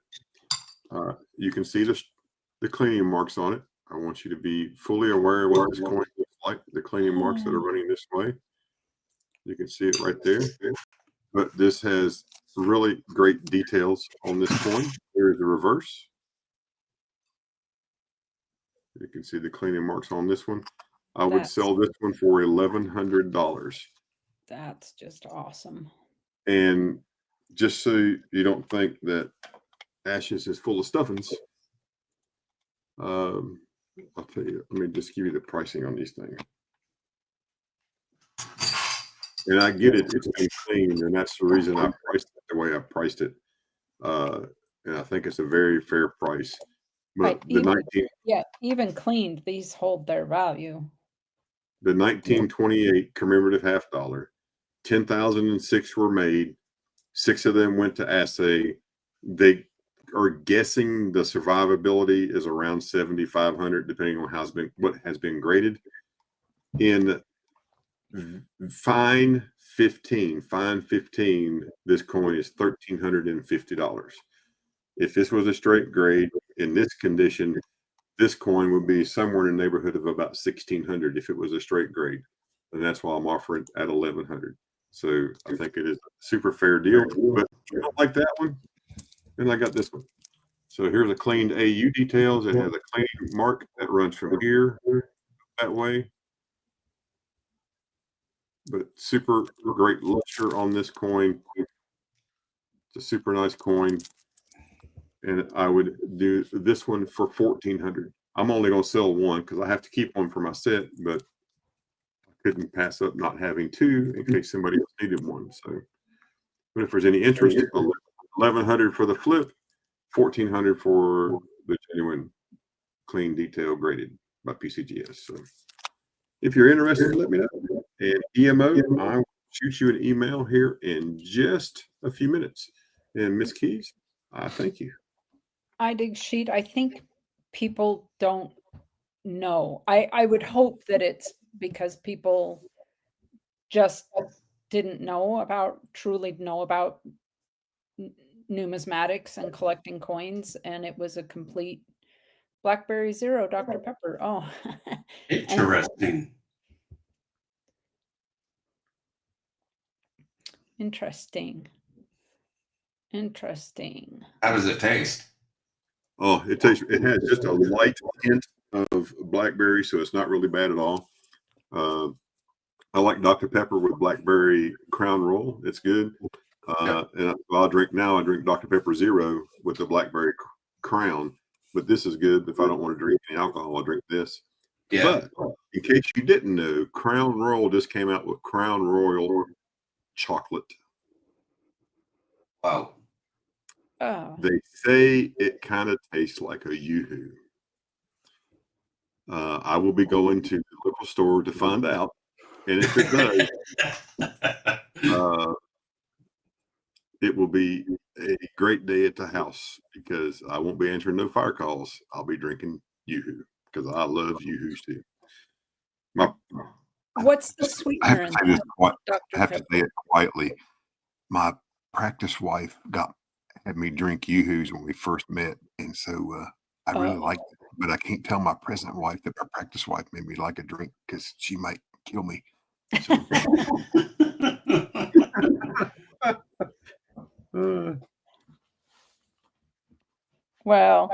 You can see the cleaning marks on it. I want you to be fully aware of what this coin looks like, the cleaning marks that are running this way. You can see it right there. But this has really great details on this coin. Here's the reverse. You can see the cleaning marks on this one. I would sell this one for $1,100. That's just awesome. And just so you don't think that Ashes is full of stuffings, I'll tell you, let me just give you the pricing on these things. And I get it, it's been cleaned, and that's the reason I priced it the way I priced it. And I think it's a very fair price. But even cleaned, these hold their value. The 1928 commemorative $50, 10,006 were made. 6 of them went to assay. They are guessing the survivability is around 7,500, depending on what has been graded. In fine 15, this coin is $1,350. If this was a straight grade in this condition, this coin would be somewhere in the neighborhood of about 1,600 if it was a straight grade, and that's why I'm offering at 1,100. So I think it is a super fair deal. But if you don't like that one, then I got this one. So here's a cleaned AU details. It has a cleaning mark that runs from here that way. But super great luster on this coin. It's a super nice coin. And I would do this one for $1,400. I'm only going to sell one because I have to keep one for my set, but I couldn't pass up not having two in case somebody else needed one. So, but if there's any interest, I'll let $1,100 for the flip, $1,400 for the genuine clean detail graded by PCGS. So if you're interested, let me know. And EMO, I will shoot you an email here in just a few minutes. And Miss Keys, I thank you. iDig sheet, I think people don't know. I would hope that it's because people just didn't truly know about numismatics and collecting coins, and it was a complete Blackberry Zero Dr. Pepper. Oh, Interesting. Interesting. How does it taste? Oh, it has just a light hint of blackberry, so it's not really bad at all. I like Dr. Pepper with blackberry Crown Royal. It's good. And I drink Dr. Pepper Zero with the blackberry Crown. But this is good. If I don't want to drink any alcohol, I'll drink this. Yeah. But in case you didn't know, Crown Royal just came out with Crown Royal chocolate. Wow. Oh. They say it kind of tastes like a Yoo-hoo. I will be going to the local store to find out. And if it does, it will be a great day at the house because I won't be answering no fire calls. I'll be drinking Yoo-hoo because I love Yoo-hoos too. What's the sweetener in that, Dr. I have to Pepper? say it quietly. My practice wife had me drink Yoo-hoos when we first met, and so I really liked it. But I can't tell my present wife that my practice wife made me like a drink because she might kill me. So. Well,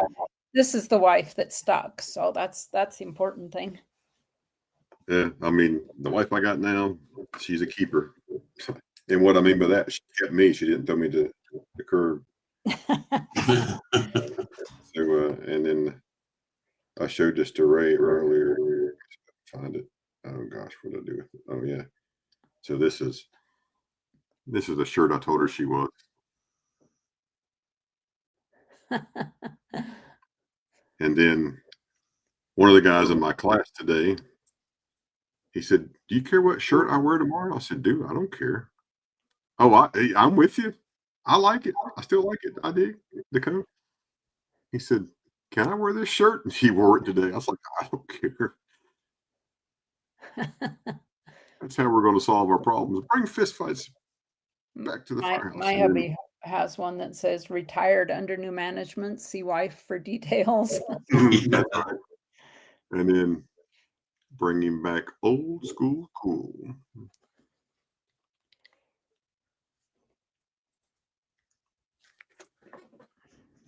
this is the wife that stuck, so that's the important thing. Yeah, I mean, the wife I got now, she's a keeper. And what I mean by that, she kept me. She didn't throw me to the curb. So, and then I showed this to Ray earlier. Find it. Oh gosh, what did I do with it? Oh yeah. So this is a shirt I told her she wants. And then one of the guys in my class today, he said, "Do you care what shirt I wear tomorrow?" I said, "Dude, I don't care." Oh, I'm with you. I like it. I still like it. I dig the coat. He said, "Can I wear this shirt?" And he wore it today. I was like, "I don't care." That's how we're going to solve our problems. Bring fist fights back to the firehouse. My hubby has one that says "Retired under new management. See wife for details." That's right. And then bring him back old school cool.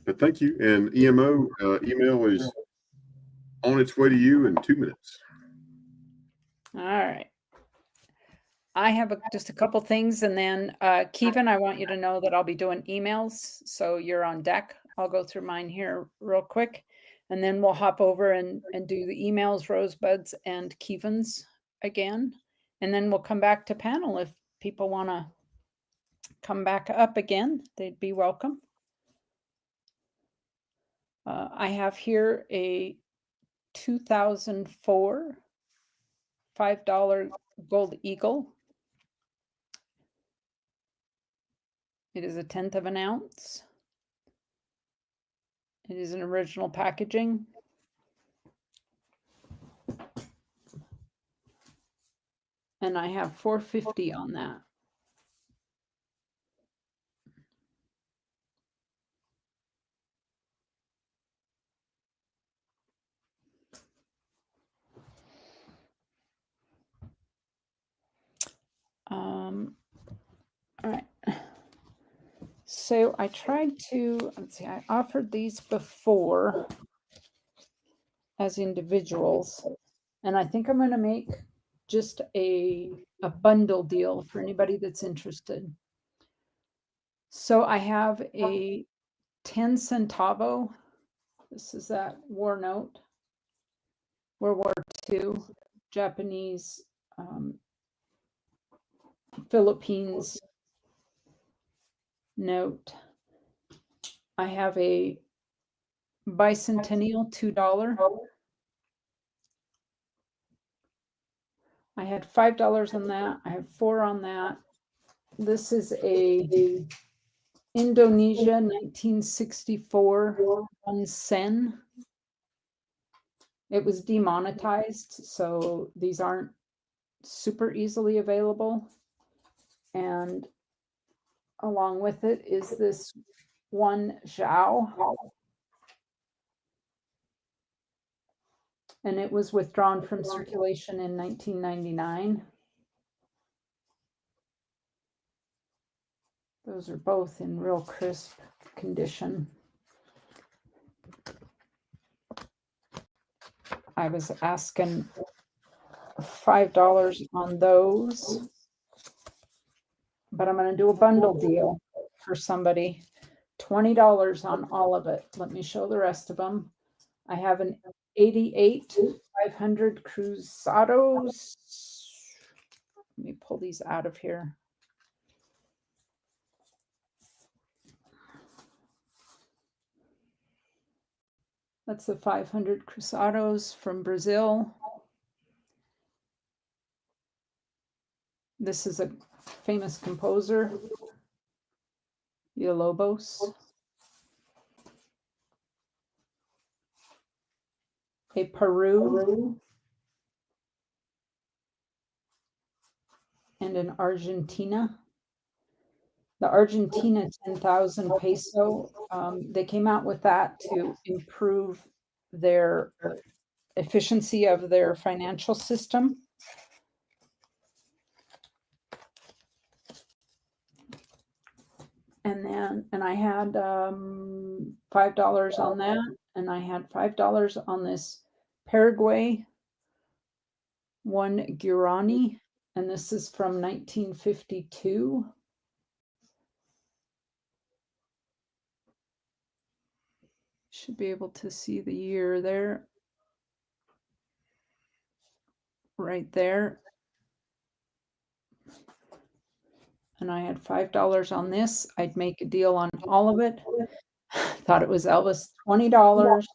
But thank you. And EMO email is on its way to you in 2 minutes. All right. I have just a couple things, and then Kevin, I want you to know that I'll be doing emails, so you're on deck. I'll go through mine here real quick, and then we'll hop over and do the emails, Rosebuds, and Kevin's again, and then we'll come back to panel. If people want to come back up again, they'd be welcome. I have here a 2004 $5 Gold Eagle. It is 1/10 of an ounce. It is an original packaging. And I have $4.50 on that. All right. So I tried to, let's see, I offered these before as individuals, and I think I'm going to make just a bundle deal for anybody that's interested. So I have a 10 centavo. This is that war note, World War II, Japanese, Philippines note. I have a bicentennial $2. I had $5 on that. I have 4 on that. This is a Indonesia 1964 1 sen. It was demonetized, so these aren't super easily available. And along with it is this 1 Zhao. And it was withdrawn from circulation in 1999. Those are both in real crisp condition. I was asking $5 on those, but I'm going to do a bundle deal for somebody. $20 on all of it. Let me show the rest of them. I have an 88 500 Cruzados. Let me pull these out of here. That's the 500 Cruzados from Brazil. This is a famous composer, Villalobos. A Peru and an Argentina. The Argentina 10,000 peso, they came out with that to improve their efficiency of their financial system. And I had $5 on that, and I had $5 on this Paraguay 1 Guarani, and this is from 1952. Should be able to see the year there, right there. And I had $5 on this. I'd make a deal on all of it. Thought it was Elvis, $20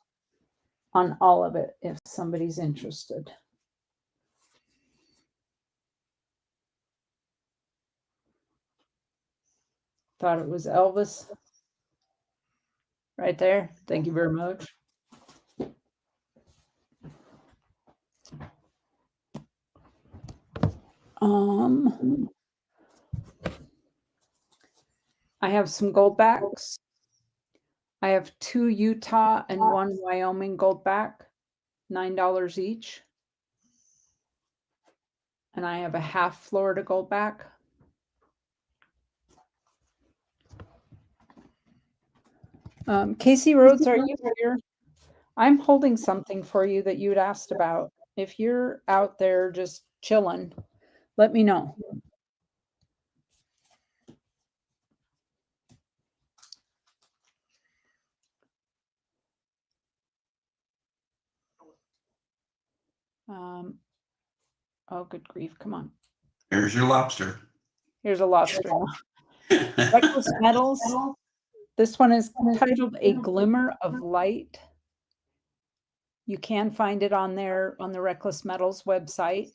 on all of it if somebody's interested. Thought it was Elvis. Right there. Thank you very much. I have some gold backs. I have 2 Utah and 1 Wyoming gold back, $9 each. And I have a half Florida gold back. Casey Rhodes, are you here? I'm holding something for you that you'd asked about. If you're out there just chilling, let me know. Oh, good grief. Come on. Here's your lobster. Here's a lobster. Reckless Metals. This one is titled A Glimmer of Light. You can find it on there on the Reckless Metals website.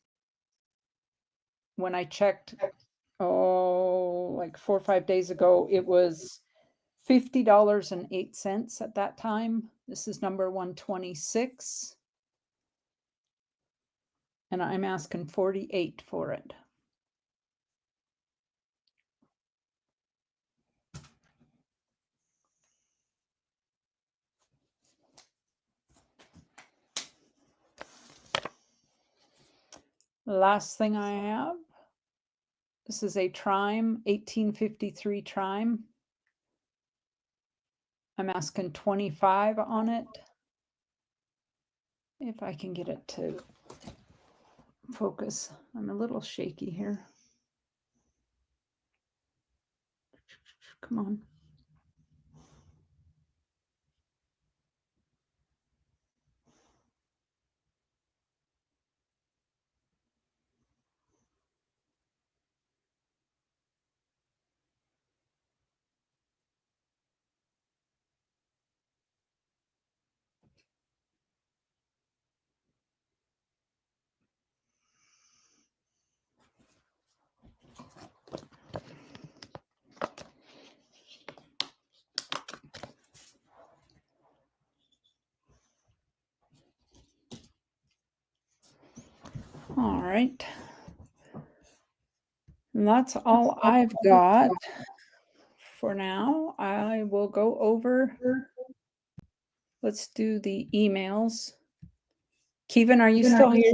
When I checked, like 4 or 5 days ago, it was $50.08 at that time. This is number 126. And I'm asking 48 for it. Last thing I have, this is a Trime, 1853 Trime. I'm asking 25 on it. If I can get it to focus. I'm a little shaky here. Come on. All right. And that's all I've got for now. I will go over. Let's do the emails. Kevin, are you still here?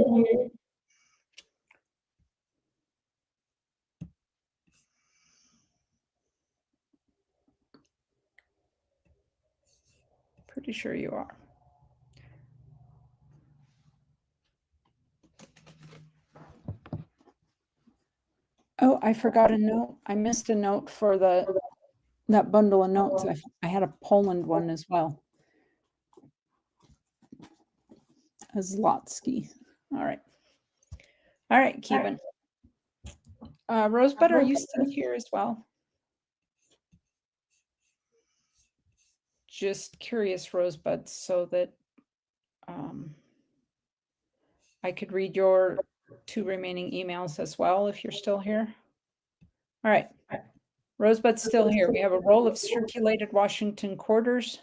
Pretty sure you are. Oh, I forgot a note. I missed a note for that bundle of notes. I had a Poland one as well. A Zlotsky. All right. All right, Kevin. Rosebud, are you still here as well? Just curious, Rosebud, so that I could read your 2 remaining emails as well if you're still here. All right. Rosebud's still here. We have a roll of circulated Washington quarters,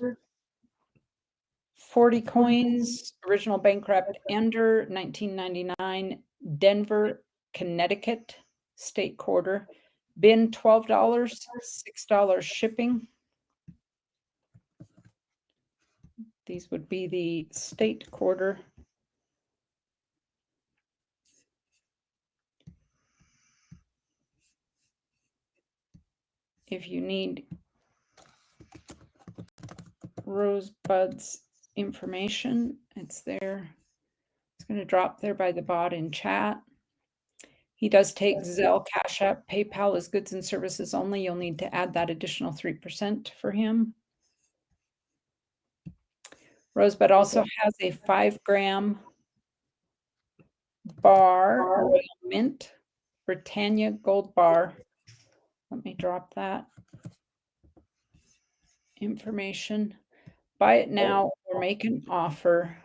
40 coins, original bankrupt Ender, 1999, Denver, Connecticut, state quarter, bin $12, $6 shipping. These would be the state quarter. If you need Rosebud's information, it's there. It's going to drop there by the bot in chat. He does take Zelle, Cash App, PayPal as goods and services only. You'll need to add that additional 3% for him. Rosebud also has a 5-gram bar, Royal Mint, Britannia Gold Bar. Let me drop that information. Buy it now or make an offer.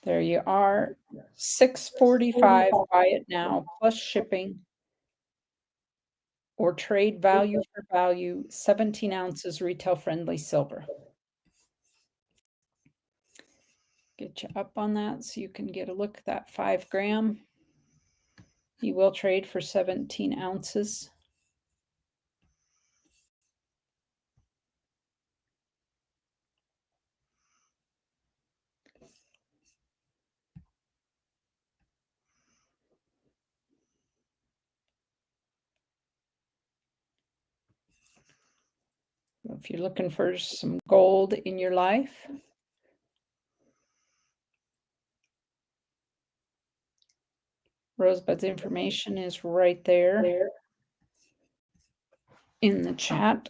There you are. $6.45. Buy it now plus shipping. Or trade value for value, 17 ounces retail friendly silver. Get you up on that so you can get a look at that 5-gram. He will trade for 17 ounces. If you're looking for some gold in your life, Rosebud's information is right there in the chat.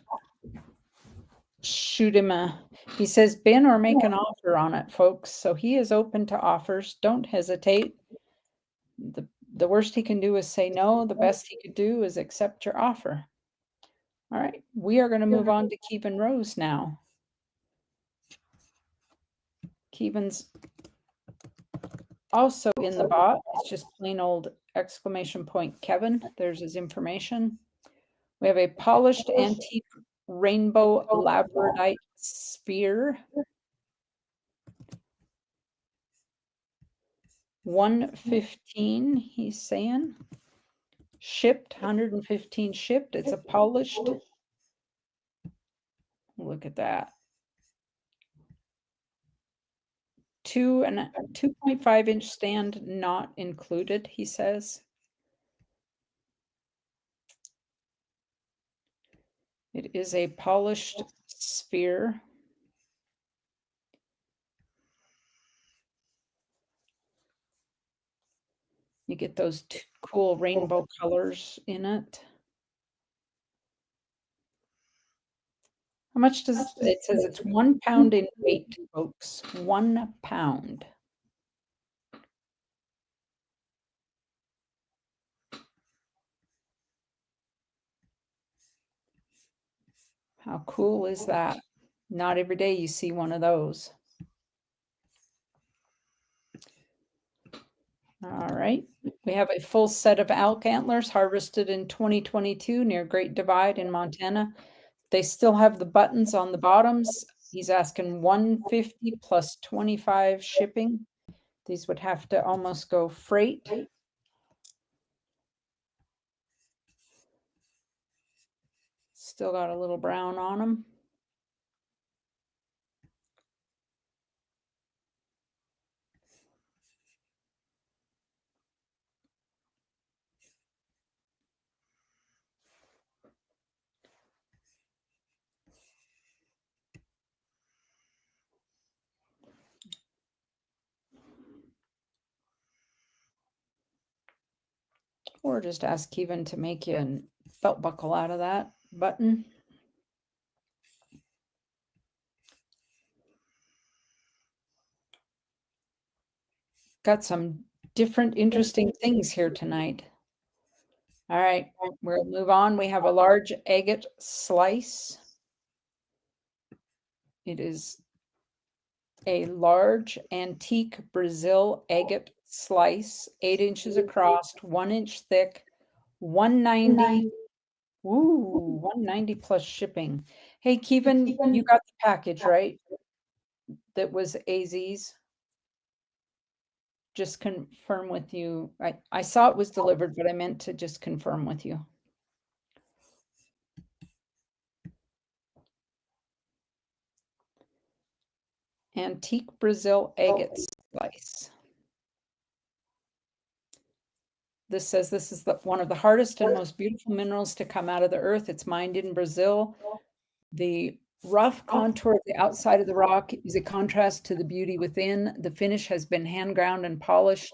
Shoot him he says bin or make an offer on it, folks. So he is open to offers. Don't hesitate. The worst he can do is say no. The best he could do is accept your offer. All right, we are going to move on to Kevin Rose now. Kevin's also in the bot. It's just plain old exclamation point Kevin. There's his information. We have a polished antique rainbow labradorite sphere. 115, he's saying. Shipped, 115 shipped. It's a polished. Look at that. 2.5-inch stand not included, he says. It is a polished sphere. You get those cool rainbow colors in it. How much does it says it's 1 pound in weight, folks. 1 pound. How cool is that? Not every day you see one of those. All right. We have a full set of elk antlers harvested in 2022 near Great Divide in Montana. They still have the buttons on the bottoms. He's asking $150 plus 25 shipping. These would have to almost go freight. Still got a little brown on them. Or just ask Kevin to make you a belt buckle out of that button. Got some different interesting things here tonight. All right, we'll move on. We have a large agate slice. It is a large antique Brazil agate slice, 8 inches across, 1 inch thick, 190. Ooh, 190 plus shipping. Hey, Kevin, you got the package, right? That was AZ's. Just confirm with you. I saw it was delivered, but I meant to just confirm with you. Antique Brazil agate slice. This says this is one of the hardest and most beautiful minerals to come out of the earth. It's mined in Brazil. The rough contour of the outside of the rock is a contrast to the beauty within. The finish has been hand ground and polished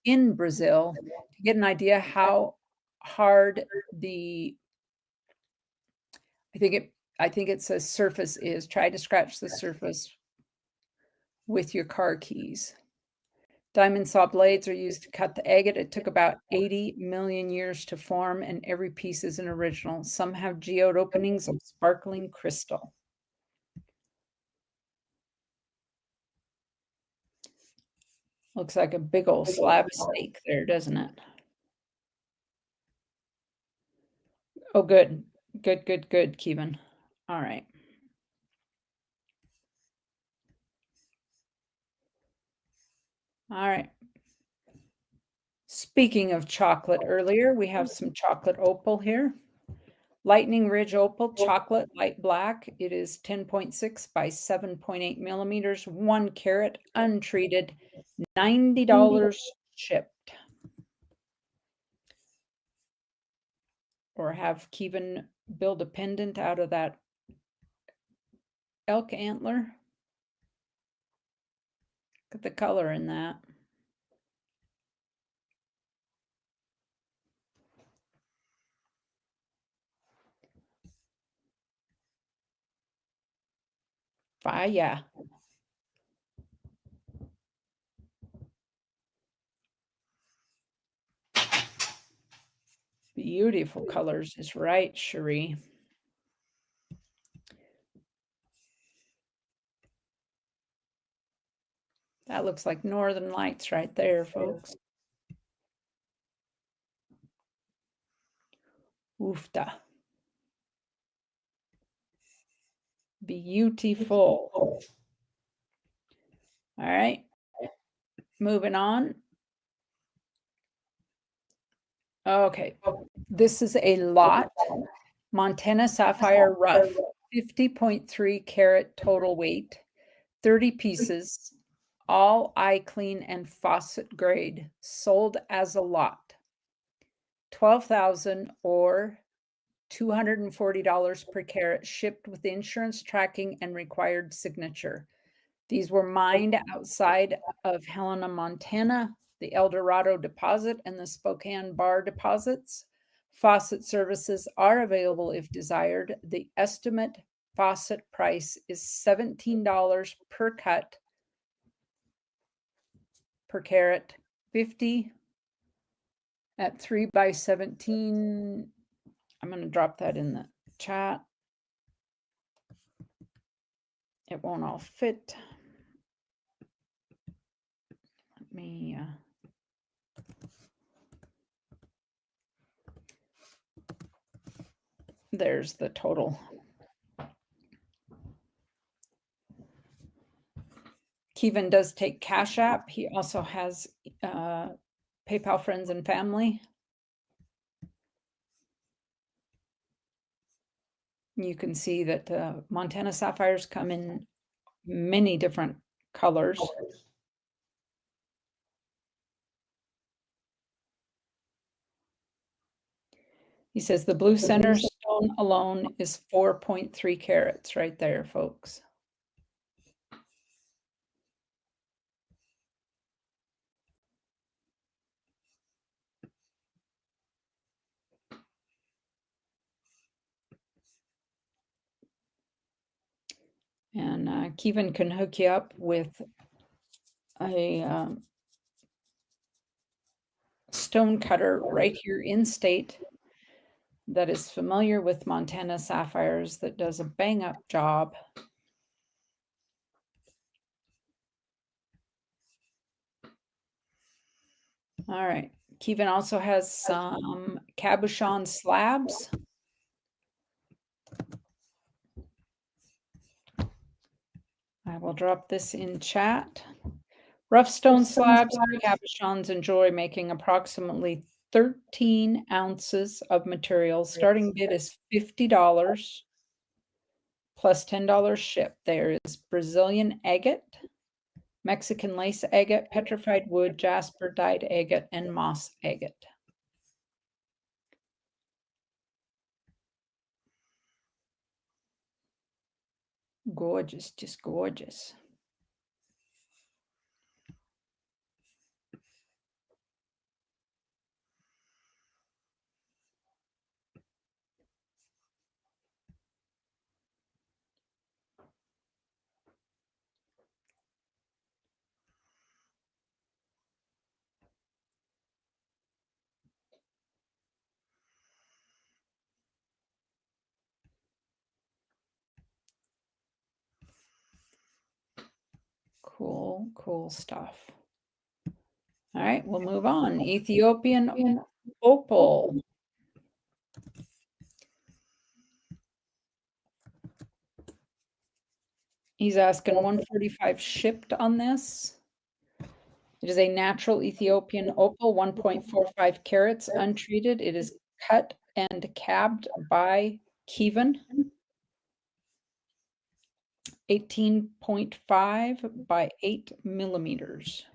in Brazil. To get an idea how hard I think it says surface is. Try to scratch the surface with your car keys. Diamond saw blades are used to cut the agate. It took about 80 million years to form, and every piece is an original. Some have geode openings of sparkling crystal. Looks like a big old slab of steak there, doesn't it? Oh, good. Good, Kevin. All right. All right. Speaking of chocolate earlier, we have some chocolate opal here. Lightning Ridge opal, chocolate, light black. It is 10.6 by 7.8 millimeters, 1 carat, untreated, $90 shipped. Or have Kevin build a pendant out of that elk antler. Look at the color in that. Fire. Beautiful colors is right, Cherie. That looks like Northern Lights right there, folks. Oofta. Beautiful. All right. Moving on. Okay. This is a lot. Montana Sapphire Rough. 50.3 carat total weight. 30 pieces. All eye clean and faucet grade. Sold as a lot. $12,000 or $240 per carat, shipped with insurance tracking and required signature. These were mined outside of Helena, Montana, the El Dorado deposit, and the Spokane Bar deposits. Faucet services are available if desired. The estimate faucet price is $17 per cut per carat, 50 at 3 by 17. I'm going to drop that in the chat. It won't all fit. Let me there's the total Kevin does take Cash App. He also has PayPal friends and family. You can see that Montana sapphires come in many different colors. He says the blue center stone alone is 4.3 carats right there, folks. And Kevin can hook you up with a stone cutter right here in state that is familiar with Montana sapphires, that does a bang up job. All right. Kevin also has some cabochon slabs. I will drop this in chat. Rough stone slabs, cabochons enjoy making approximately 13 ounces of material. Starting bid is $50 plus $10 ship. There is Brazilian agate, Mexican lace agate, petrified wood, jasper, dyed agate, and moss agate. Gorgeous, just gorgeous. Cool, cool stuff. All right, we'll move on. Ethiopian opal. He's asking 145 shipped on this. It is a natural Ethiopian opal, 1.45 carats, untreated. It is cut and cabbed by Kevin. 18.5 by 8 millimeters.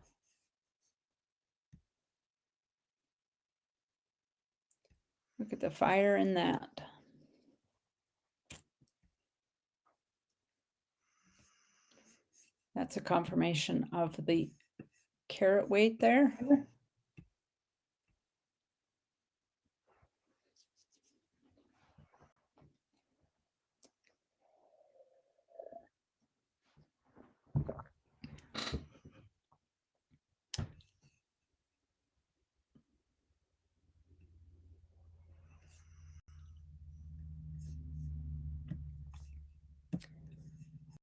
Look at the fire in that. That's a confirmation of the carat weight there.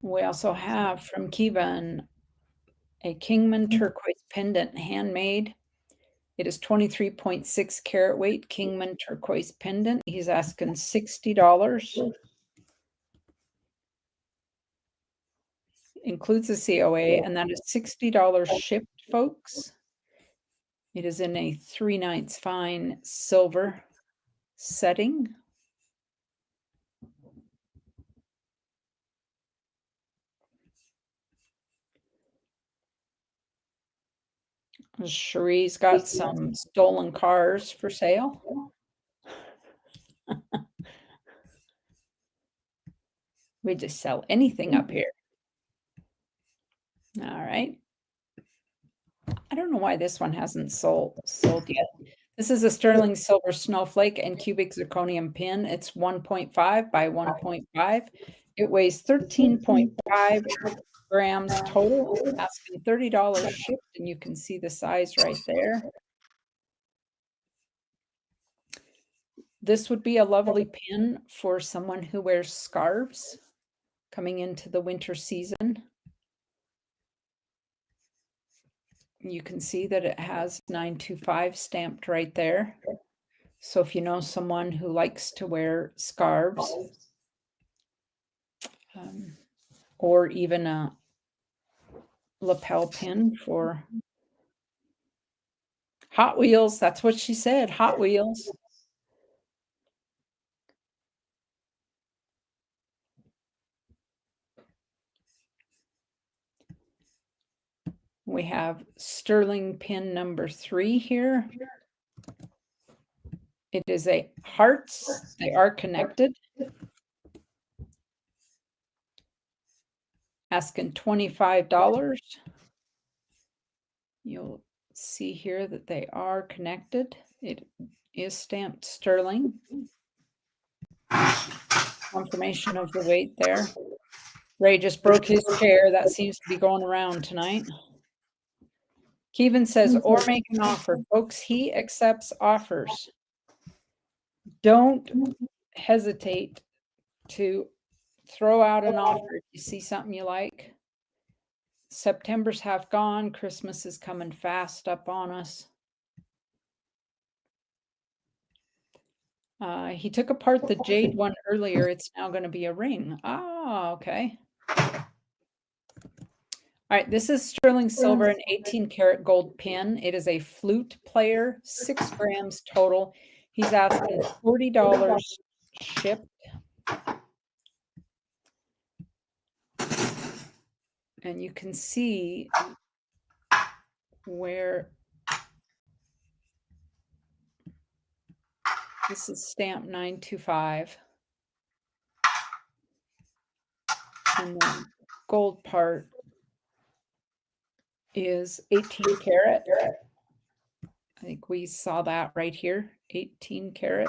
We also have from Kevin a Kingman turquoise pendant, handmade. It is 23.6 carat weight, Kingman turquoise pendant. He's asking $60. Includes a COA, and that is $60 shipped, folks. It is in a 3/9 fine silver setting. Cherie's got some stolen cars for sale. We just sell anything up here. All right. I don't know why this one hasn't sold yet. This is a sterling silver snowflake and cubic zirconium pin. It's 1.5 by 1.5. It weighs 13.5 grams total. Asking $30 shipped, and you can see the size right there. This would be a lovely pin for someone who wears scarves coming into the winter season. You can see that it has 925 stamped right there. So if you know someone who likes to wear scarves, or even lapel pin for Hot Wheels. That's what she said, Hot Wheels. We have sterling pin number 3 here. It is a hearts. They are connected. Asking $25. You'll see here that they are connected. It is stamped sterling. Confirmation of the weight there. Ray just broke his chair. That seems to be going around tonight. Kevin says, or make an offer. Folks, he accepts offers. Don't hesitate to throw out an offer if you see something you like. September's half gone. Christmas is coming fast up on us. He took apart the jade one earlier. It's now going to be a ring. Ah, okay. All right, this is sterling silver and 18 karat gold pin. It is a flute player, 6 grams total. He's asking $40 shipped. And you can see where this is stamped 925. And the gold part is 18 karat. I think we saw that right here, 18 karat.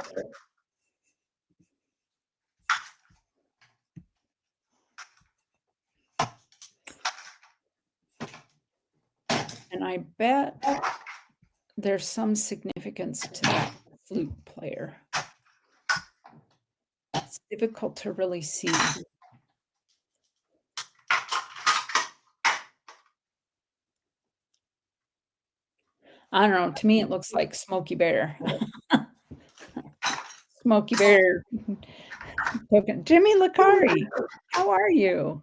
And I bet there's some significance to that flute player. It's difficult to really see. I don't know. To me, it looks like Smokey Bear. Smokey Bear. Jimmy Licari, how are you?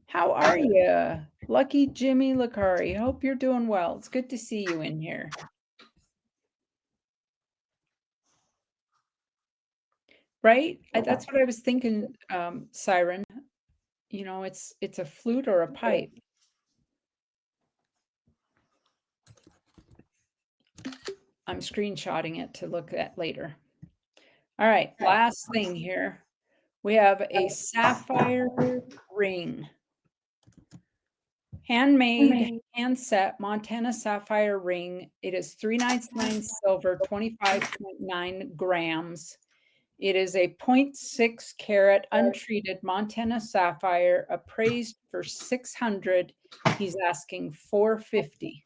How are you? Lucky Jimmy Licari. Hope you're doing well. It's good to see you in here. Right? That's what I was thinking, Siren. You know, it's a flute or a pipe. I'm screenshotting it to look at later. All right, last thing here. We have a sapphire ring. Handmade, hand set Montana sapphire ring. It is 399 silver, 25.9 grams. It is a 0.6 carat untreated Montana sapphire, appraised for $600. He's asking $450.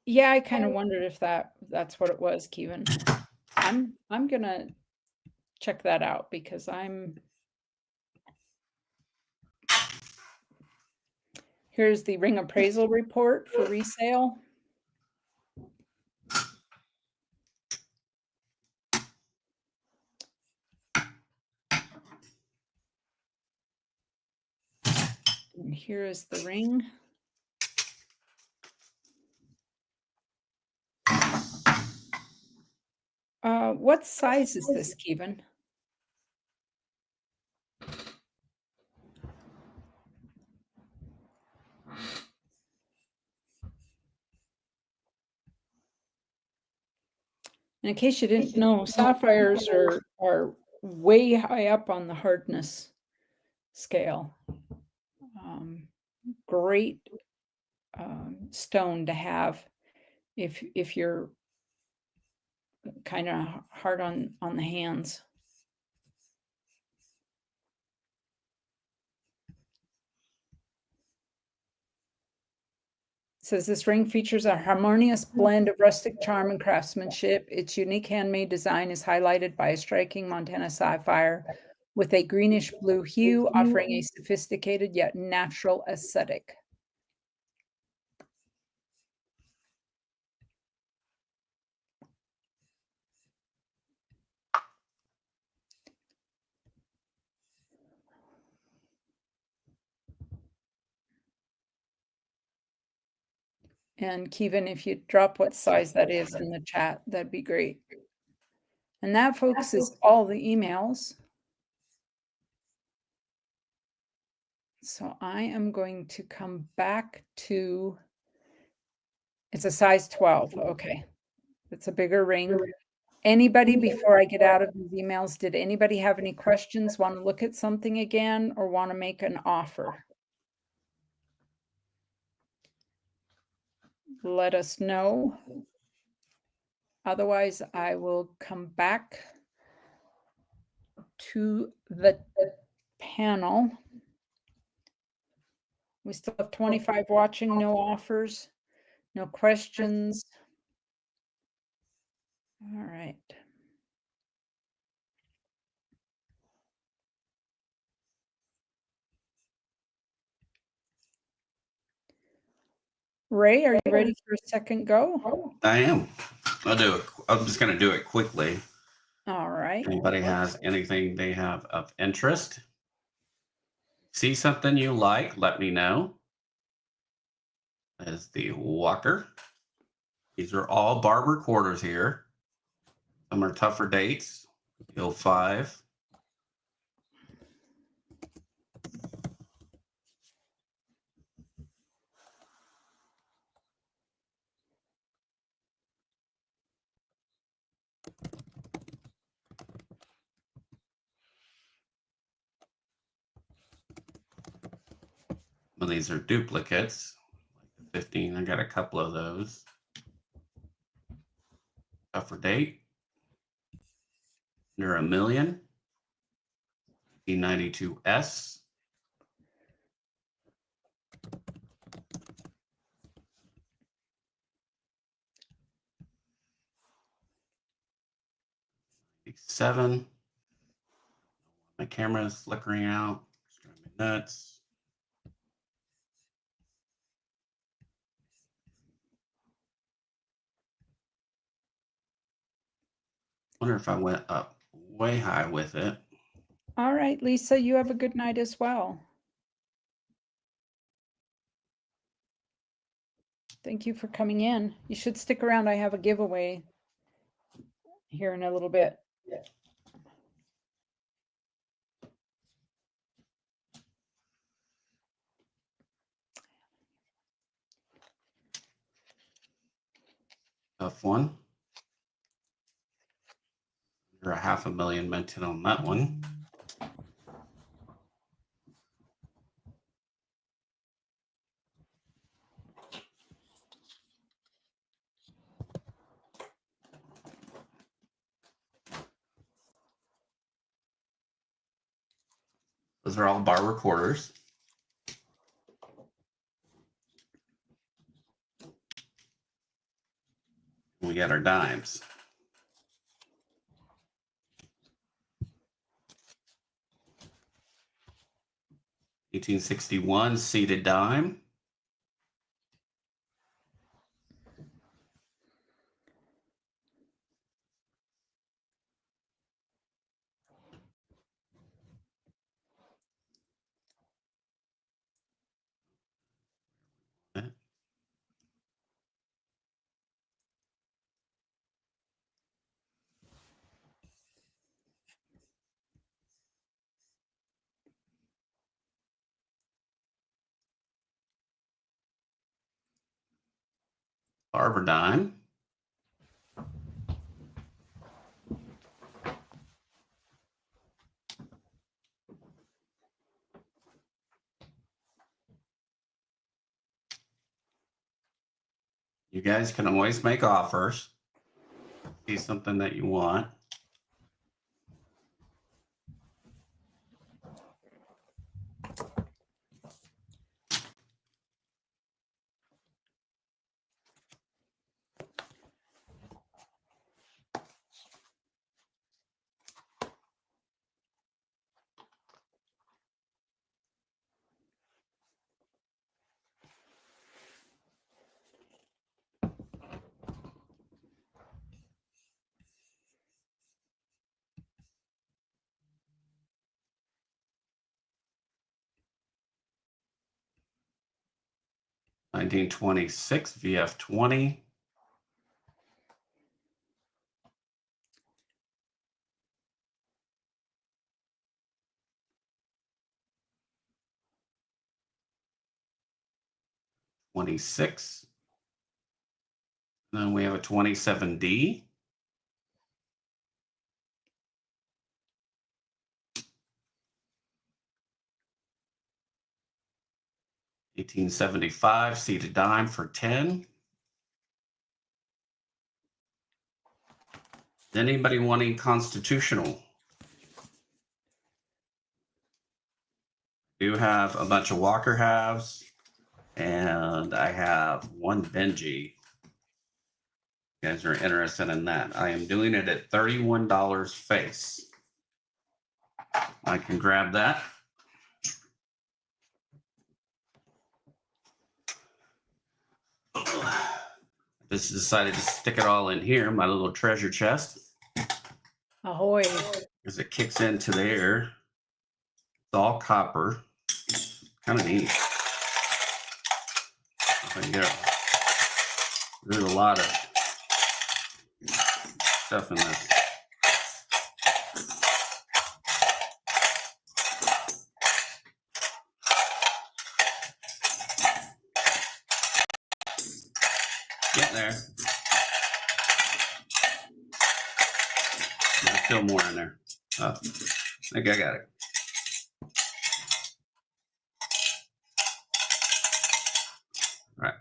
Yeah, I kind of wondered if that's what it was, Kevin. I'm gonna check that out because here's the ring appraisal report for resale. And here is the ring. What size is this, Kevin? In case you didn't know, sapphires are way high up on the hardness scale. Great stone to have if you're kind of hard on the hands. It says this ring features a harmonious blend of rustic charm and craftsmanship. Its unique handmade design is highlighted by a striking Montana sapphire with a greenish blue hue, offering a sophisticated yet natural aesthetic. And Kevin, if you drop what size that is in the chat, that'd be great. And that, folks, is all the emails. So I am going to come back to, it's a size 12. Okay. It's a bigger ring. Anybody, before I get out of these emails, did anybody have any questions, want to look at something again, or want to make an offer? Let us know. Otherwise, I will come back to the panel. We still have 25 watching, no offers, no questions. All right. Ray, are you ready for a second go? I am. I'll do it. I'm just going to do it quickly. All right. Anybody has anything they have of interest? See something you like, let me know. That is the Walker. These are all barber quarters here. Some are tougher dates. 05. Well, these are duplicates. Like the 15, I got a couple of those. Tougher date. Under $1 million. E92S. Seven. My camera is flickering out. It's driving me nuts. Wonder if I went up way high with it. All right, Lisa, you have a good night as well. Thank you for coming in. You should stick around. I have a giveaway here in a little bit. Tough one. Under $500,000 minted on that one. Those are all bar recorders. We got our dimes. $1861 seated dime. Barber dime. You guys can always make offers. See something that you want. 1926 VF20. '26. Then we have a 27D. $18.75 seated dime for 10. Anybody wanting constitutional? Do have a bunch of Walker halves, and I have one Benji. You guys are interested in that. I am doing it at $31 face. I can grab that. Just decided to stick it all in here, my little treasure chest. Ahoy. As it kicks into there. It's all copper. Kind of neat. If I can get it. There's a lot of stuff in this. Get there. There's still more in there. Oh, I think I got it. All right.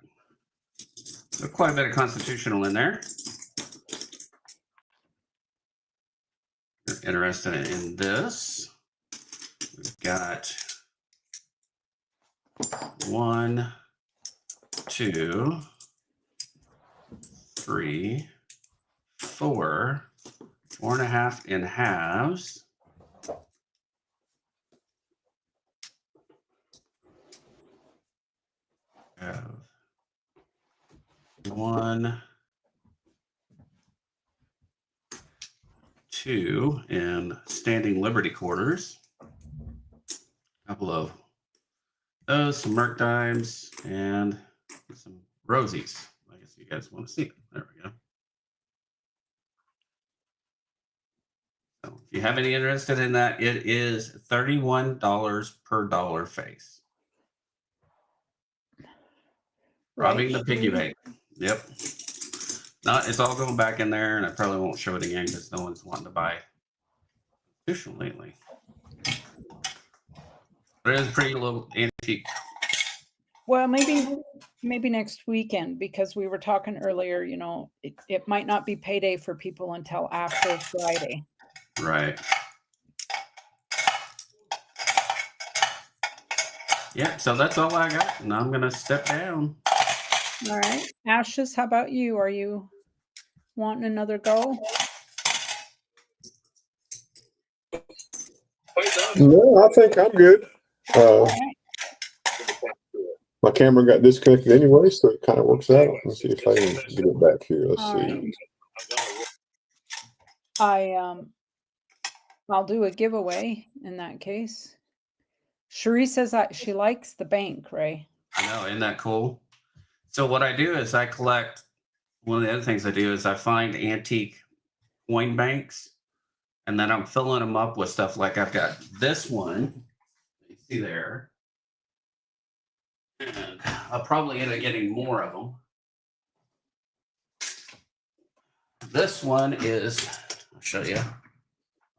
So quite a bit of constitutional in there. If you're interested in this, we've got 1, 2, 3, 4, 4.5 in halves. Have 1, 2 in standing Liberty quarters. A couple of those, some Merc dimes, and some Rosies. I guess you guys want to see it. There we go. So if you have any interested in that, it is $31 per dollar face. Robbing the piggy bank. Yep. It's all going back in there, and I probably won't show it again because no one's wanting to buy constitutional lately. But it is pretty little antique. Well, maybe next weekend, because we were talking earlier, it might not be payday for people until after Friday. Right. Yeah, so that's all I got, and I'm gonna step down. All right. Ashes, how about you? Are you wanting another go? No, I think I'm good. My camera got disconnected anyway, so it kind of works out. Let's see if I can get it back here. Let's see. I'll do a giveaway in that case. Cherie says that she likes the bank, Ray. I know, isn't that cool? So what I do is I collect. One of the other things I do is I find antique coin banks, and then I'm filling them up with stuff like I've got this one. You see there. And I'll probably end up getting more of them. This one is, I'll show you.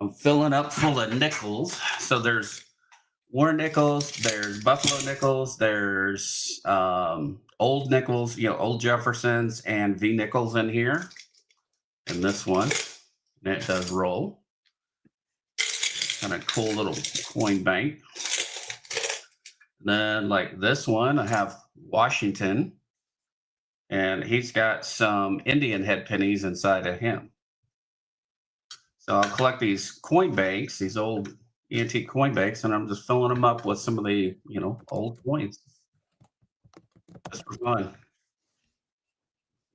I'm filling up full of nickels. So there's war nickels, there's buffalo nickels, there's old nickels, old Jeffersons and V nickels in here. And this one, and it does roll. Kind of cool little coin bank. Then like this one, I have Washington, and he's got some Indian head pennies inside of him. So I'll collect these coin banks, these old antique coin banks, and I'm just filling them up with some of the, old coins. Just for fun.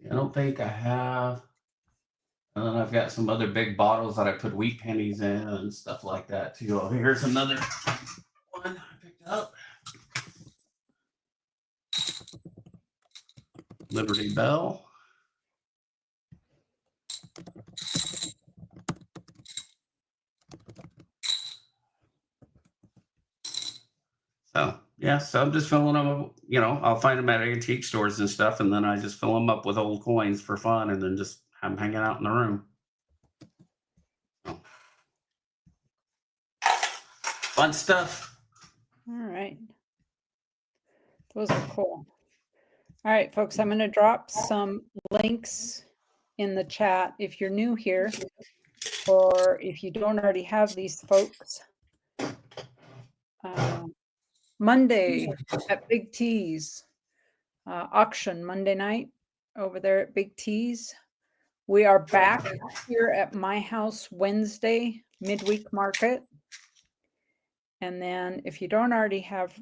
I don't think I have. And then I've got some other big bottles that I put wheat pennies in and stuff like that too. Oh, here's another one I picked up. Liberty Bell. So yeah, so I'm just filling them up, I'll find them at antique stores and stuff, and then I just fill them up with old coins for fun, and then just have them hanging out in the room. So, fun stuff. All right. Those are cool. All right, folks, I'm going to drop some links in the chat if you're new here, or if you don't already have these, folks. Monday at Big T's, auction Monday night over there at Big T's. We are back here at my house Wednesday, midweek market. And then if you don't already have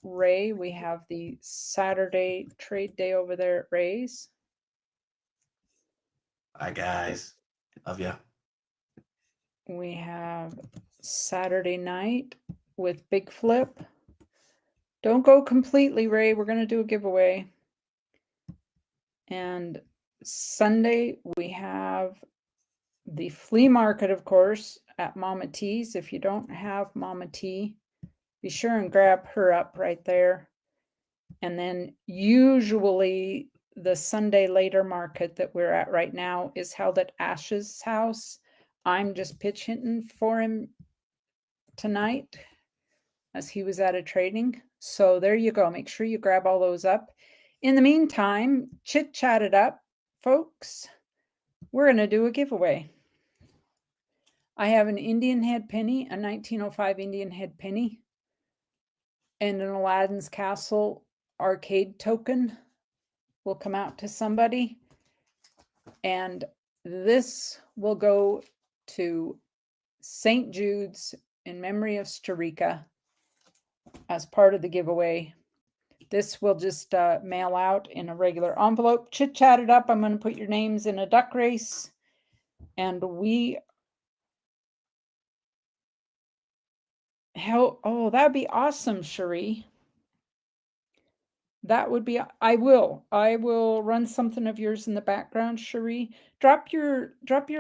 Ray, we have the Saturday trade day over there at Ray's. Bye, guys. Love ya. We have Saturday night with Big Flip. Don't go completely, Ray. We're going to do a giveaway. And Sunday, we have the flea market, of course, at Mama T's. If you don't have Mama T, be sure and grab her up right there. And then usually the Sunday later market that we're at right now is held at Ash's house. I'm just pitch hitting for him tonight as he was at a trading. So there you go. Make sure you grab all those up. In the meantime, chit chat it up, folks. We're going to do a giveaway. I have an Indian head penny, a 1905 Indian head penny, and an Aladdin's Castle arcade token will come out to somebody. And this will go to St. Jude's in memory of Starika as part of the giveaway. This will just mail out in a regular envelope. Chit chat it up. I'm going to put your names in a duck race. And oh, that'd be awesome, Cherie. That would be, I will run something of yours in the background, Cherie. Drop your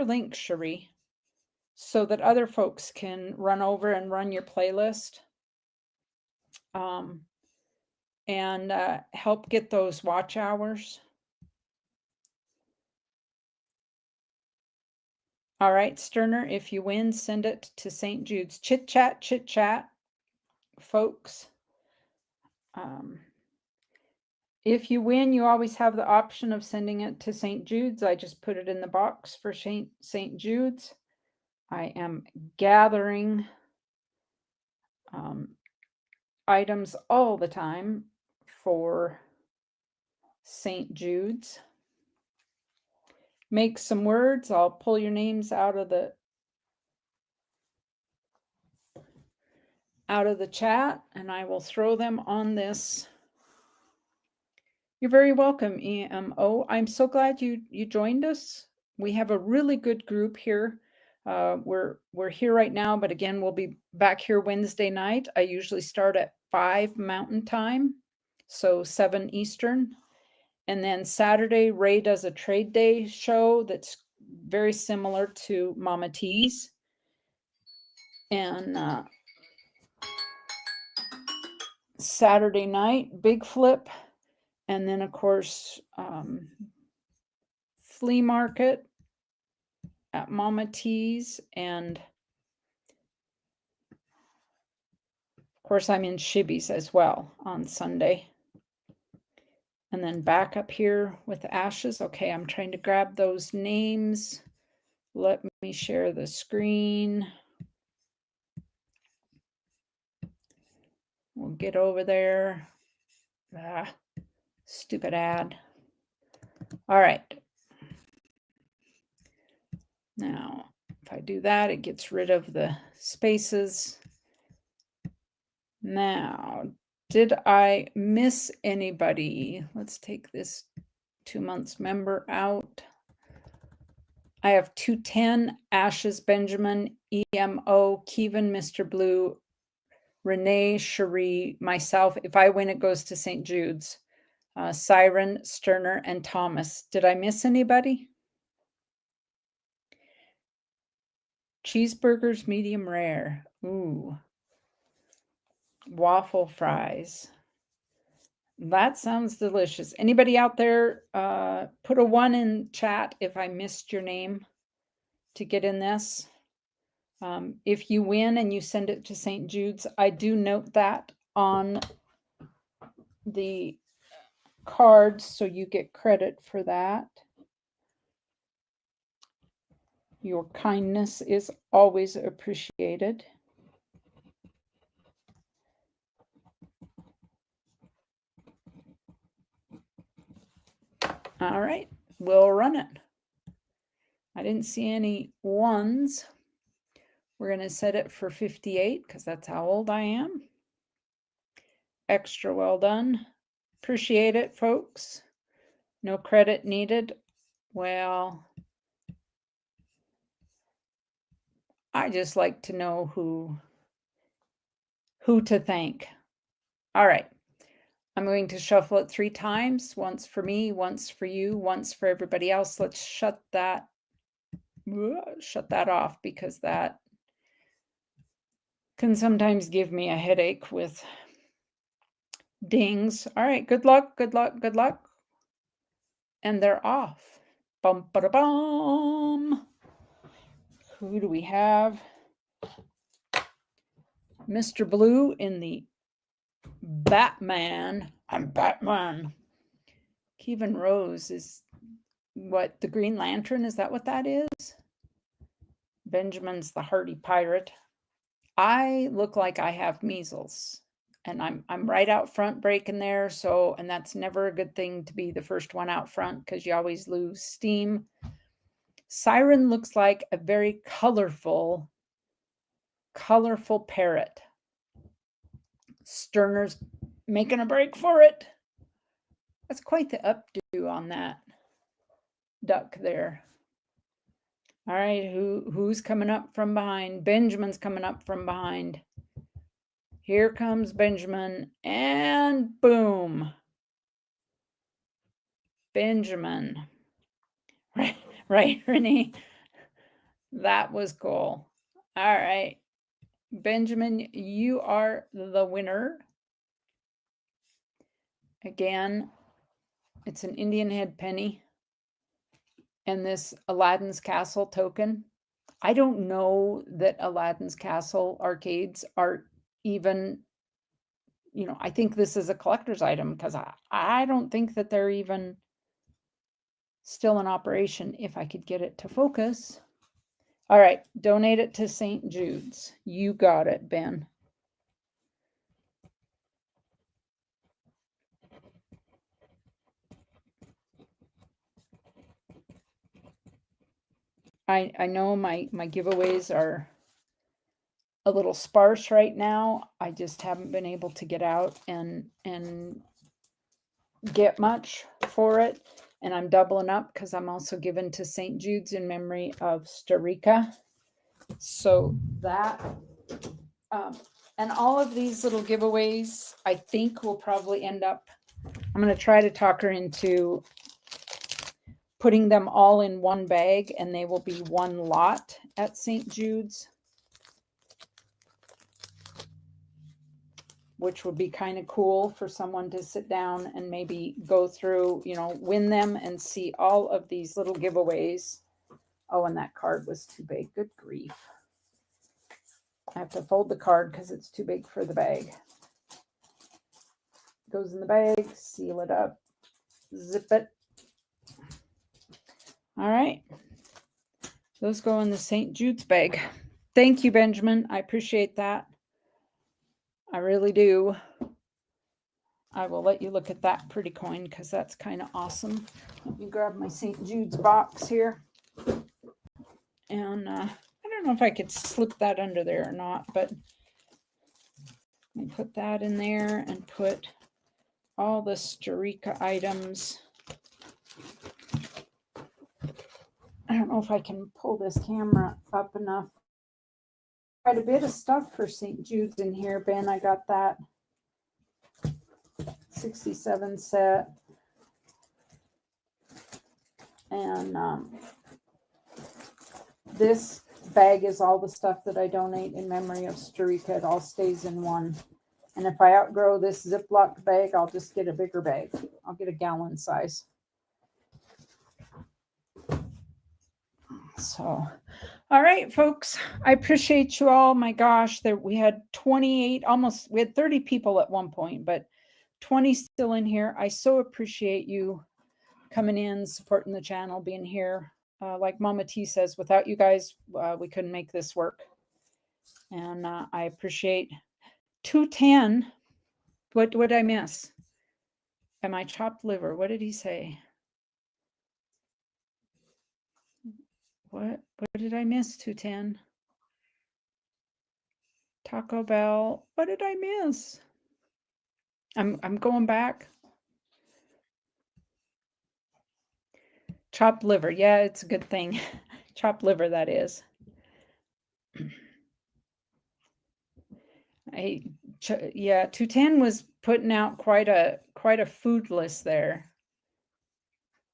link, Cherie, so that other folks can run over and run your playlist. And help get those watch hours. All right, Sterner, if you win, send it to St. Jude's. Chit chat, folks. If you win, you always have the option of sending it to St. Jude's. I just put it in the box for St. Jude's. I am gathering items all the time for St. Jude's. Make some words. I'll pull your names out of the chat, and I will throw them on this. You're very welcome, EMO. I'm so glad you joined us. We have a really good group here. We're here right now, but again, we'll be back here Wednesday night. I usually start at 5 Mountain Time, so 7 Eastern. And then Saturday, Ray does a trade day show that's very similar to Mama T's. And Saturday night, Big Flip. And then, of course, Flea Market at Mama T's. And, of course, I'm in Shibby's as well on Sunday. And then back up here with Ashes. Okay, I'm trying to grab those names. Let me share the screen. We'll get over there. Stupid ad. All right. Now, if I do that, it gets rid of the spaces. Now, did I miss anybody? Let's take this 2 months member out. I have 210, Ashes, Benjamin, EMO, Kevin, Mr. Blue, Renee, Cherie, myself. If I win, it goes to St. Jude's. Siren, Sterner, and Thomas. Did I miss anybody? Cheeseburgers, medium rare. Ooh. Waffle fries. That sounds delicious. Anybody out there, put a 1 in chat if I missed your name to get in this. If you win and you send it to St. Jude's, I do note that on the cards, so you get credit for that. Your kindness is always appreciated. All right, we'll run it. I didn't see any 1s. We're going to set it for 58 because that's how old I am. Extra well done. Appreciate it, folks. No credit needed. Well, I just like to know who to thank. All right. I'm going to shuffle it 3 times. Once for me, once for you, once for everybody else. Let's shut that off because that can sometimes give me a headache with dings. All right, good luck, good luck, good luck. And they're off. Bum, ba, da, bum. Who do we have? Mr. Blue in the Batman. I'm Batman. Kevin Rose is what? The Green Lantern? Is that what that is? Benjamin's the Hardy Pirate. I look like I have measles. And I'm right out front breaking there. So, and that's never a good thing to be the first one out front because you always lose steam. Siren looks like a very colorful parrot. Sterner's making a break for it. That's quite the updo on that duck there. All right, who's coming up from behind? Benjamin's coming up from behind. Here comes Benjamin, and boom. Benjamin. Right, Renee? That was cool. All right. Benjamin, you are the winner. Again, it's an Indian head penny. And this Aladdin's Castle token. I don't know that Aladdin's Castle arcades are even, I think this is a collector's item because I don't think that they're even still in operation if I could get it to focus. All right, donate it to St. Jude's. You got it, Ben. I know my giveaways are a little sparse right now. I just haven't been able to get out and get much for it. And I'm doubling up because I'm also given to St. Jude's in memory of Starika. So that, and all of these little giveaways, I think will probably end up, I'm going to try to talk her into putting them all in one bag and they will be one lot at St. Jude's, which would be kind of cool for someone to sit down and maybe go through, win them and see all of these little giveaways. Oh, and that card was too big. Good grief. I have to fold the card because it's too big for the bag. Goes in the bag, seal it up, zip it. All right. Those go in the St. Jude's bag. Thank you, Benjamin. I appreciate that. I really do. I will let you look at that pretty coin because that's kind of awesome. Let me grab my St. Jude's box here. And I don't know if I could slip that under there or not, but let me put that in there and put all the Starika items. I don't know if I can pull this camera up enough. Quite a bit of stuff for St. Jude's in here, Ben. I got that 67 set. And this bag is all the stuff that I donate in memory of Starika. It all stays in one. And if I outgrow this Ziploc bag, I'll just get a bigger bag. I'll get a gallon size. So, all right, folks, I appreciate you all. My gosh, we had 28, we had 30 people at one point, but 20 still in here. I so appreciate you coming in, supporting the channel, being here. Like Mama T says, without you guys, we couldn't make this work. And I appreciate 210. What did I miss? Am I chopped liver? What did he say? What did I miss? 210. Taco Bell. What did I miss? I'm going back. Chopped liver. Yeah, it's a good thing. Chopped liver, that is. Yeah, 210 was putting out quite a food list there.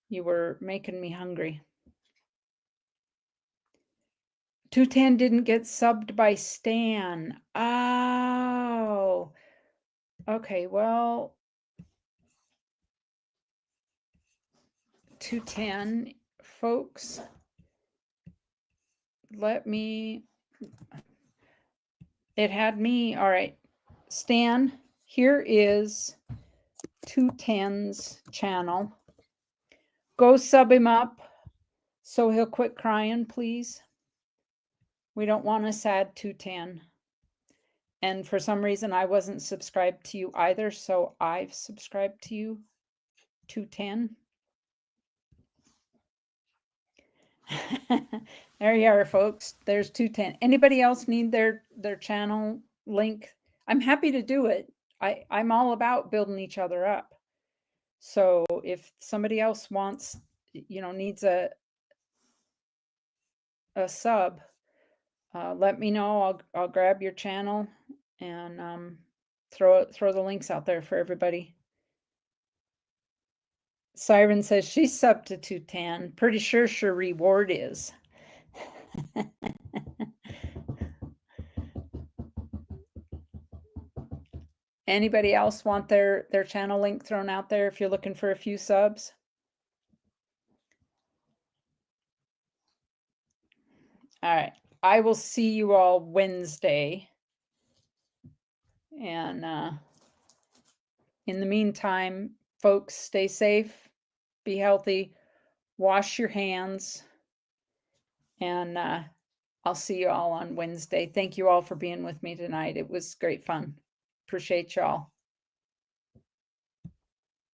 You were making me hungry. 210 didn't get subbed by Stan. Oh. Okay, well, 210 folks, it had me. All right, Stan, here is 210's channel. Go sub him up so he'll quit crying, please. We don't want a sad 210. And for some reason, I wasn't subscribed to you either, so I've subscribed to you, 210. There you are, folks. There's 210. Anybody else need their channel link? I'm happy to do it. I'm all about building each other up. So if somebody else wants, needs a sub, let me know. I'll grab your channel and throw the links out there for everybody. Siren says she's subbed to 210. Pretty sure Cherie Ward is. Anybody else want their channel link thrown out there if you're looking for a few subs? All right. I will see you all Wednesday. And in the meantime, folks, stay safe, be healthy, wash your hands, and I'll see you all on Wednesday. Thank you all for being with me tonight. It was great fun. Appreciate y'all.